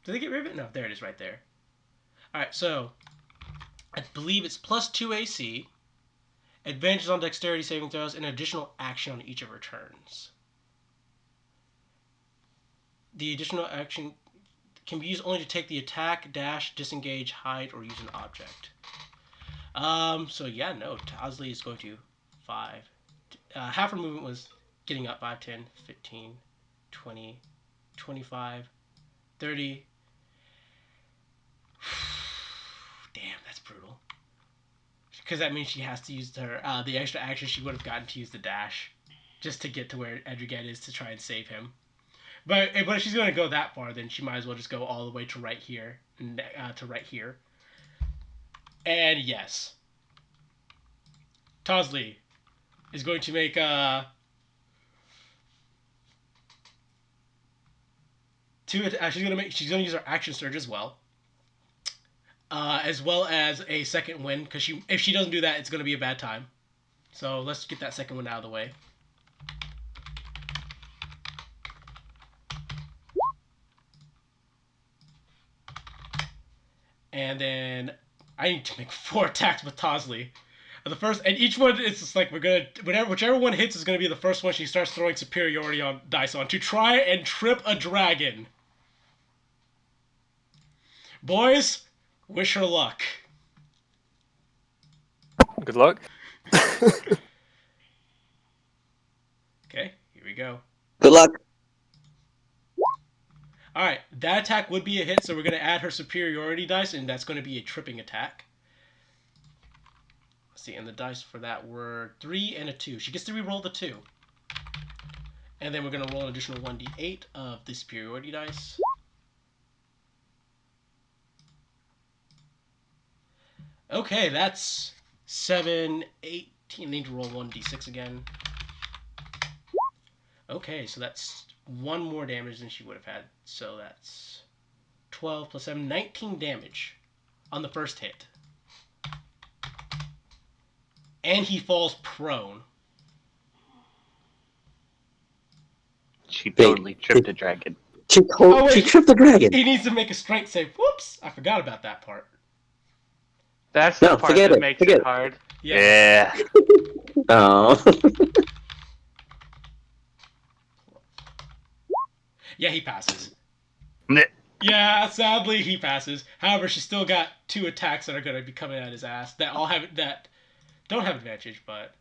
Did they get rid of it? No, there it is right there. Alright, so I believe it's +2 AC, advantages on dexterity saving throws, and an additional action on each of her turns. The additional action can be used only to take the attack, dash, disengage, hide, or use an object. So yeah, no, Tosley is going to 5. Half her movement was getting up 5, 10, 15, 20, 25, 30. Damn, that's brutal. Because that means she has to use her the extra action she would have gotten to use the dash just to get to where Edrigan is to try and save him. But if she's going to go that far, then she might as well just go all the way to right here. And yes. Tosley is going to make she's going to use her action surge as well. As well as a second win, because if she doesn't do that, it's going to be a bad time. So let's get that second one out of the way. And then I need to make 4 attacks with Tosley. The first, and each one is just like whichever one hits is gonna be the first one she starts throwing superiority on dice on to try and trip a dragon. Boys, wish her luck. Good luck. Okay. we go. Good luck. All right, that attack would be a hit, so we're going to add her superiority dice, and that's going to be a tripping attack. Let's see, and the dice for that were 3 and a 2. She gets to re-roll the 2. And then we're going to roll an additional 1d8 of the superiority dice. Okay, that's 7, 18. I need to roll 1d6 again. Okay, so that's 1 more damage than she would have had. So that's 12 plus 7, 19 damage on the first hit. And he falls prone. She totally tripped a dragon. She tripped the dragon. He needs to make a strength save. Whoops! I forgot about that part. That's the No, part forget that it, makes forget it it. hard. Yeah. Oh. Yeah, he passes. Meh. Yeah, sadly he passes. However, she's still got 2 attacks that are going to be coming at his ass that don't have advantage, but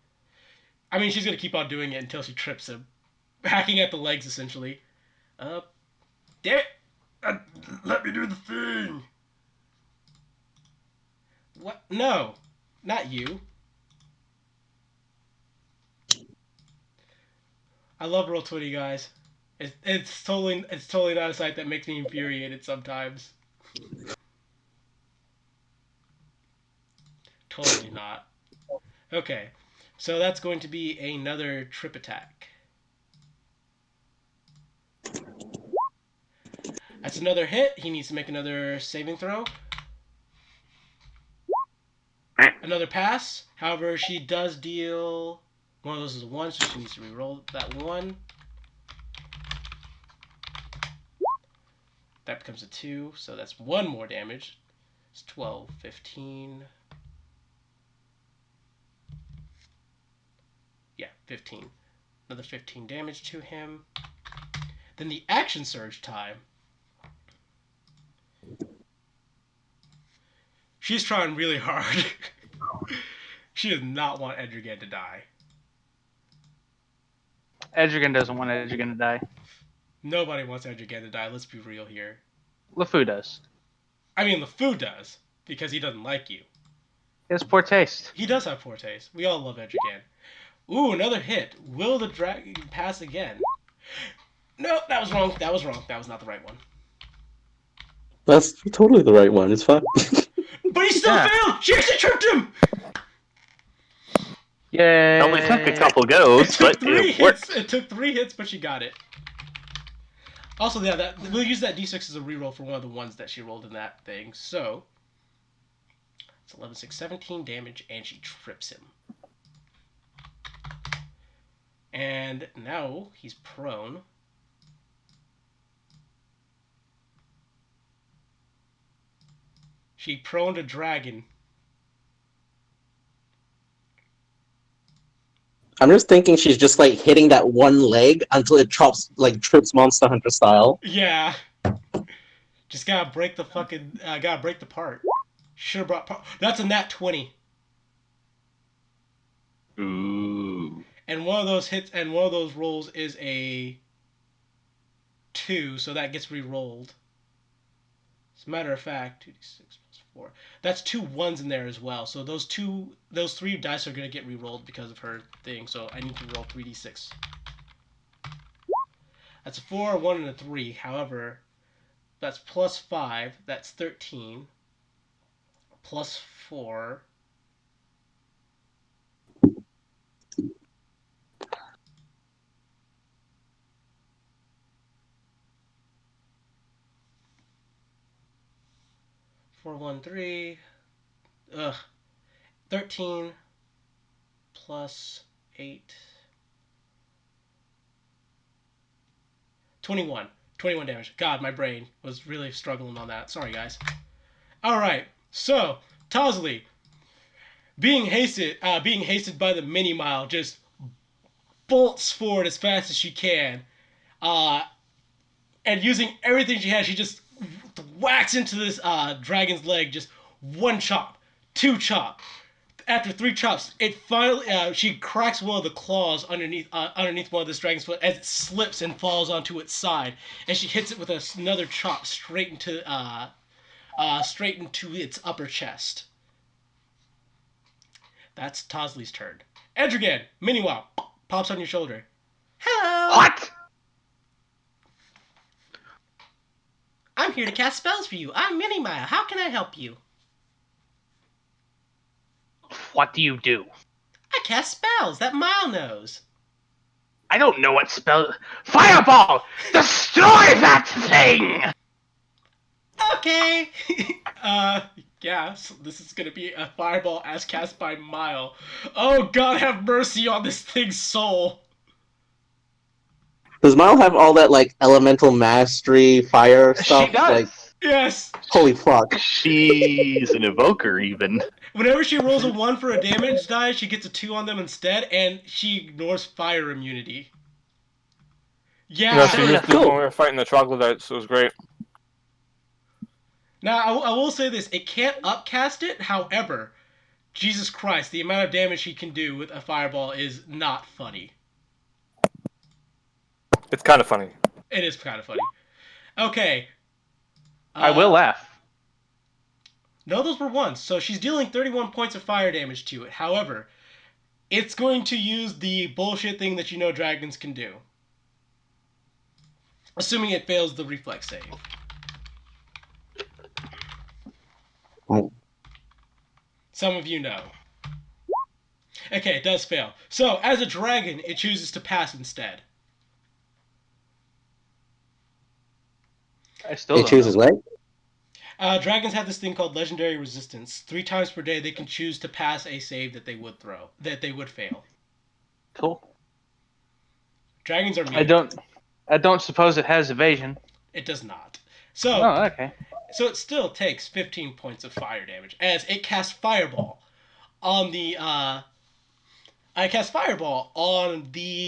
I mean, she's going to keep on doing it until she trips him, hacking at the legs essentially. Damn it! Let me do the thing. What? No, not you. I love Roll20, guys. It's totally not a sight that makes me infuriated sometimes. Totally not. Okay, so that's going to be another trip attack. That's another hit. He needs to make another saving throw. Another pass. However, she does deal... One of those is a 1, so she needs to re-roll that 1. That becomes a 2, so that's 1 more damage. It's 12, 15... Yeah, 15. Another 15 damage to him. Then the action surge time. She's trying really hard. She does not want Edrigan to die. Edrigan doesn't want Edrigan to die. Nobody wants Edrigan to die, let's be real here. LeFou does. I mean, LeFou does, because he doesn't like you. He has poor taste. He does have poor taste. We all love Edrigan. Ooh, another hit. Will the dragon pass again? No, that was wrong. That was wrong. That was not the right one. That's totally the right one. It's fine. But he still failed! She actually tripped him! Yay! It only took a couple goes, but it worked. It took 3 hits, but she got it. Also, yeah, we'll use that d6 as a reroll for one of the ones that she rolled in that thing. So, it's 11, 6, 17 damage, and she trips him. And now he's prone. She proned a dragon. I'm just thinking she's just like hitting that one leg until it trips Monster Hunter style. Yeah. Just gotta break the fucking, gotta break the part. Should've brought part. That's a nat 20. Ooh. And one of those hits, and one of those rolls is a 2, so that gets re-rolled. As a matter of fact, 2d6 plus 4. That's 2 1s in there as well. So those 3 dice are gonna get re-rolled because of her thing. So I need to roll 3d6. That's a 4, a 1, and a 3. However, that's plus 5. That's 13. Plus 4. Four, 1, 3. 13 plus 8. 21. 21 damage. God, my brain was really struggling on that. Sorry, guys. Alright, so, Tosley, being hasted by the mini mile, just bolts forward as fast as she can. And using everything she has, she just whacks into this dragon's leg, just 1 chop, 2 chop, After 3 chops, it finally she cracks one of the claws underneath one of this dragon's foot as it slips and falls onto its side, and she hits it with another chop straight into its upper chest. That's Tosley's turn. Edrigan, meanwhile, pops on your shoulder. Hello. What? I'm here to cast spells for you. I'm Minimile. How can I help you? What do you do? I cast spells that Mile knows. I don't know what spell. Fireball! Destroy that thing! Okay. Yeah, so this is gonna be a fireball as cast by Mile. Oh God, have mercy on this thing's soul. Does Mile have all that like elemental mastery fire stuff? She does. Like, Yes. holy fuck! She's an evoker, even. Whenever she rolls a 1 for a damage die, she gets a 2 on them instead, and she ignores fire immunity. Yeah. Yeah, she used it Cool. when we were fighting the troglodytes. It was great. Now, I will say this. It can't upcast it. However, Jesus Christ, the amount of damage she can do with a fireball is not funny. It's kind of funny. It is kind of funny. Okay. I will laugh. No, those were ones. So she's dealing 31 points of fire damage to it. However, it's going to use the bullshit thing that you know dragons can do. Assuming it fails the reflex save. Oh. Some of you know. Okay, it does fail. So, as a dragon, it chooses to pass instead. I still He don't chooses know. what? Dragons have this thing called legendary resistance. 3 times per day, they can choose to pass a save that they would fail. Cool. Dragons are mean. I don't suppose it has evasion. It does not. So, Oh, okay. So it still takes 15 points of fire damage as it casts fireball on the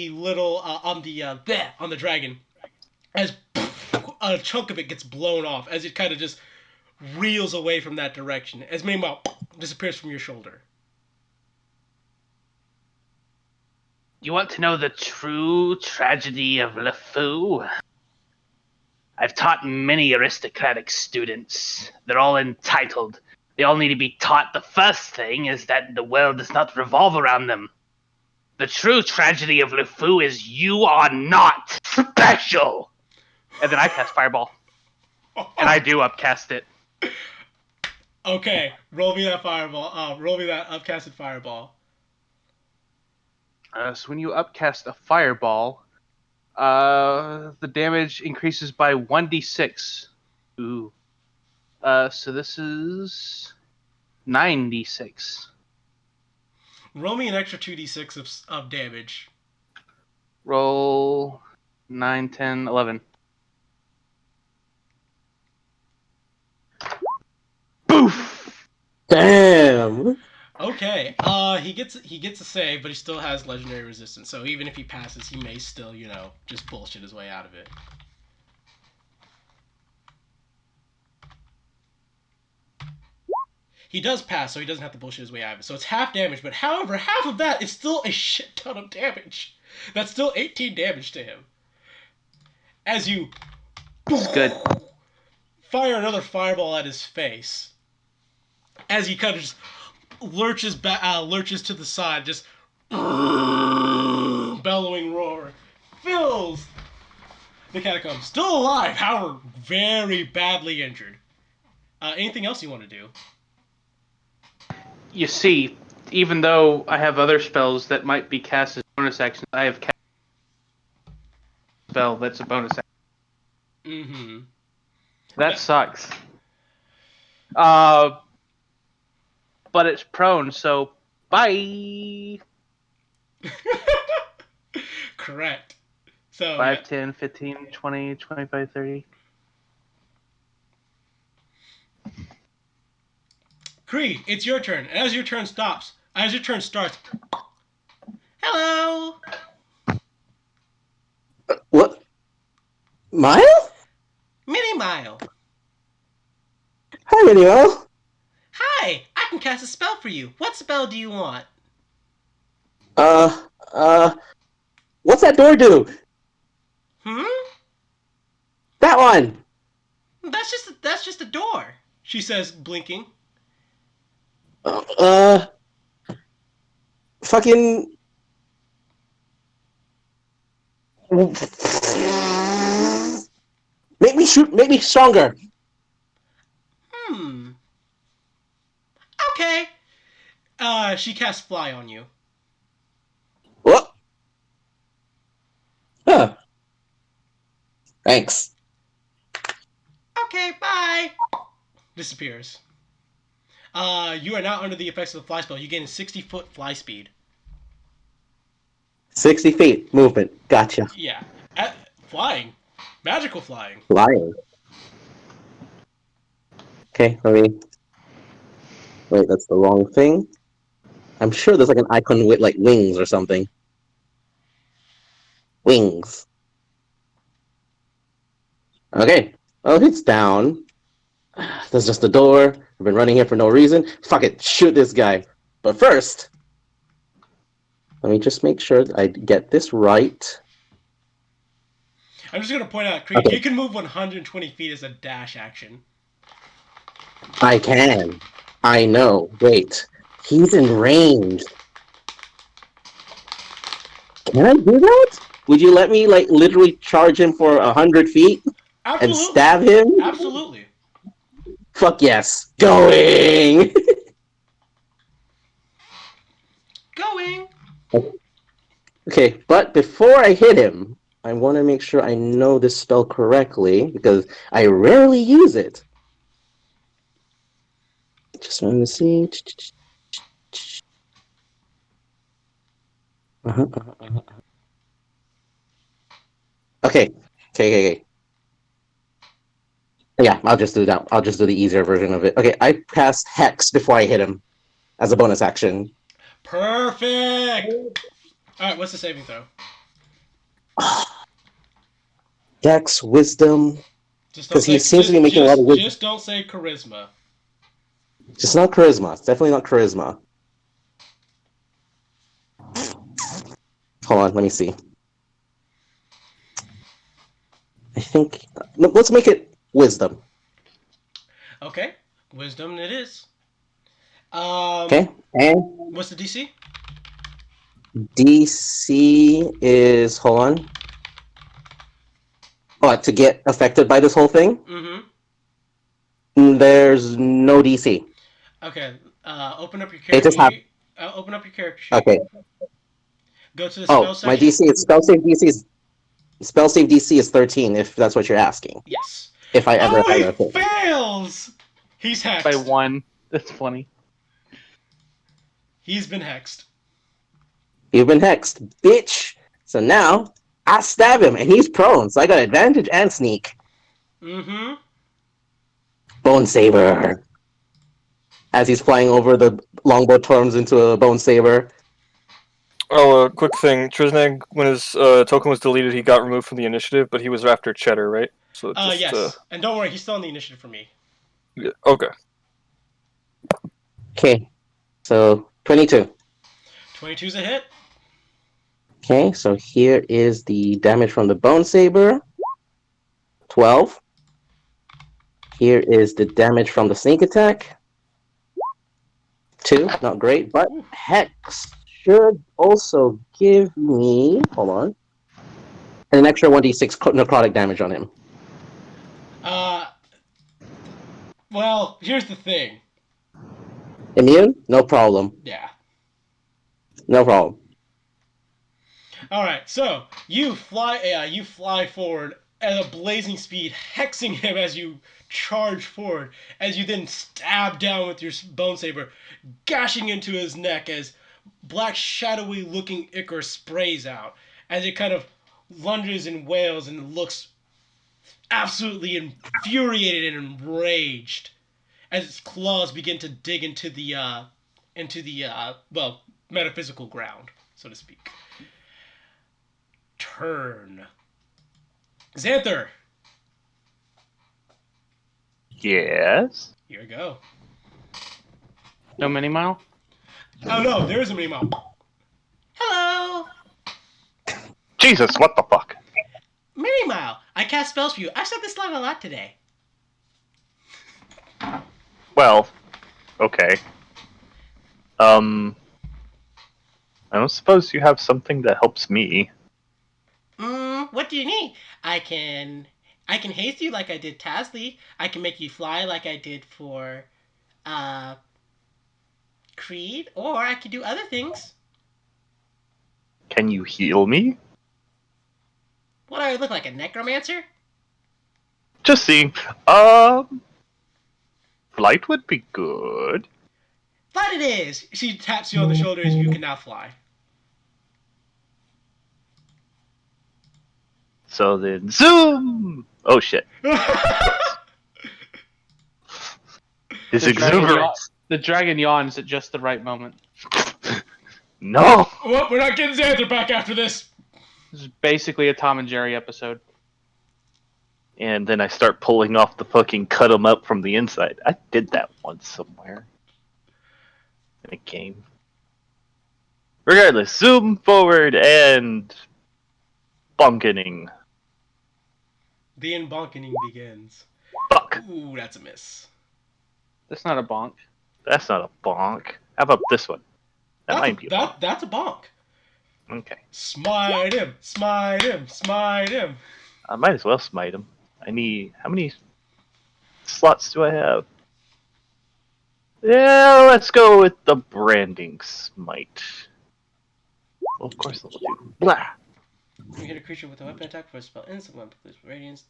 little on the dragon as a chunk of it gets blown off as it kind of just reels away from that direction as meanwhile disappears from your shoulder. You want to know the true tragedy of LeFou? I've taught many aristocratic students. They're all entitled. They all need to be taught the first thing is that the world does not revolve around them. The true tragedy of LeFou is you are not special. And then I cast Fireball. And I do upcast it. Okay, roll me that fireball. Roll me that upcasted fireball. So when you upcast a Fireball, the damage increases by 1d6. Ooh. So this is 9d6. Roll me an extra 2d6 of damage. Roll 9, 10, 11. Boof! Damn. Okay, he gets a save, but he still has legendary resistance. So even if he passes, he may still, just bullshit his way out of it. He does pass, so he doesn't have to bullshit his way out of it. So it's half damage, but however, half of that is still a shit ton of damage. That's still 18 damage to him. As you It's good. fire another fireball at his face. As he kind of just lurches to the side, just bellowing roar fills the catacombs. Still alive, however, very badly injured. Anything else you want to do? You see, even though I have other spells that might be cast as bonus actions, I have cast a spell that's a bonus action. Mm-hmm. That sucks. But it's prone, so bye. Correct. So 5, 10, 15, 20, 25, 30. Kree, it's your turn. And as your turn starts, Hello. What? Mile? Minimile. Hi, Minimo. Hi. I can cast a spell for you. What spell do you want? What's that door do? Hmm? That one! That's just a door, she says, blinking. Fucking... Make me stronger! Hmm. Okay. She casts fly on you. What? Huh. Thanks. Okay, bye. Disappears. You are now under the effects of the fly spell. You gain a 60-foot fly speed. 60 feet movement. Gotcha. Yeah. Flying. Magical flying. Flying. Okay, let me... Wait, that's the wrong thing. I'm sure there's like an icon with like wings or something. Wings. Okay. Oh, it's down. There's just a door. I've been running here for no reason. Fuck it. Shoot this guy. But first, let me just make sure that I get this right. I'm just gonna point out, Okay. you can move 120 feet as a dash action. I can. I know. Wait. He's in range. Can I do that? Would you let me like literally charge him for 100 feet and Absolutely. stab him? Absolutely. Fuck yes. Going! Going. Okay, but before I hit him, I want to make sure I know this spell correctly because I rarely use it. Just want to see. Okay. Okay. Yeah, I'll just do that. I'll just do the easier version of it. Okay, I cast Hex before I hit him as a bonus action. Perfect. All right, what's the saving throw? Dex, Wisdom, Just don't because say. he seems to be making a lot of wisdom. Just don't say charisma. Just not Charisma. It's definitely not Charisma. Hold on, let me see. I think... No, let's make it Wisdom. Okay, wisdom it is. Okay, and What's the DC? DC is... Hold on. Oh, to get affected by this whole thing? Mm-hmm. There's no DC. Okay. Open up your It character just have... sheet. Open up your character sheet. Okay. Go to the spell Oh, my section. DC is... Spell save DC is... Spell save DC is 13, if that's what you're asking. Yes. If I ever had He a thing. fails. He's hexed. By one. That's funny. He's been hexed. You've been hexed, bitch! So now, I stab him, and he's prone, so I got advantage and sneak. Mm-hmm. Bone Saber. As he's flying over, the longbow turns into a Bone Saber. Oh, quick thing. Trisnag, when his token was deleted, he got removed from the initiative, but he was after Cheddar, right? So just, Yes. And don't worry, he's still on the initiative for me. yeah, okay. Okay, so 22. 22's a hit. Okay, so here is the damage from the Bone Saber. 12. Here is the damage from the sneak attack. 2, not great, but Hex should also give me... Hold on. An extra 1d6 necrotic damage on him. Well, here's the thing. Immune? No problem. Yeah. No problem. All right, so you fly forward at a blazing speed, hexing him as you charge forward, as you then stab down with your bone saber, gashing into his neck as black shadowy looking ichor sprays out, as it kind of lunges and wails and looks absolutely infuriated and enraged as its claws begin to dig into the metaphysical ground, so to speak. Turn. Xanther, Yes. here we go. No mini mile. Oh no, there is a mini mile. Hello, Jesus, what the fuck? mini mile. I cast spells for you. I've said this line a lot today. Well, okay. I don't suppose you have something that helps me. What do you need? I can haste you like I did Tasley. I can make you fly like I did for uh Creed, or I could do other things. Can you heal me? What do I look like, a necromancer? Just seeing. Flight would be good. But it is. She taps you on the shoulder as you can now fly. So then, zoom! Oh shit. His The dragon, exuberance. the dragon yawns at just the right moment. No! Well, we're not getting Xanther back after this. This is basically a Tom and Jerry episode. And then I start pulling off the fucking cut him up from the inside. I did that once somewhere. In a game. Regardless, zoom forward and bonkening. The embonkening begins. Fuck. Ooh, that's a miss. That's not a bonk. That's not a bonk. How about this one? That might be a bonk. That's a bonk. Okay. Smite him, smite him, smite him. I might as well smite him. I need... How many slots do I have? Yeah, let's go with the branding smite. Well, of course, level 2. Blah! You hit a creature with a weapon attack for a spell instant weapon, please radiance.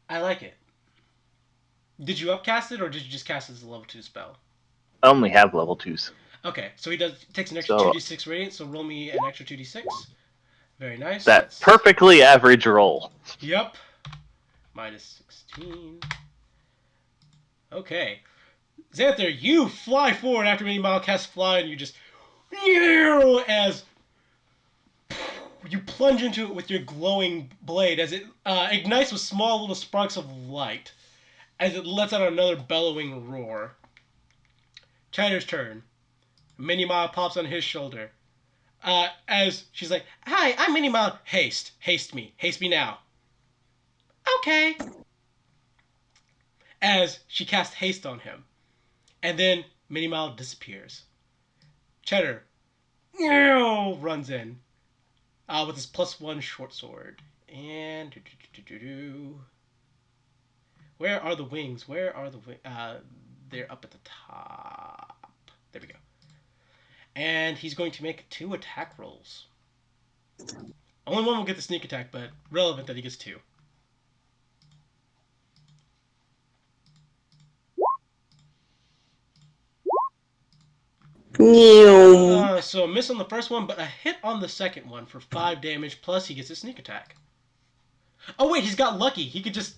I like it. Did you upcast it, or did you just cast it as a level 2 spell? I only have level 2s. Okay, so he takes an extra So- 2d6 radiance, so roll me an extra 2d6. Very nice. That That's- perfectly average roll. Yep. Minus 16. Okay. Xanther, you fly forward after Mini Mile casts fly, and you just... as you plunge into it with your glowing blade as it ignites with small little sparks of light as it lets out another bellowing roar. Chatter's turn. Mini Mile pops on his shoulder. As she's like, "Hi, I'm Mini Mile. Haste. Haste me. Haste me now." Okay. As she casts haste on him. And then Mini Mile disappears. Cheddar runs in with his +1 short sword. And where are the wings? Where are the wings? They're up at the top. There we go. And he's going to make 2 attack rolls. Only one will get the sneak attack, but relevant that he gets 2. So a miss on the first one, but a hit on the second one for 5 damage, plus he gets a sneak attack. Oh wait, he's got lucky. He could just...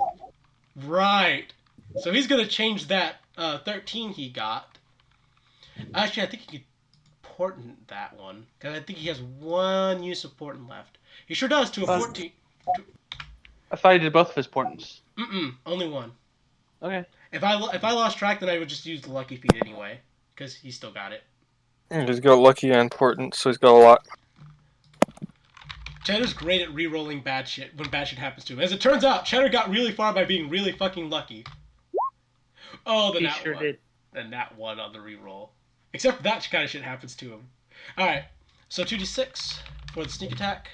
Right. So he's going to change that 13 he got. Actually, I think he could portent that one. Because I think he has 1 use of portent left. He sure does to a 14... I thought he did both of his portents. Only 1. Okay. If I lost track, then I would just use the lucky feat anyway. Because he still got it. He's got lucky and important, so he's got a lot. Cheddar's great at re-rolling bad shit when bad shit happens to him. As it turns out, Cheddar got really far by being really fucking lucky. Oh, the He nat sure one. did. The nat 1 on the re-roll. Except that kind of shit happens to him. Alright, so 2d6 for the sneak attack.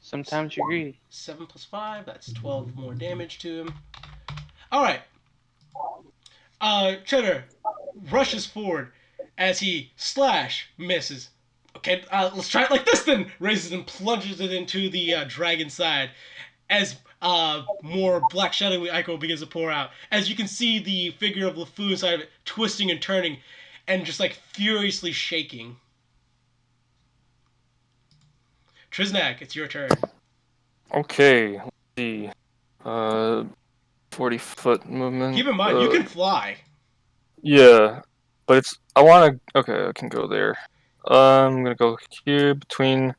Sometimes you're greedy. 7 plus 5, that's 12 more damage to him. Alright. Cheddar rushes forward as he misses. Okay, let's try it like this then! Raises and plunges it into the dragon's side as more black shadowy ichor begins to pour out. As you can see the figure of LeFou inside of it twisting and turning and just like furiously shaking. Triznak, it's your turn. Okay, let's see. 40-foot movement. Keep in mind, you can fly. Yeah, but it's... I want to... Okay, I can go there. I'm gonna go here between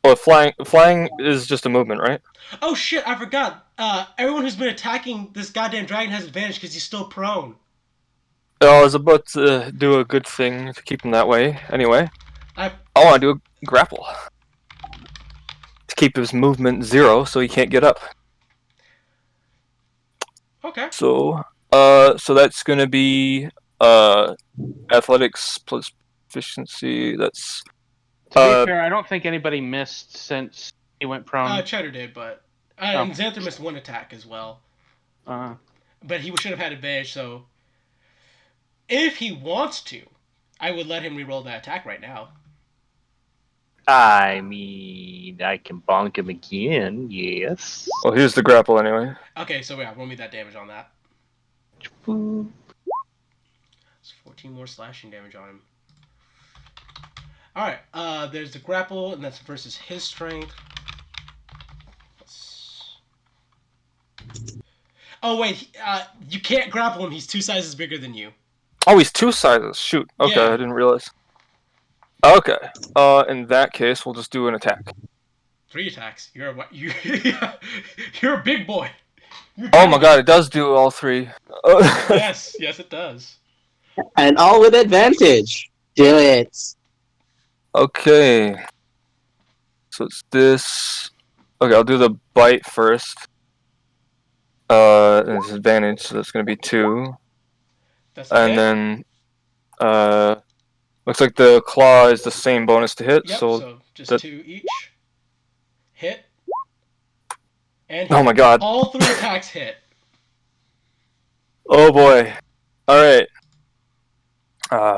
Oh, flying is just a movement, right? Oh shit, I forgot. Everyone who's been attacking this goddamn dragon has advantage because he's still prone. I was about to do a good thing to keep him that way. Anyway, I I want to do a grapple to keep his movement 0, so he can't get up. Okay. So that's gonna be athletics plus efficiency. That's To be fair, I don't think anybody missed since he went prone. Cheddar did, but and Xanther missed 1 attack as well. But he should have had advantage. So if he wants to, I would let him reroll that attack right now. I mean, I can bonk him again, yes. well, here's the grapple anyway. Okay, so yeah, roll me that damage on that. It's 14 more slashing damage on him. All right, there's the grapple, and that's versus his strength. Oh wait, you can't grapple him. He's 2 sizes bigger than you. Oh, he's 2 sizes. Shoot. Okay, Yeah. I didn't realize. Okay. In that case, we'll just do an attack. 3 attacks. You're a big boy. Oh my god, it does do all 3. Yes, it does. And all with advantage. Do it. Okay. So it's this. Okay, I'll do the bite first. And it's advantage, so that's gonna be 2. That's And then, looks like the claw is the same bonus to hit. Yep, so just that- 2 each. Hit. And oh my god. all 3 attacks hit. Oh boy. All right.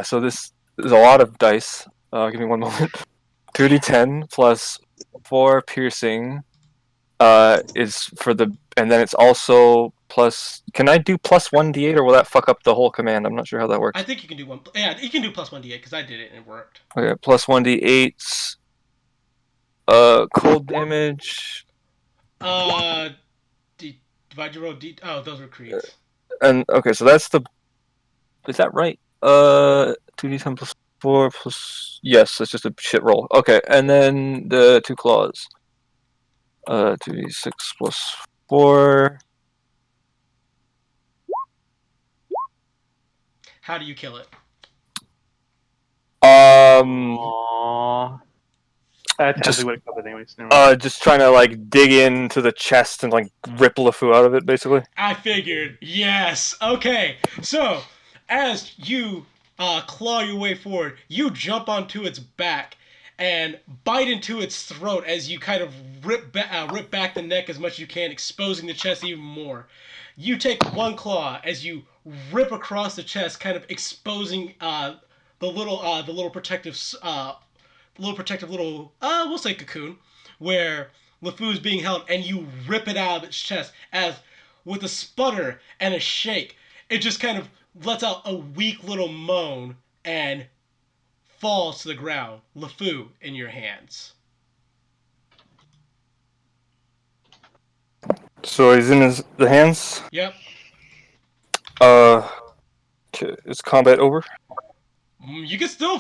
So this is a lot of dice. Give me one moment. 2d10 plus 4 piercing. Is for the, and then it's also plus. Can I do plus 1d8 or will that fuck up the whole command? I'm not sure how that works. I think you can do one. Yeah, you can do plus 1d8 because I did it and it worked. Okay, plus 1d8. Cold damage. Divide your roll. Oh, those were creeds. And okay, so that's the. Is that right? 2d10 plus 4 plus. Yes, it's just a shit roll. Okay, and then the 2 claws. 2d6 plus 4. How do you kill it? Aww. That's Just- actually what it covered anyways. Never mind. Just trying to like dig into the chest and like rip LeFou out of it, basically. I figured. Yes. Okay. So, as you claw your way forward, you jump onto its back and bite into its throat as you kind of rip back the neck as much as you can, exposing the chest even more. You take 1 claw as you rip across the chest, kind of exposing the little protective we'll say cocoon, where LeFou is being held, and you rip it out of its chest as, with a sputter and a shake, it just kind of lets out a weak little moan and falls to the ground. LeFou, in your hands. So he's in the hands. Yep. Okay, is combat over? You can still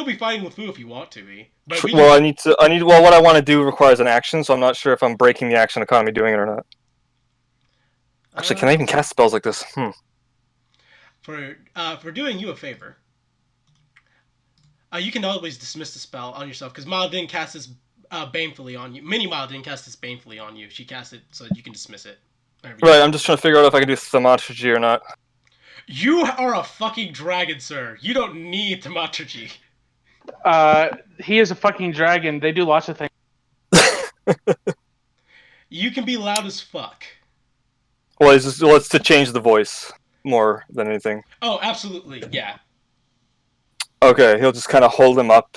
be fighting LeFou if you want to be. But Well, well, what I want to do requires an action, so I'm not sure if I'm breaking the action economy doing it or not. Actually, can I even cast spells like this? For doing you a favor, you can always dismiss the spell on yourself, because Mile didn't cast this banefully on you. Mini Mile didn't cast this banefully on you. She cast it so you can dismiss it. Right, I'm just trying to figure out if I can do thaumaturgy or not. You are a fucking dragon, sir. You don't need thaumaturgy. He is a fucking dragon. They do lots of things. You can be loud as fuck. Well, it's to change the voice more than anything. Oh, absolutely, yeah. Okay, he'll just kind of hold him up.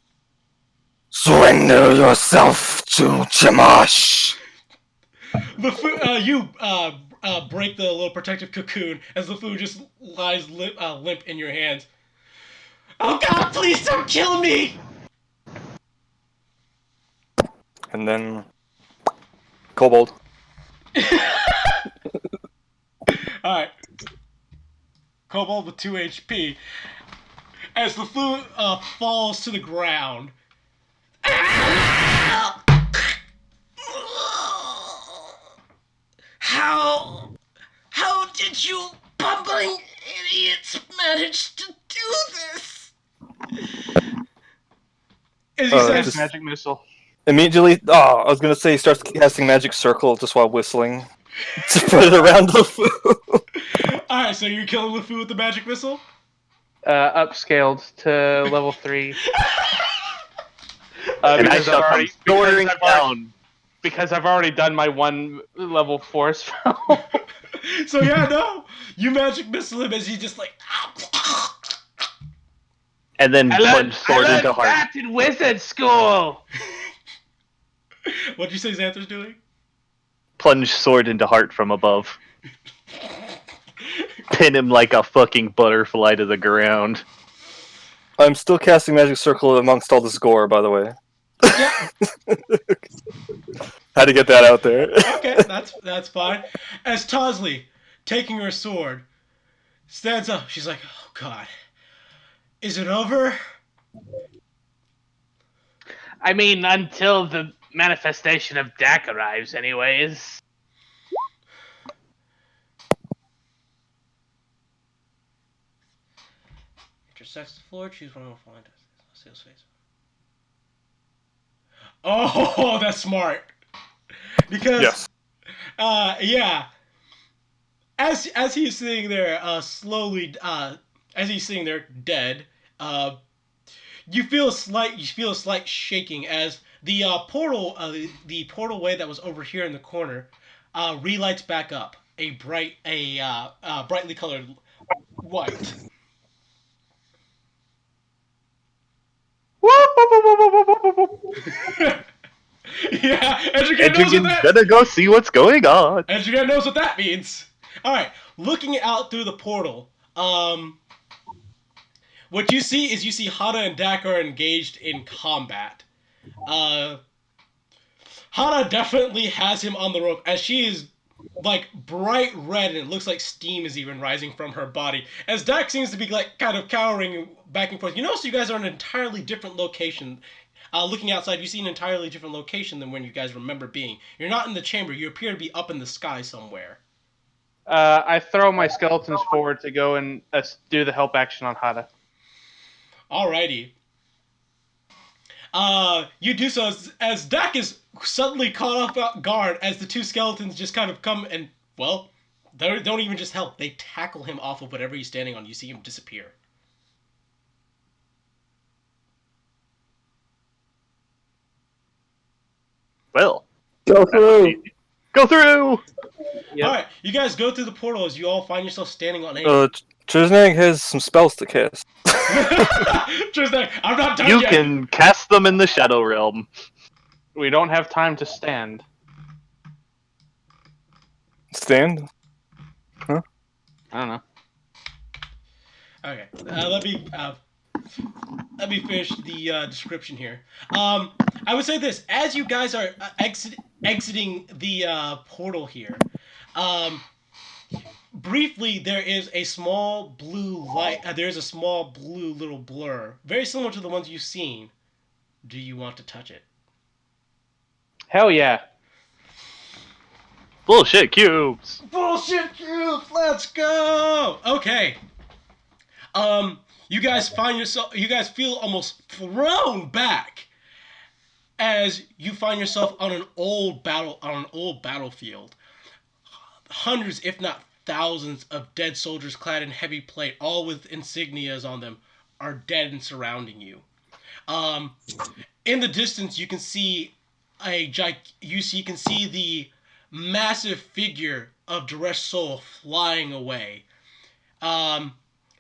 Surrender yourself to Chamash! You break the little protective cocoon as LeFou just lies limp in your hands. Oh god, please don't kill me! And then... Kobold. Alright. Kobold with 2 HP. As LeFou falls to the ground. How did you bumbling idiots manage to do this? As he Uh, says, just- Magic missile. Immediately, I was gonna say he starts casting magic circle just while whistling to put it around LeFou. alright, so you're killing LeFou with the magic missile? Upscaled to level 3. And I Because shall come soaring down. because I've already done my 1 level 4 spell. So yeah, no, you magic missile him as he just like. And then I plunge sword learned into heart. that in wizard school. What'd you say Xanther's doing? Plunge sword into heart from above. Pin him like a fucking butterfly to the ground. I'm still casting magic circle amongst all this gore, by the way. Yeah. Had to get that out there. Okay, that's fine. As Tosley, taking her sword, stands up, she's like, "Oh God, is it over?" I mean, until the manifestation of Dak arrives, anyways. Intersects the floor. Choose one more find. See his face. Oh, that's smart. Because Yes. yeah. As he's sitting there, slowly, as he's sitting there dead, you feel a slight shaking as the the portal way that was over here in the corner, relights back up a brightly colored white. Yeah, Edrigan knows what Edrigan's that. gonna go see what's going on. Edrigan knows what that means. All right, looking out through the portal, what you see is Hana and Dak are engaged in combat. Hana definitely has him on the rope as she is like bright red and it looks like steam is even rising from her body. As Dak seems to be like kind of cowering back and forth. You notice you guys are in an entirely different location. Looking outside, you see an entirely different location than when you guys remember being. You're not in the chamber. You appear to be up in the sky somewhere. I throw my skeletons forward to go and do the help action on Hada. Alrighty. You do so as Dak is suddenly caught off guard as the two skeletons just kind of come and, well, they don't even just help. They tackle him off of whatever he's standing on. You see him disappear. Well, Go through. go through! Yep. Alright, you guys go through the portal as you all find yourself standing on a... Trisnag has some spells to cast. Just like, I'm not done You yet. can cast them in the Shadow Realm. We don't have time to stand. Stand? I don't know. Okay, let me finish the description here. I would say this: as you guys are exiting the portal here, briefly there is a small blue light. There is a small blue little blur, very similar to the ones you've seen. Do you want to touch it? Hell yeah. Bullshit cubes! Bullshit cubes, let's go! Okay. You guys feel almost thrown back as you find yourself on an old battlefield. Hundreds, if not thousands, of dead soldiers clad in heavy plate, all with insignias on them, are dead and surrounding you. In the distance, you can see the massive figure of Duresh Sol flying away.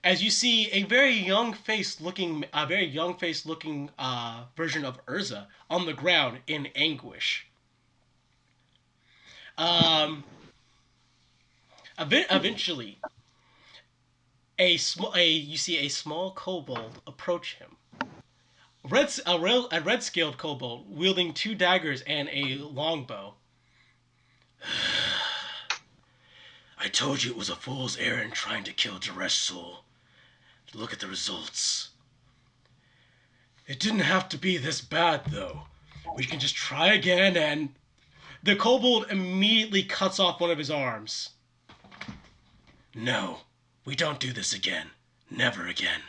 As you see a very young face looking version of Urza on the ground in anguish. Eventually, you see a small kobold approach him. A red-scaled kobold wielding 2 daggers and a longbow. I told you it was a fool's errand trying to kill Duresh Sol. Look at the results. It didn't have to be this bad, though. We can just try again and The kobold immediately cuts off one of his arms. No, we don't do this again. Never again.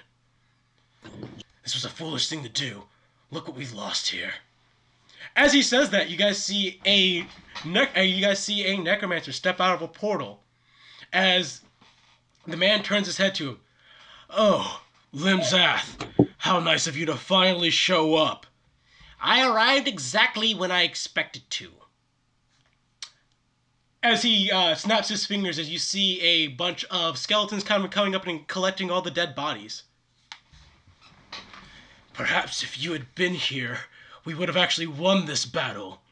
This was a foolish thing to do. Look what we've lost here. As he says that, you guys see a necromancer step out of a portal. As the man turns his head to him. Oh, Limzath, how nice of you to finally show up. I arrived exactly when I expected to. As he snaps his fingers, as you see a bunch of skeletons kind of coming up and collecting all the dead bodies. Perhaps if you had been here, we would have actually won this battle.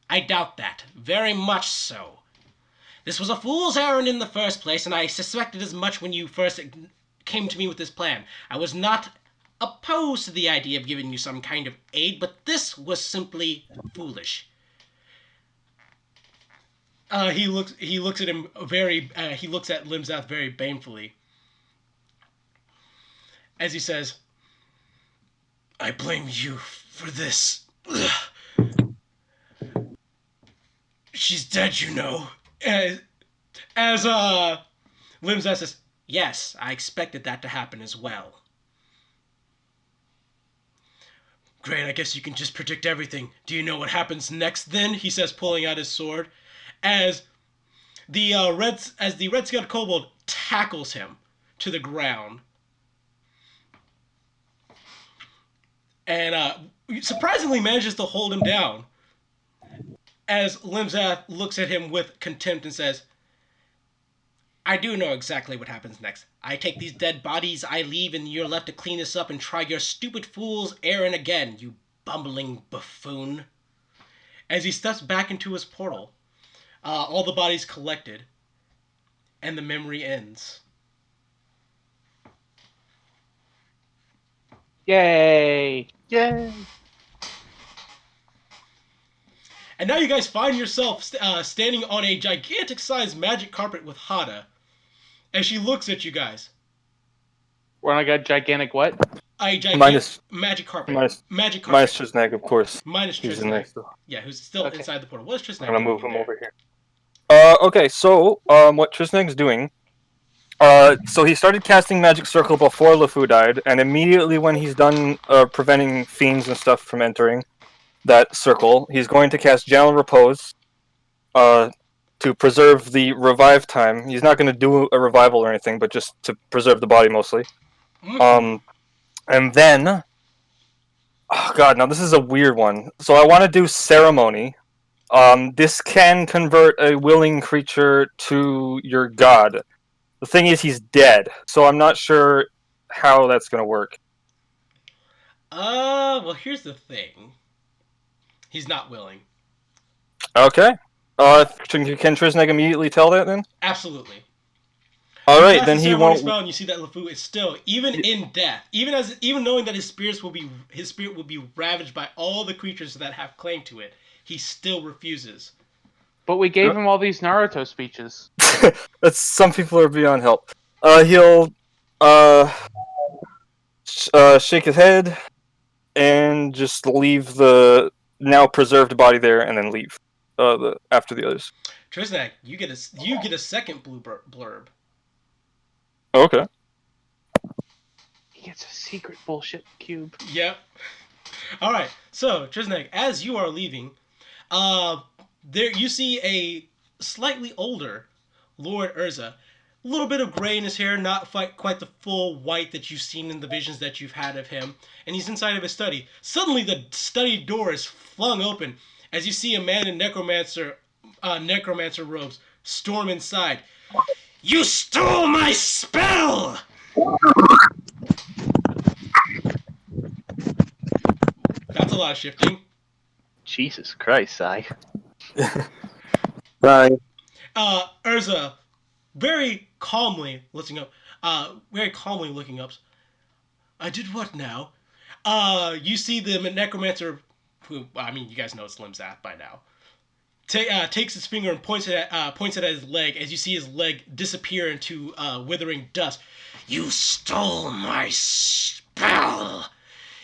I doubt that. Very much so. This was a fool's errand in the first place, and I suspected as much when you first came to me with this plan. I was not opposed to the idea of giving you some kind of aid, but this was simply foolish. He looks at him he looks at Limzath very banefully. As he says, I blame you for this. She's dead, you know. As Limzath says, yes, I expected that to happen as well. Great, I guess you can just predict everything. Do you know what happens next then? He says, pulling out his sword. As the red-scaled kobold tackles him to the ground. And surprisingly manages to hold him down. As Limzath looks at him with contempt and says, I do know exactly what happens next. I take these dead bodies, I leave, and you're left to clean this up and try your stupid fool's errand again, you bumbling buffoon. As he steps back into his portal, all the bodies collected, and the memory ends. Yay! Yay! And now you guys find yourself standing on a gigantic-sized magic carpet with Hada, as she looks at you guys. We're on a gigantic what? A gigantic Minus- magic carpet. minus- Magic carpet. Minus Trisnag, of course. Minus He's in there Trisnag. still. Yeah, who's still Okay. inside the portal. What is Trisnag I'm gonna move doing him there? over here. Okay, so what Trisnag's doing. So he started casting Magic Circle before LeFou died, and immediately when he's done preventing fiends and stuff from entering that circle, he's going to cast Gentle Repose to preserve the revive time. He's not going to do a revival or anything, but just to preserve the body mostly. And then, oh god, now this is a weird one. So I want to do Ceremony. This can convert a willing creature to your god. The thing is, he's dead, so I'm not sure how that's going to work. Well, here's the thing. He's not willing. Okay. Can Trisnag immediately tell that then? Absolutely. Alright, Cast then the he ceremony won't... spell, and you see that LeFou is still, even in death, even knowing that his spirit will be ravaged by all the creatures that have claim to it, he still refuses. But we gave him all these Naruto speeches. That's, some people are beyond help. He'll shake his head and just leave the now preserved body there, and then leave after the others. Trisnag, you get a second blue blurb. Okay. He gets a secret bullshit cube. Yep. All right. So Trisnag, as you are leaving, there you see a slightly older Lord Urza. A little bit of gray in his hair, not quite the full white that you've seen in the visions that you've had of him. And he's inside of his study. Suddenly, the study door is flung open as you see a man in necromancer robes storm inside. You stole my spell! That's a lot of shifting. Jesus Christ, I. Bye. Urza, very calmly looking up. I did what now? You see the necromancer, who, I mean, you guys know it's Limzath by now. Takes his finger and points it at his leg as you see his leg disappear into withering dust. You stole my spell.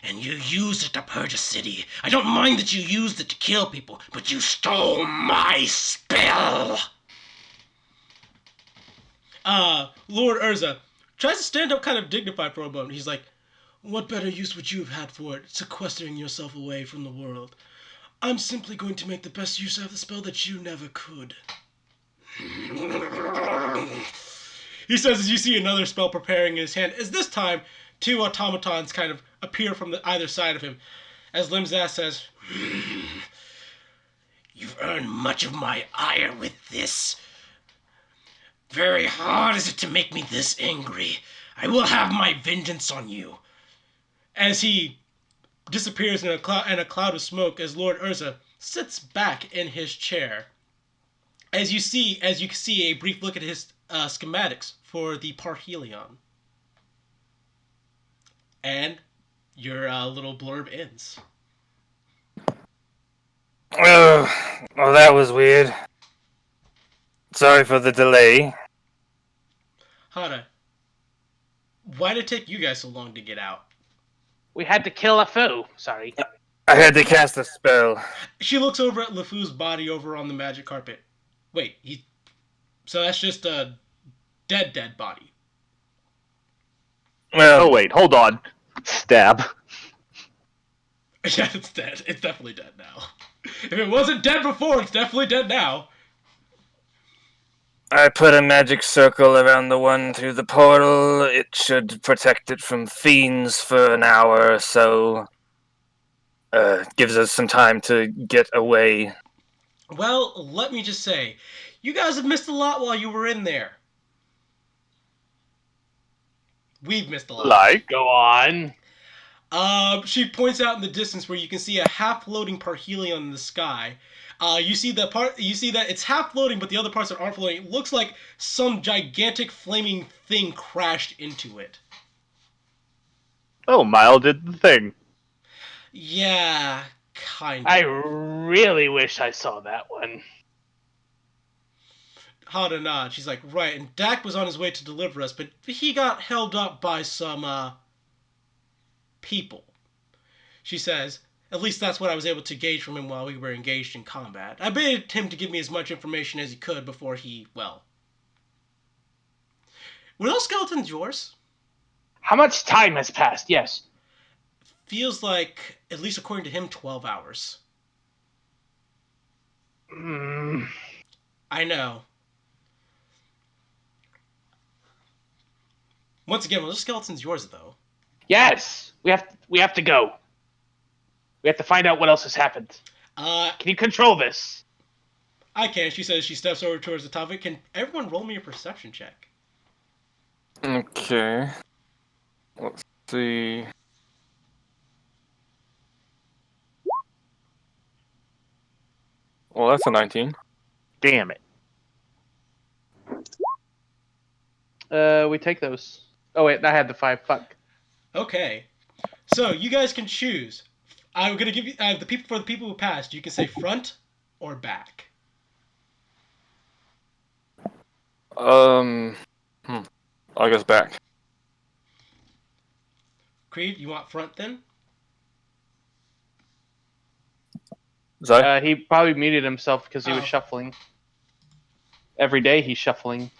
and you used it to purge a city. I don't mind that you used it to kill people, but you stole my spell. Lord Urza tries to stand up kind of dignified for a moment. He's like, what better use would you have had for it, sequestering yourself away from the world? I'm simply going to make the best use out of the spell that you never could. He says as you see another spell preparing in his hand, as this time, two automatons kind of appear from either side of him. As Limzas says, you've earned much of my ire with this. Very hard is it to make me this angry. I will have my vengeance on you. As he disappears in a cloud of smoke, as Lord Urza sits back in his chair. As you see a brief look at his schematics for the Parhelion. And your little blurb ends. Oh, well, that was weird. Sorry for the delay. Hana, why did it take you guys so long to get out? We had to kill LeFou. Sorry. I had to cast a spell. She looks over at LeFou's body over on the magic carpet. Wait, so that's just a dead body. Well, Oh wait, hold on. Stab. Yeah, it's dead. It's definitely dead now. If it wasn't dead before, it's definitely dead now. I put a magic circle around the one through the portal. It should protect it from fiends for an hour or so. Gives us some time to get away. Well, let me just say, you guys have missed a lot while you were in there. We've missed a lot. Like? Go on. She points out in the distance where you can see a half-floating Parhelion in the sky. You see that it's half floating, but the other parts that aren't floating. It looks like some gigantic flaming thing crashed into it. Oh, Mile did the thing. Yeah, kind of. I really wish I saw that one. Hana nod. She's like, right, and Dak was on his way to deliver us, but he got held up by some, people. She says, at least that's what I was able to gauge from him while we were engaged in combat. I begged him to give me as much information as he could before he, well... Were those skeletons yours? How much time has passed? Yes. Feels like, at least according to him, 12 hours. I know. Once again, well, those skeletons yours, though. Yes. We have to go. We have to find out what else has happened. Can you control this? I can. She says she steps over towards the top of it. Can everyone roll me a perception check? Okay. Let's see. Well, that's a 19. Damn it. We take those. Oh wait, I had the 5. Fuck. Okay. So you guys can choose. I'm gonna give you the people who passed. You can say front or back. I guess back. Creed, you want front then? Zai? He probably muted himself because he was Oh. shuffling. Every day he's shuffling.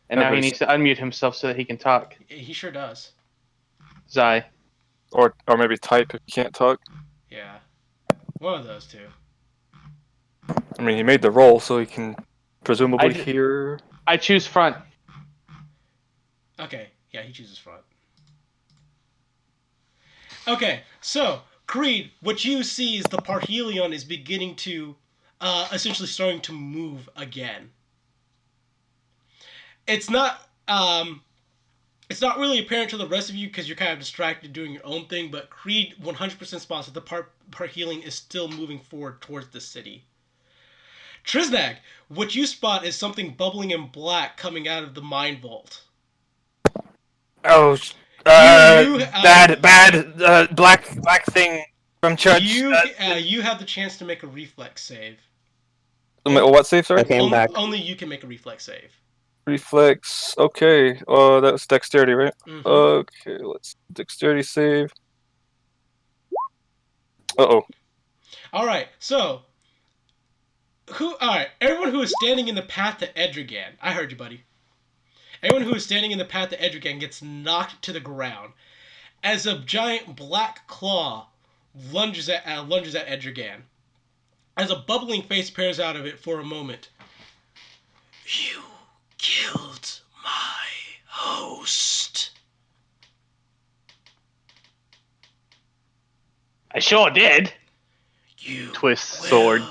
And now he Every- needs to unmute himself so that he can talk. He sure does. Zai. Or maybe type if you can't talk. Yeah. One of those two. I mean, he made the roll, so he can presumably I d- hear. I choose front. Okay. Yeah, he chooses front. Okay, so Creed, what you see is the Parhelion is beginning to, essentially starting to move again. It's not really apparent to the rest of you because you're kind of distracted doing your own thing, but Creed 100% spots that the Parhelion is still moving forward towards the city. Triznag, what you spot is something bubbling in black coming out of the mine vault. Oh, bad, black thing from church. You have the chance to make a reflex save. What save, sorry? I came back. Only you can make a reflex save. Reflex. Okay. That's dexterity, right? Mhm. Okay, let's dexterity save. Uh-oh. All right, so who? All right, everyone who is standing in the path to Edrigan. I heard you, buddy. Everyone who is standing in the path to Edrigan gets knocked to the ground as a giant black claw lunges at Edrigan. As a bubbling face peers out of it for a moment. You killed my host. I sure did. You Twist will sword.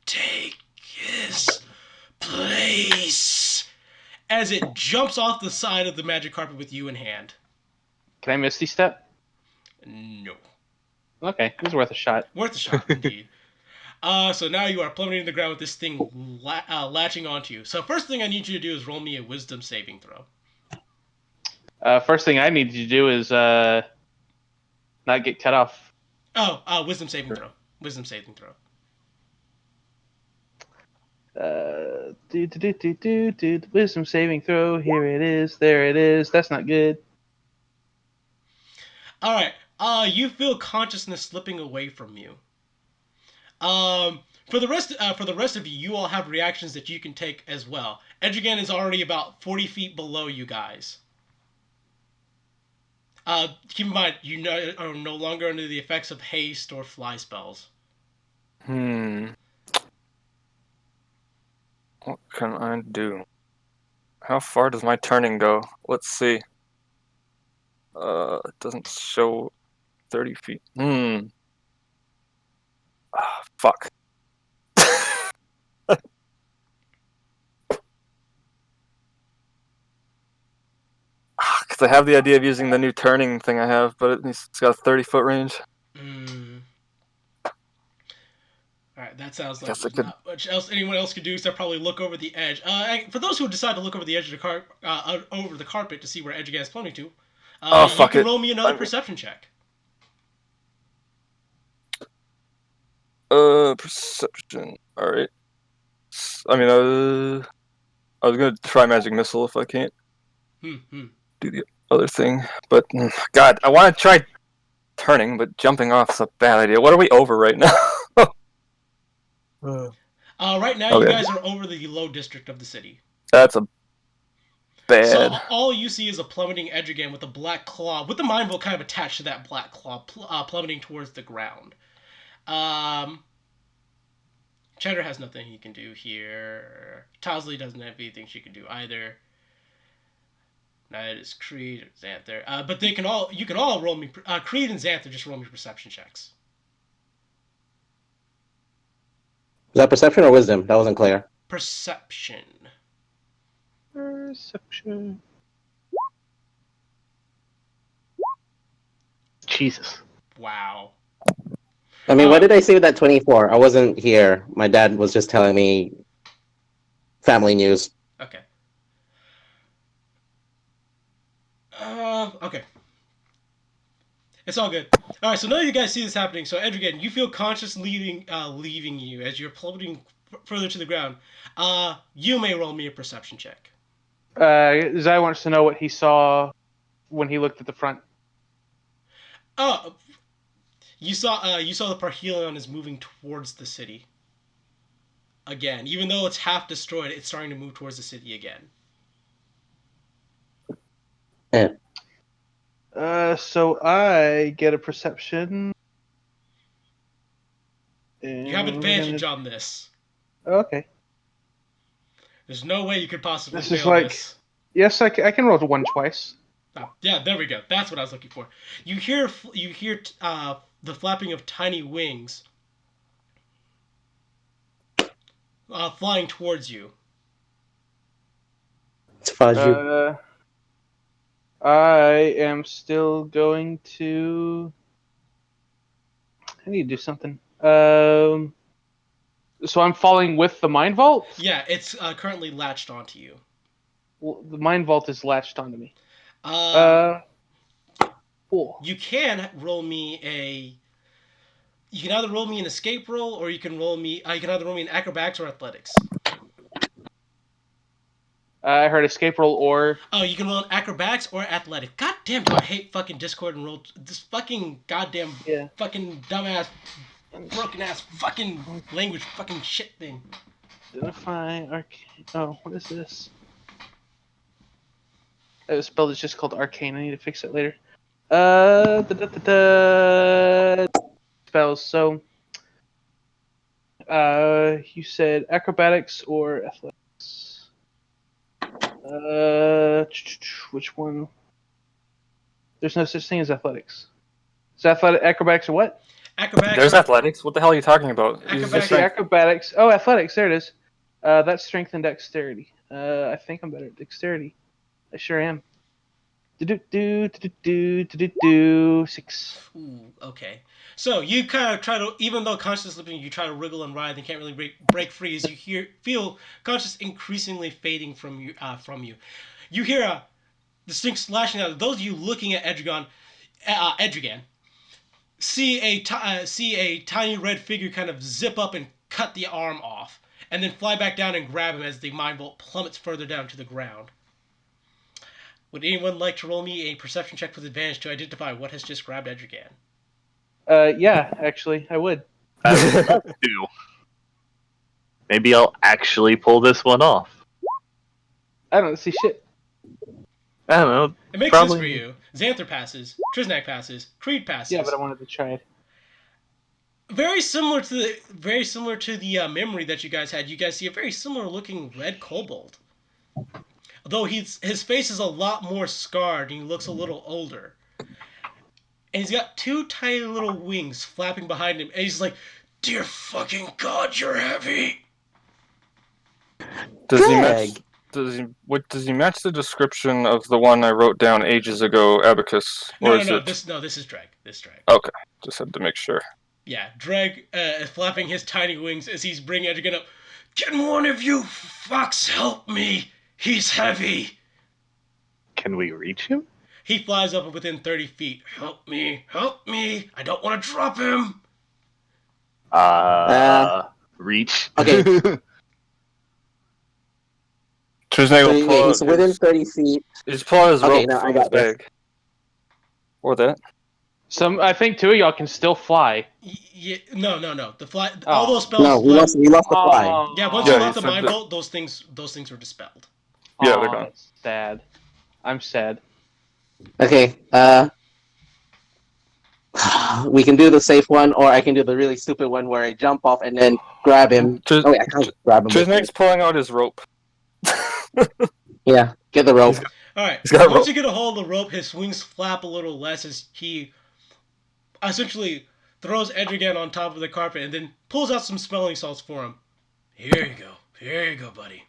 take his place. As it jumps off the side of the magic carpet with you in hand. Can I Misty Step? No. Okay, it was worth a shot. Worth a shot, indeed. So now you are plummeting to the ground with this thing latching onto you. So first thing I need you to do is roll me a wisdom saving throw. First thing I need you to do is not get cut off. Oh, wisdom saving throw. Wisdom saving throw. Wisdom saving throw. Here it is. There it is. That's not good. All right. You feel consciousness slipping away from you. For the rest of you, you all have reactions that you can take as well. Edrigan is already about 40 feet below you guys. Keep in mind, you are no longer under the effects of haste or fly spells. What can I do? How far does my turning go? Let's see. It doesn't show 30 feet. Fuck. Because I have the idea of using the new turning thing I have, but it's got a 30-foot range. Alright, that sounds like Guess I there's could- not much else anyone else could do except probably look over the edge. For those who decide to look over the edge of the over the carpet to see where Edrigan is plummeting to, Oh, you fuck can it. roll me another perception check. Perception. Alright. I mean, I was gonna try magic missile if I can't do the other thing, but God, I want to try turning, but jumping off is a bad idea. What are we over right now? Right now, you Okay. guys are over the low district of the city. That's a bad. So all you see is a plummeting Edrigan with a black claw, with the mind bolt kind of attached to that black claw, plummeting towards the ground. Cheddar has nothing he can do here. Towsley doesn't have anything she can do either. Neither does Creed or Xanther. But you can all roll me. Creed and Xanther just roll me perception checks. Is that perception or wisdom? That wasn't clear. Perception. Perception. Jesus. Wow. I mean, what did I say with that 24? I wasn't here. My dad was just telling me family news. Okay. Okay. It's all good. All right, so now you guys see this happening. So Edrigan, you feel conscious leaving you as you're plummeting further to the ground. You may roll me a perception check. Zai wants to know what he saw when he looked at the front. Oh, you saw the Parhelion is moving towards the city. Again, even though it's half destroyed, it's starting to move towards the city again. Yeah. So I get a perception. You have advantage on this. Okay. There's no way you could possibly This fail is like- this. Yes, I can roll to one twice. Oh, yeah, there we go. That's what I was looking for. You hear the flapping of tiny wings flying towards you. It's Faju. I am still going to. I need to do something. So I'm falling with the Mind Vault? Yeah, it's currently latched onto you. Well, the Mind Vault is latched onto me. Cool. You can roll me a. You can either roll me an escape roll, or you can roll me. You can either roll me an acrobatics or athletics. I heard escape roll or. Oh, you can roll an acrobatics or athletics. God damn, do I hate fucking Discord and roll this fucking goddamn Yeah. fucking dumbass broken ass fucking language fucking shit thing. Identify arcane. Oh, what is this? A spell that's just called arcane. I need to fix it later. Spells. So, you said acrobatics or athletics. Which one? There's no such thing as athletics. Is acrobatics or what? Acrobatics. There's athletics. What the hell are you talking about? Acrobatics. Let's see, acrobatics. Oh, athletics. There it is. That's strength and dexterity. I think I'm better at dexterity. I sure am. 6. Ooh, okay. So you kind of try to, even though conscious is slipping, you try to wriggle and writhe and can't really break free as you feel conscious increasingly fading from you. You hear a distinct slashing out. Those of you looking at Edrigan, see a tiny red figure kind of zip up and cut the arm off, and then fly back down and grab him as the mind bolt plummets further down to the ground. Would anyone like to roll me a perception check with advantage to identify what has just grabbed Edrigan? Yeah, actually, I would. I would love to. Maybe I'll actually pull this one off. I don't see shit. I don't know. It makes Probably. sense for you. Xanther passes, Triznak passes, Creed passes. Yeah, but I wanted to try it. Very similar to the memory that you guys had. You guys see a very similar looking red kobold. Although his face is a lot more scarred and he looks a little older. And he's got two tiny little wings flapping behind him. And he's like, "Dear fucking God, you're heavy." Does he Greg. match? Does he match the description of the one I wrote down ages ago, Abacus? Or No. is it? This is Dreg. Okay, just had to make sure. Yeah, Dreg is flapping his tiny wings as he's bringing Edrigan up. "Can one of you fucks help me? He's heavy." Can we reach him? He flies up within 30 feet. Help me. I don't want to drop him." Reach. Okay. Trisnay will pull He's within 30 feet. He's pulling his Okay, rope no, I from got his this. bag. Or that. I think 2 of y'all can still fly. No. All those spells. No, we lost the fly. Yeah, once Yeah, you you left the said mind that- bolt, those things were dispelled. Yeah, they're gone. That's sad. I'm sad. Okay, we can do the safe one, or I can do the really stupid one where I jump off and then grab him. Tris- Oh, wait, I can't grab him. with Trisnay's pulling out his rope. it. Yeah, get the rope. All right. He's got a Once rope. you get a hold of the rope, his wings flap a little less as he essentially throws Edrigan on top of the carpet and then pulls out some smelling salts for him. Here you go, buddy.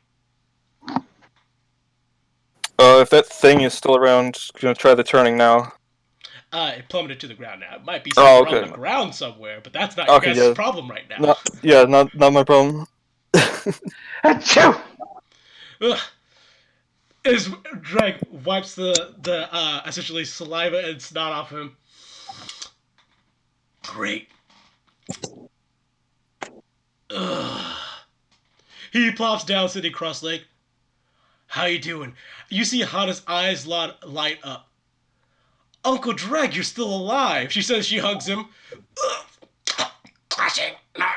If that thing is still around, just gonna try the turning now. It plummeted to the ground now. It might be Oh, somewhere okay. on the ground somewhere, but that's not Okay, your guys' yeah. problem right now. Not my problem. Achoo! Ugh. As Dreg wipes the essentially saliva and snot off him. Great. Ugh. He plops down sitting cross-legged. "How you doing?" You see Hana's eyes light up. "Uncle Dreg, you're still alive," she says. She hugs him. Clashing, not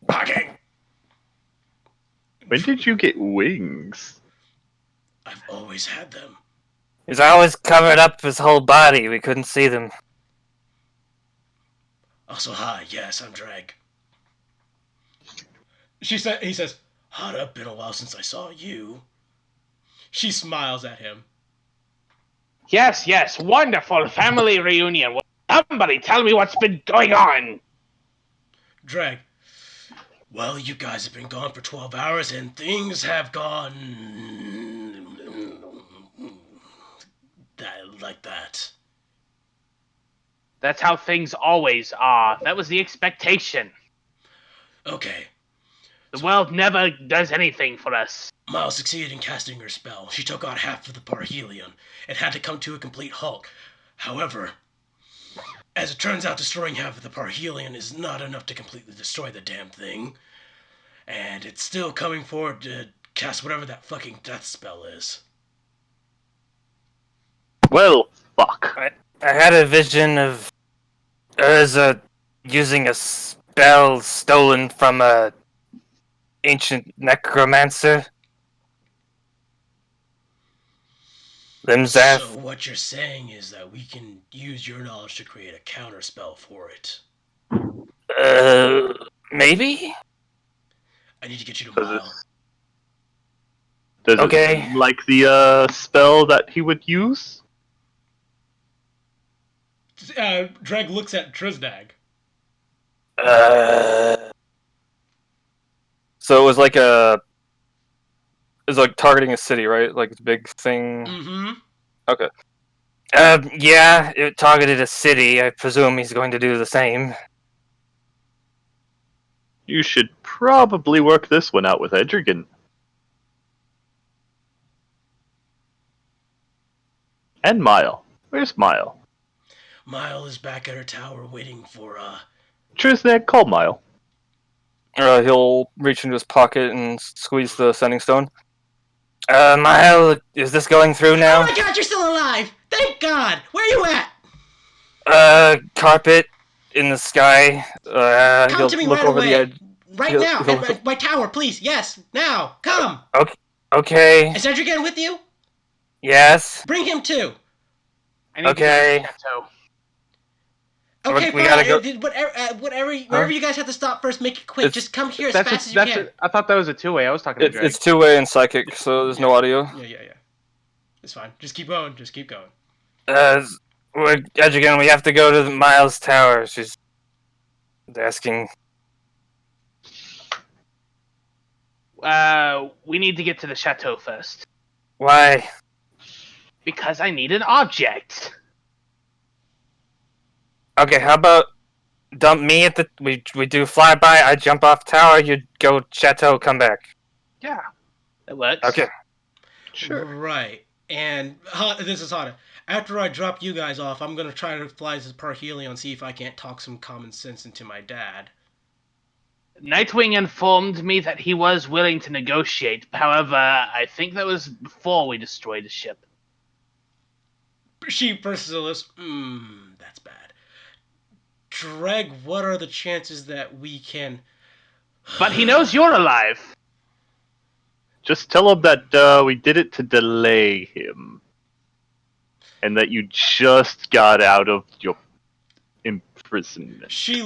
hugging. When did you get wings? I've always had them. He's always covered up his whole body. We couldn't see them. Also, hi, yes, I'm Dreg. He says, "Hana, been a while since I saw you." She smiles at him. Yes, wonderful family reunion. Will somebody tell me what's been going on? Dreg, "Well, you guys have been gone for 12 hours and things have gone like that." That's how things always are. That was the expectation. Okay, The world never does anything for us. Miles succeeded in casting her spell. She took out half of the parhelion and had to come to a complete halt. However, as it turns out, destroying half of the parhelion is not enough to completely destroy the damn thing. And it's still coming forward to cast whatever that fucking death spell is. Well, fuck. I had a vision of Urza using bell stolen from a ancient necromancer. Limzath. So what you're saying is that we can use your knowledge to create a counterspell for it. Maybe? I need to get you to Does it, Mile. does it Okay. seem like the spell that he would use? Dreg looks at Triznag. So it was like it was like targeting a city, right? Like it's a big thing. Mm-hmm. Okay. Yeah, it targeted a city. I presume he's going to do the same. You should probably work this one out with Edrigan. And Mile. Where's Mile? Mile is back at her tower waiting for, Trisnag, call Mile. He'll reach into his pocket and squeeze the sending stone. Mile, is this going through Oh now? my god, you're still alive! Thank God! Where you at? Carpet in the sky. Come He'll to me look right over away. the edge. Right He'll- now! he'll- At my tower, please! Yes! Now! Come! Okay. Is Edrigan with you? Yes. Bring him too! I need Okay. to go to the chateau. Okay, We fine. gotta go- Wherever you guys have to stop first, make it quick. It's- Just come here as That's fast a, as you that's can. a, I thought that was a two-way. I was talking to Drake. It's two-way and psychic, so there's no audio. Yeah. It's fine. Just keep going. Just keep going. Again, we have to go to the Miles Tower. She's asking. We need to get to the chateau first. Why? Because I need an object. Okay, how about dump me at the... We do flyby, I jump off tower, you go chateau, come back. Yeah. That works. Okay. Sure. Right. And this is Hana. After I drop you guys off, I'm gonna try to fly to Parhelion and see if I can't talk some common sense into my dad. Nightwing informed me that he was willing to negotiate. However, I think that was before we destroyed the ship. She purses her lips. That's bad. Dreg, what are the chances that we can... But he knows you're alive. Just tell him that we did it to delay him. And that you just got out of your imprisonment. She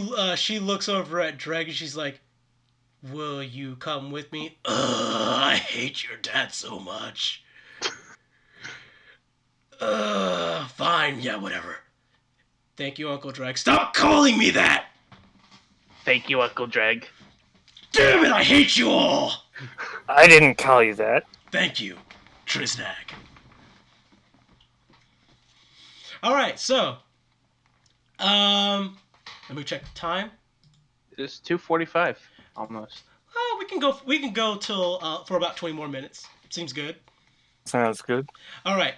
looks over at Dreg and she's like, "Will you come with me?" I hate your dad so much. Fine, yeah, whatever. Thank you, Uncle Dreg. Stop calling me that! Thank you, Uncle Dreg. Damn it, I hate you all! I didn't call you that. Thank you, Triznag. Alright, so let me check the time. It's 2:45 almost. Oh, we can go till for about 20 more minutes. Seems good. Sounds good. Alright.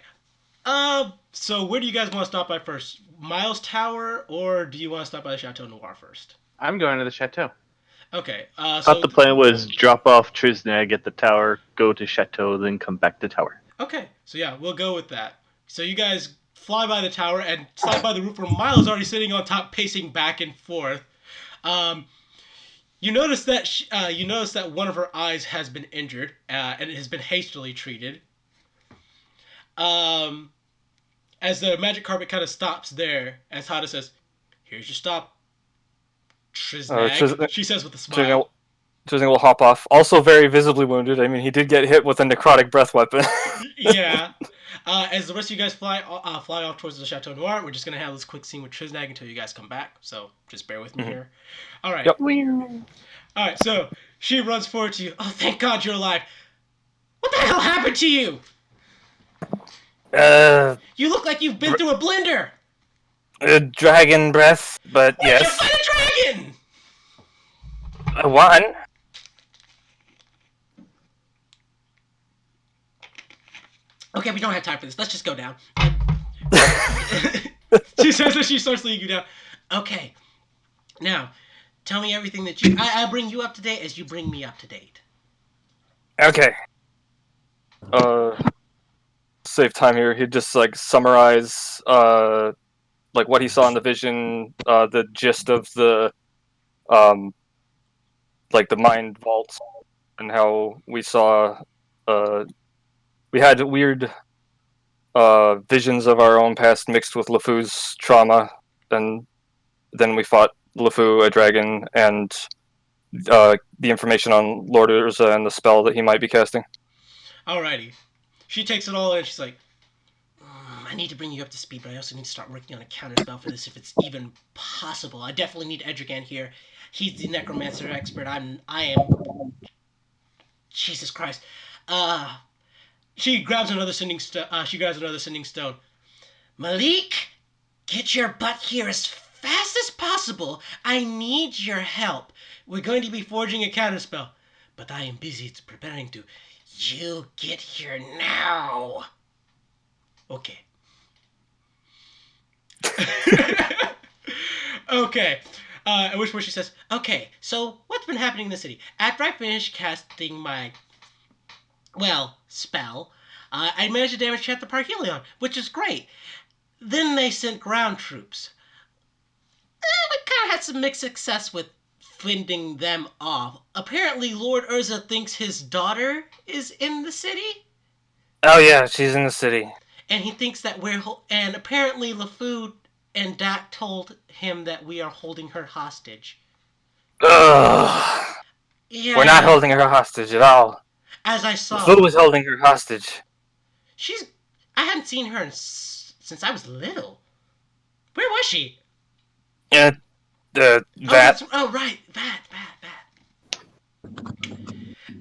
So where do you guys want to stop by first? Miles Tower, or do you want to stop by the Chateau Noir first? I'm going to the chateau. Okay. I So thought the plan was drop off Trisnag at the tower, go to Chateau, then come back to tower. okay. So yeah, we'll go with that. So you guys fly by the tower and slide by the roof where Miles is already sitting on top, pacing back and forth. You notice that one of her eyes has been injured and it has been hastily treated. As the magic carpet kind of stops there, as Hada says, "Here's your stop, Triznag," she says with a smile. Trisnag will hop off. Also very visibly wounded. I mean, he did get hit with a necrotic breath weapon. Yeah. As the rest of you guys fly off towards the Chateau Noir, we're just going to have this quick scene with Triznag until you guys come back. So just bear with me here. All right. Yep. All right. So she runs forward to you. "Oh, thank God you're alive. What the hell happened to you? You look like you've been through a blender. Dragon breath, but Why did you yes. fight a dragon?" One. Okay, we don't have time for this. Let's just go down. She says as she starts leading you down. Okay. Now, tell me everything that you... I bring you up to date as you bring me up to date. Okay. Save time here. He'd just like summarize like what he saw in the vision, the gist of the like the mind vaults, and how we saw, we had weird visions of our own past mixed with LeFou's trauma, and then we fought LeFou, a dragon, and the information on Lord Urza and the spell that he might be casting. Alrighty. She takes it all in. She's like, I need to bring you up to speed, but I also need to start working on a counterspell for this if it's even possible. I definitely need Edrigan here. He's the necromancer expert. I am. Jesus Christ. She grabs another sending stone. Malik, get your butt here as fast as possible. I need your help. We're going to be forging a counterspell, but I am busy preparing to. You get here now. Okay. Okay. At which point she says, okay, so what's been happening in the city? After I finished casting my, spell, I managed to damage Chapter Parhelion, which is great. Then they sent ground troops. We kind of had some mixed success with fending them off. Apparently, Lord Urza thinks his daughter is in the city. Oh yeah, she's in the city. And he thinks that and apparently LeFou and Dak told him that we are holding her hostage. Ugh. Yeah. We're not holding her hostage at all. As I saw. LeFou was holding her hostage. I hadn't seen her since I was little. Where was she? Yeah, that. Oh, right. That.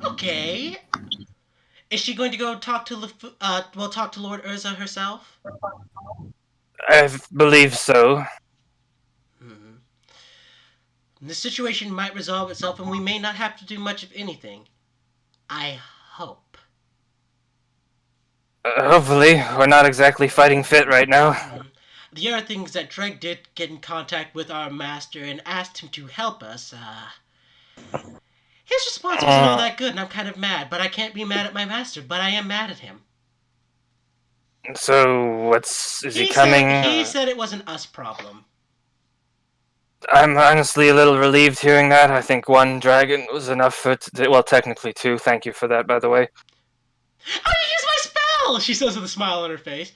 Okay. Is she going to go talk to talk to Lord Urza herself? I believe so. The situation might resolve itself and we may not have to do much of anything. I hope. Hopefully. We're not exactly fighting fit right now. The other thing is that Dreg did get in contact with our master and asked him to help us. His response wasn't all that good and I'm kind of mad, but I can't be mad at my master, but I am mad at him. So, is he coming? He said it was an us problem. I'm honestly a little relieved hearing that. I think one dragon was enough for well, technically two. Thank you for that, by the way. Oh, you used my spell! She says with a smile on her face.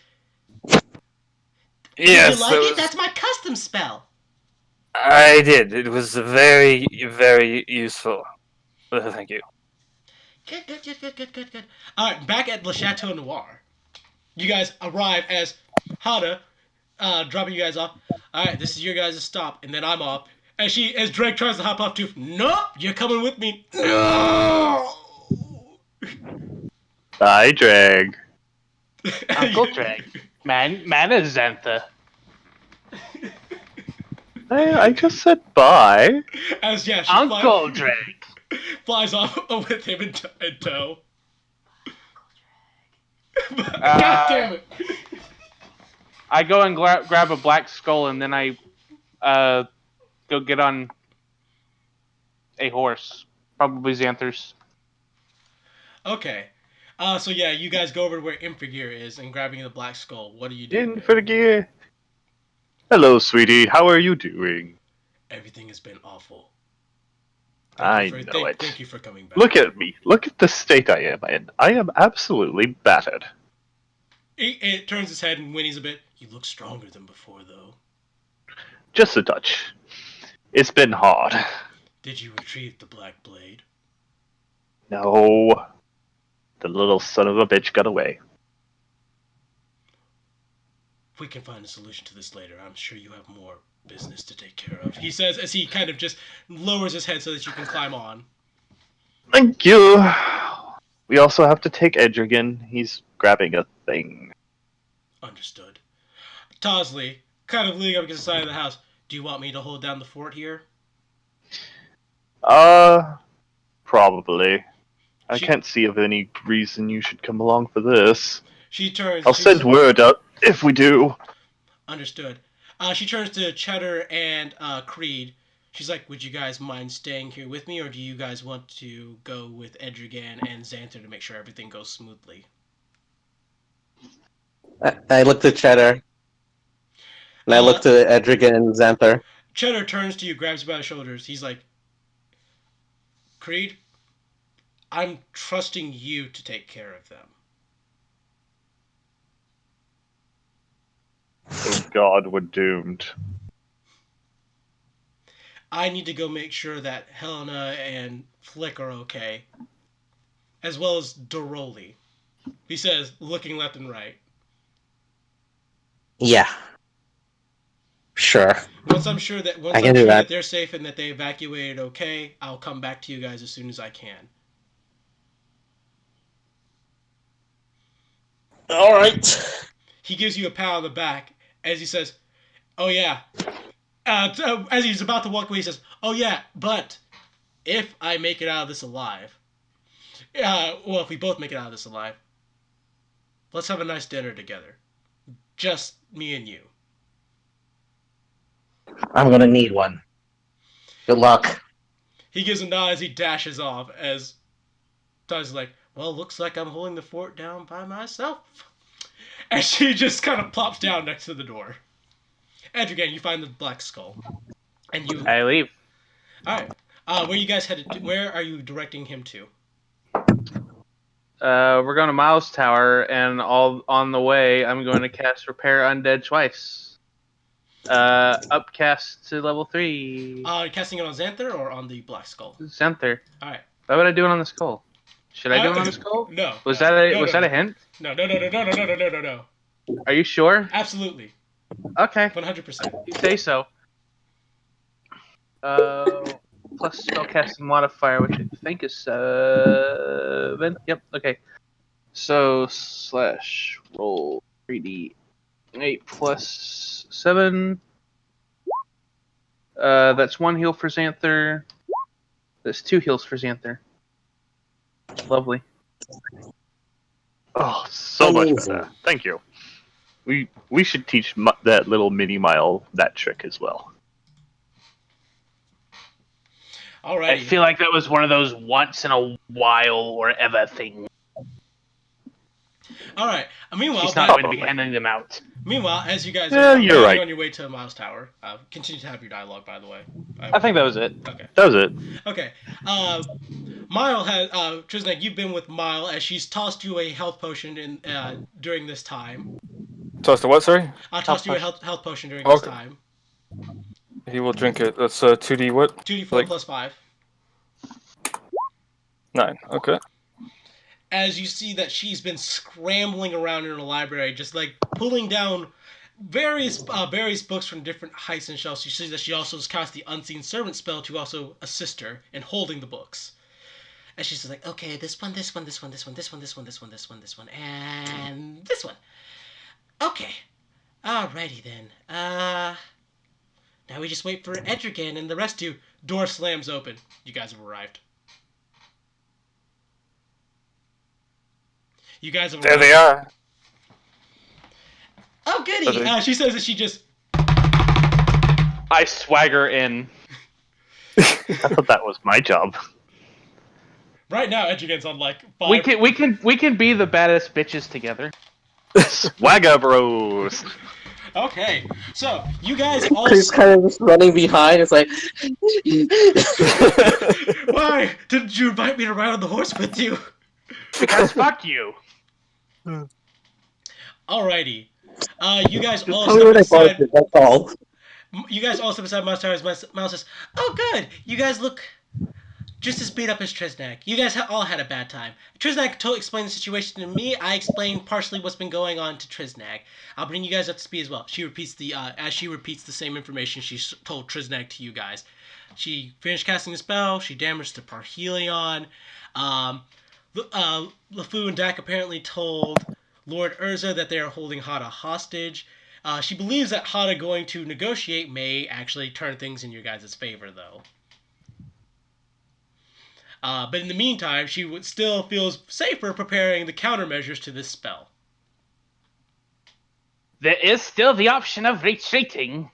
Yes, did you like it? That's my custom spell. I did. It was very, very useful. Thank you. Good. Alright, back at Le Chateau Noir. You guys arrive as Hada, dropping you guys off. Alright, this is your guys' stop, and then I'm off. As Drake tries to hop off too. Nope, you're coming with me. No! Bye, Drag. Uncle Drag. Man is Xantha. I just said bye. She Uncle Drag. flies off with him in tow. God damn it. I go and grab a black skull, and then I go get on a horse, probably Xanther's. Okay. So yeah, you guys go over to where Infigir is and grabbing the black skull. What do you do? In for the gear. Hello, sweetie. How are you doing? Everything has been awful. Thank you for coming back. Look at me. Look at the state I am in. I am absolutely battered. It turns its head and whinnies a bit. You look stronger than before, though. Just a touch. It's been hard. Did you retrieve the Black Blade? No. The little son of a bitch got away. We can find a solution to this later. I'm sure you have more business to take care of. He says as he kind of just lowers his head so that you can climb on. Thank you. We also have to take Edrigan. He's grabbing a thing. Understood. Tosley, kind of leaning up against the side of the house. Do you want me to hold down the fort here? Probably. I can't see of any reason you should come along for this. She turns. I'll send word out if we do. Understood. She turns to Cheddar and Creed. She's like, would you guys mind staying here with me, or do you guys want to go with Edrigan and Xanther to make sure everything goes smoothly? I looked at Cheddar. And I looked at Edrigan and Xanther. Cheddar turns to you, grabs you by the shoulders. He's like, Creed, I'm trusting you to take care of them. Oh God, we're doomed. I need to go make sure that Helena and Flick are okay, as well as Doroli. He says, looking left and right. Yeah. Sure. Once I'm sure that I can do that. they're safe and that they evacuated okay, I'll come back to you guys as soon as I can. All right. He gives you a pat on the back as he says, "Oh yeah." As he's about to walk away, he says, "Oh yeah, but if I make it out of this alive, well, if we both make it out of this alive, let's have a nice dinner together, just me and you." I'm gonna need one. Good luck. He gives a nod as he dashes off. As Ty's like, "Well, looks like I'm holding the fort down by myself." And she just kind of plops down next to the door. And again, you find the black skull, and you. I leave. All right. Where you guys headed? Where are you directing him to? We're going to Miles Tower, and all on the way, I'm going to cast Repair Undead twice. Upcast to level 3. Casting it on Xanther or on the black skull? Xanther. All right. Why would I do it on the skull? Should I do it on the skull? No. Was no, that a no, was no, that no. a hint? No. Are you sure? Absolutely. Okay. 100%. You say so. Plus spellcasting modifier, which I think is 7. Yep. Okay. So / roll 3d8 plus 7. That's 1 heal for Xanther. That's 2 heals for Xanther. Lovely. Oh, so much Amazing. better. Thank you. We should teach that little mini mile that trick as well. Alrighty. I feel like that was one of those once in a while or ever things. All right. Meanwhile, She's not going to be handing them out. Meanwhile, as you guys Yeah, are you're right. on your way to Miles Tower, continue to have your dialogue, by the way. I think that was it. Okay. That was it. Okay. Mile has Trisnak, you've been with Mile as she's tossed you a health potion in during this time. Toss the what, sorry? Tossed you a health potion during this Okay. time. He will drink it. That's 2d what? 2d4 Like- plus 5. 9. Okay. As you see that she's been scrambling around in the library, just like pulling down various books from different heights and shelves. You see that she also has cast the Unseen Servant spell to also assist her in holding the books. And she's just like, okay, this one, and this one. Okay. Alrighty then. Now we just wait for Edrigan and the rest to. Door slams open. You guys have arrived. You guys have There arrived. they are. Oh, goody! Okay. She says that she just. I swagger in. I thought that was my job. Right now, Edrigan's on like 5. We can be the baddest bitches together. Swagger Bros. Okay, so you guys all. He's kind of just running behind. It's like, Why didn't you invite me to ride on the horse with you? Because fuck you. Alrighty. You guys all tell me what I step bought aside. it, that's all. You guys all step aside Miles Towers. Miles says, "Oh, good. You guys look just as beat up as Trisnak. You guys all had a bad time. Trisnak explained the situation to me. I explained partially what's been going on to Trisnak. I'll bring you guys up to speed as well." She repeats as she repeats the same information she told Trisnak to you guys. She finished casting the spell. She damaged the Parhelion. LeFou and Dak apparently told Lord Urza that they are holding Hada hostage. She believes that Hada going to negotiate may actually turn things in your guys' favor, though. But in the meantime, she still feels safer preparing the countermeasures to this spell. There is still the option of retreating.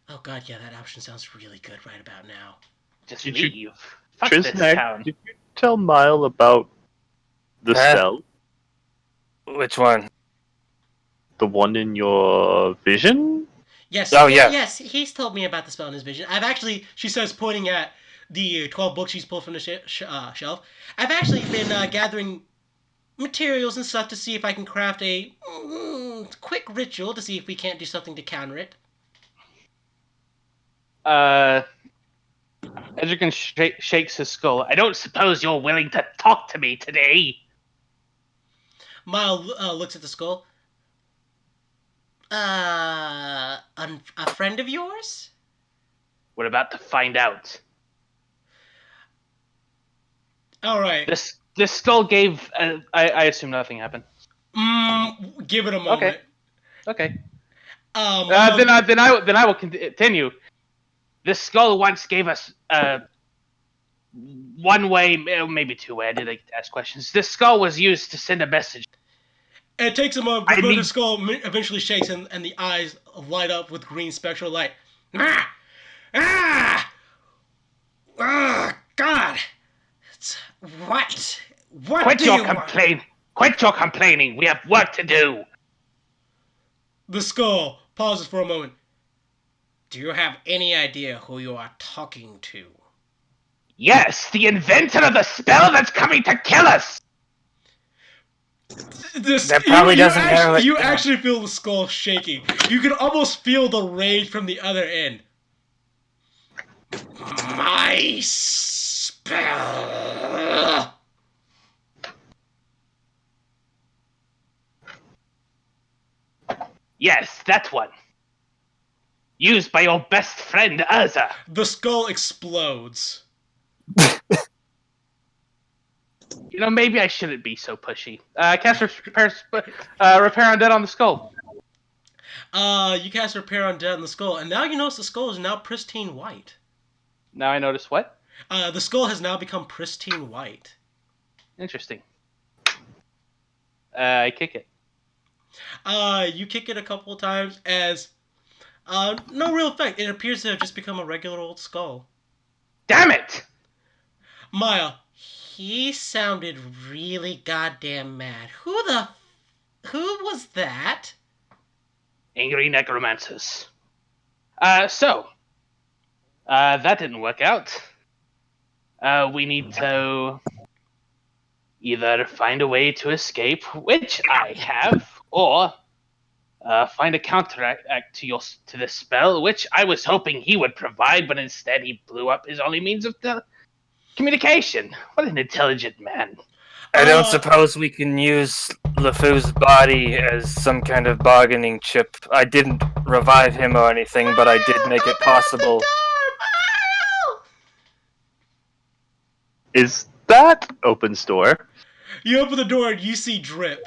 Oh god, yeah, that option sounds really good right about now. Just Did you- leave. Fuck this Trisnak, town. did you tell Mile about the Huh? spell? Which one? The one in your vision? Yes. Oh, yeah. Yes, he's told me about the spell in his vision. I've actually, she says, pointing at the 12 books she's pulled from the shelf. I've actually been gathering materials and stuff to see if I can craft a quick ritual to see if we can't do something to counter it. Edrican shakes his skull. I don't suppose you're willing to talk to me today. Mile looks at the skull. A friend of yours? We're about to find out. All right. This skull gave. I assume nothing happened. Give it a moment. Okay. Mile, Then I will continue. This skull once gave us one way, maybe two way. I did ask questions. This skull was used to send a message. it takes a moment before the skull eventually shakes and the eyes light up with green spectral light. Ah! Ah! Ah! God! What? What Quit do your you complaint. Quit your complaining. We have work to do. The skull pauses for a moment. Do you have any idea who you are talking to? Yes, the inventor of the spell that's coming to kill us. That probably doesn't narrow it You down. actually feel the skull shaking. You can almost feel the rage from the other end. My spell. Yes, that one. Used by your best friend, Urza. The skull explodes. You know, maybe I shouldn't be so pushy. Cast repair undead on the skull. You cast Repair Undead on the skull, and now you notice the skull is now pristine white. Now I notice what? The skull has now become pristine white. Interesting. I kick it. You kick it a couple of times as no real effect. It appears to have just become a regular old skull. Damn it! Maya, he sounded really goddamn mad. Who was that? Angry necromancers. So, that didn't work out. We need to either find a way to escape, which I have, or find a counteract to this spell, which I was hoping he would provide, but instead he blew up his only means of communication. What an intelligent man. I don't suppose we can use LeFou's body as some kind of bargaining chip. I didn't revive him or anything, but I did make it possible. Is that open store? You open the door and you see Drip.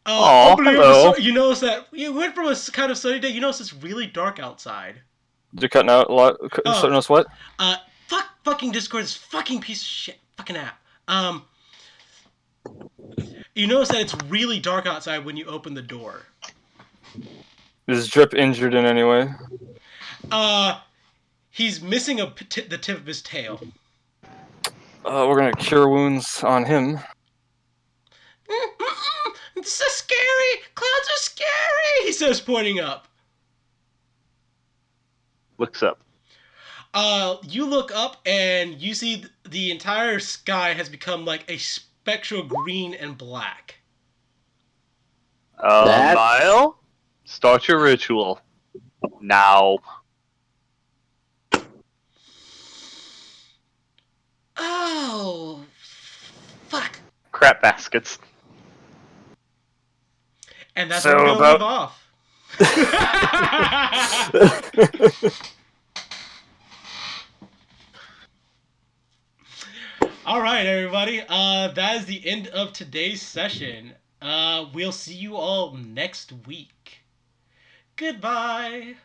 Oh, opening hello. you notice that you went from a kind of sunny day. You notice it's really dark outside. You're cutting out a lot. Certain us what? Fucking Discord is fucking piece of shit. Fucking app. You notice that it's really dark outside when you open the door. Is Drip injured in any way? He's missing the tip of his tail. We're gonna cure wounds on him. This is scary! Clouds are scary! He says, pointing up. Looks up. You look up and you see the entire sky has become like a spectral green and black. Mile? Start your ritual. Now. Oh, fuck. Crap baskets. And that's So where we'll leave off. All right, everybody. That is the end of today's session. We'll see you all next week. Goodbye.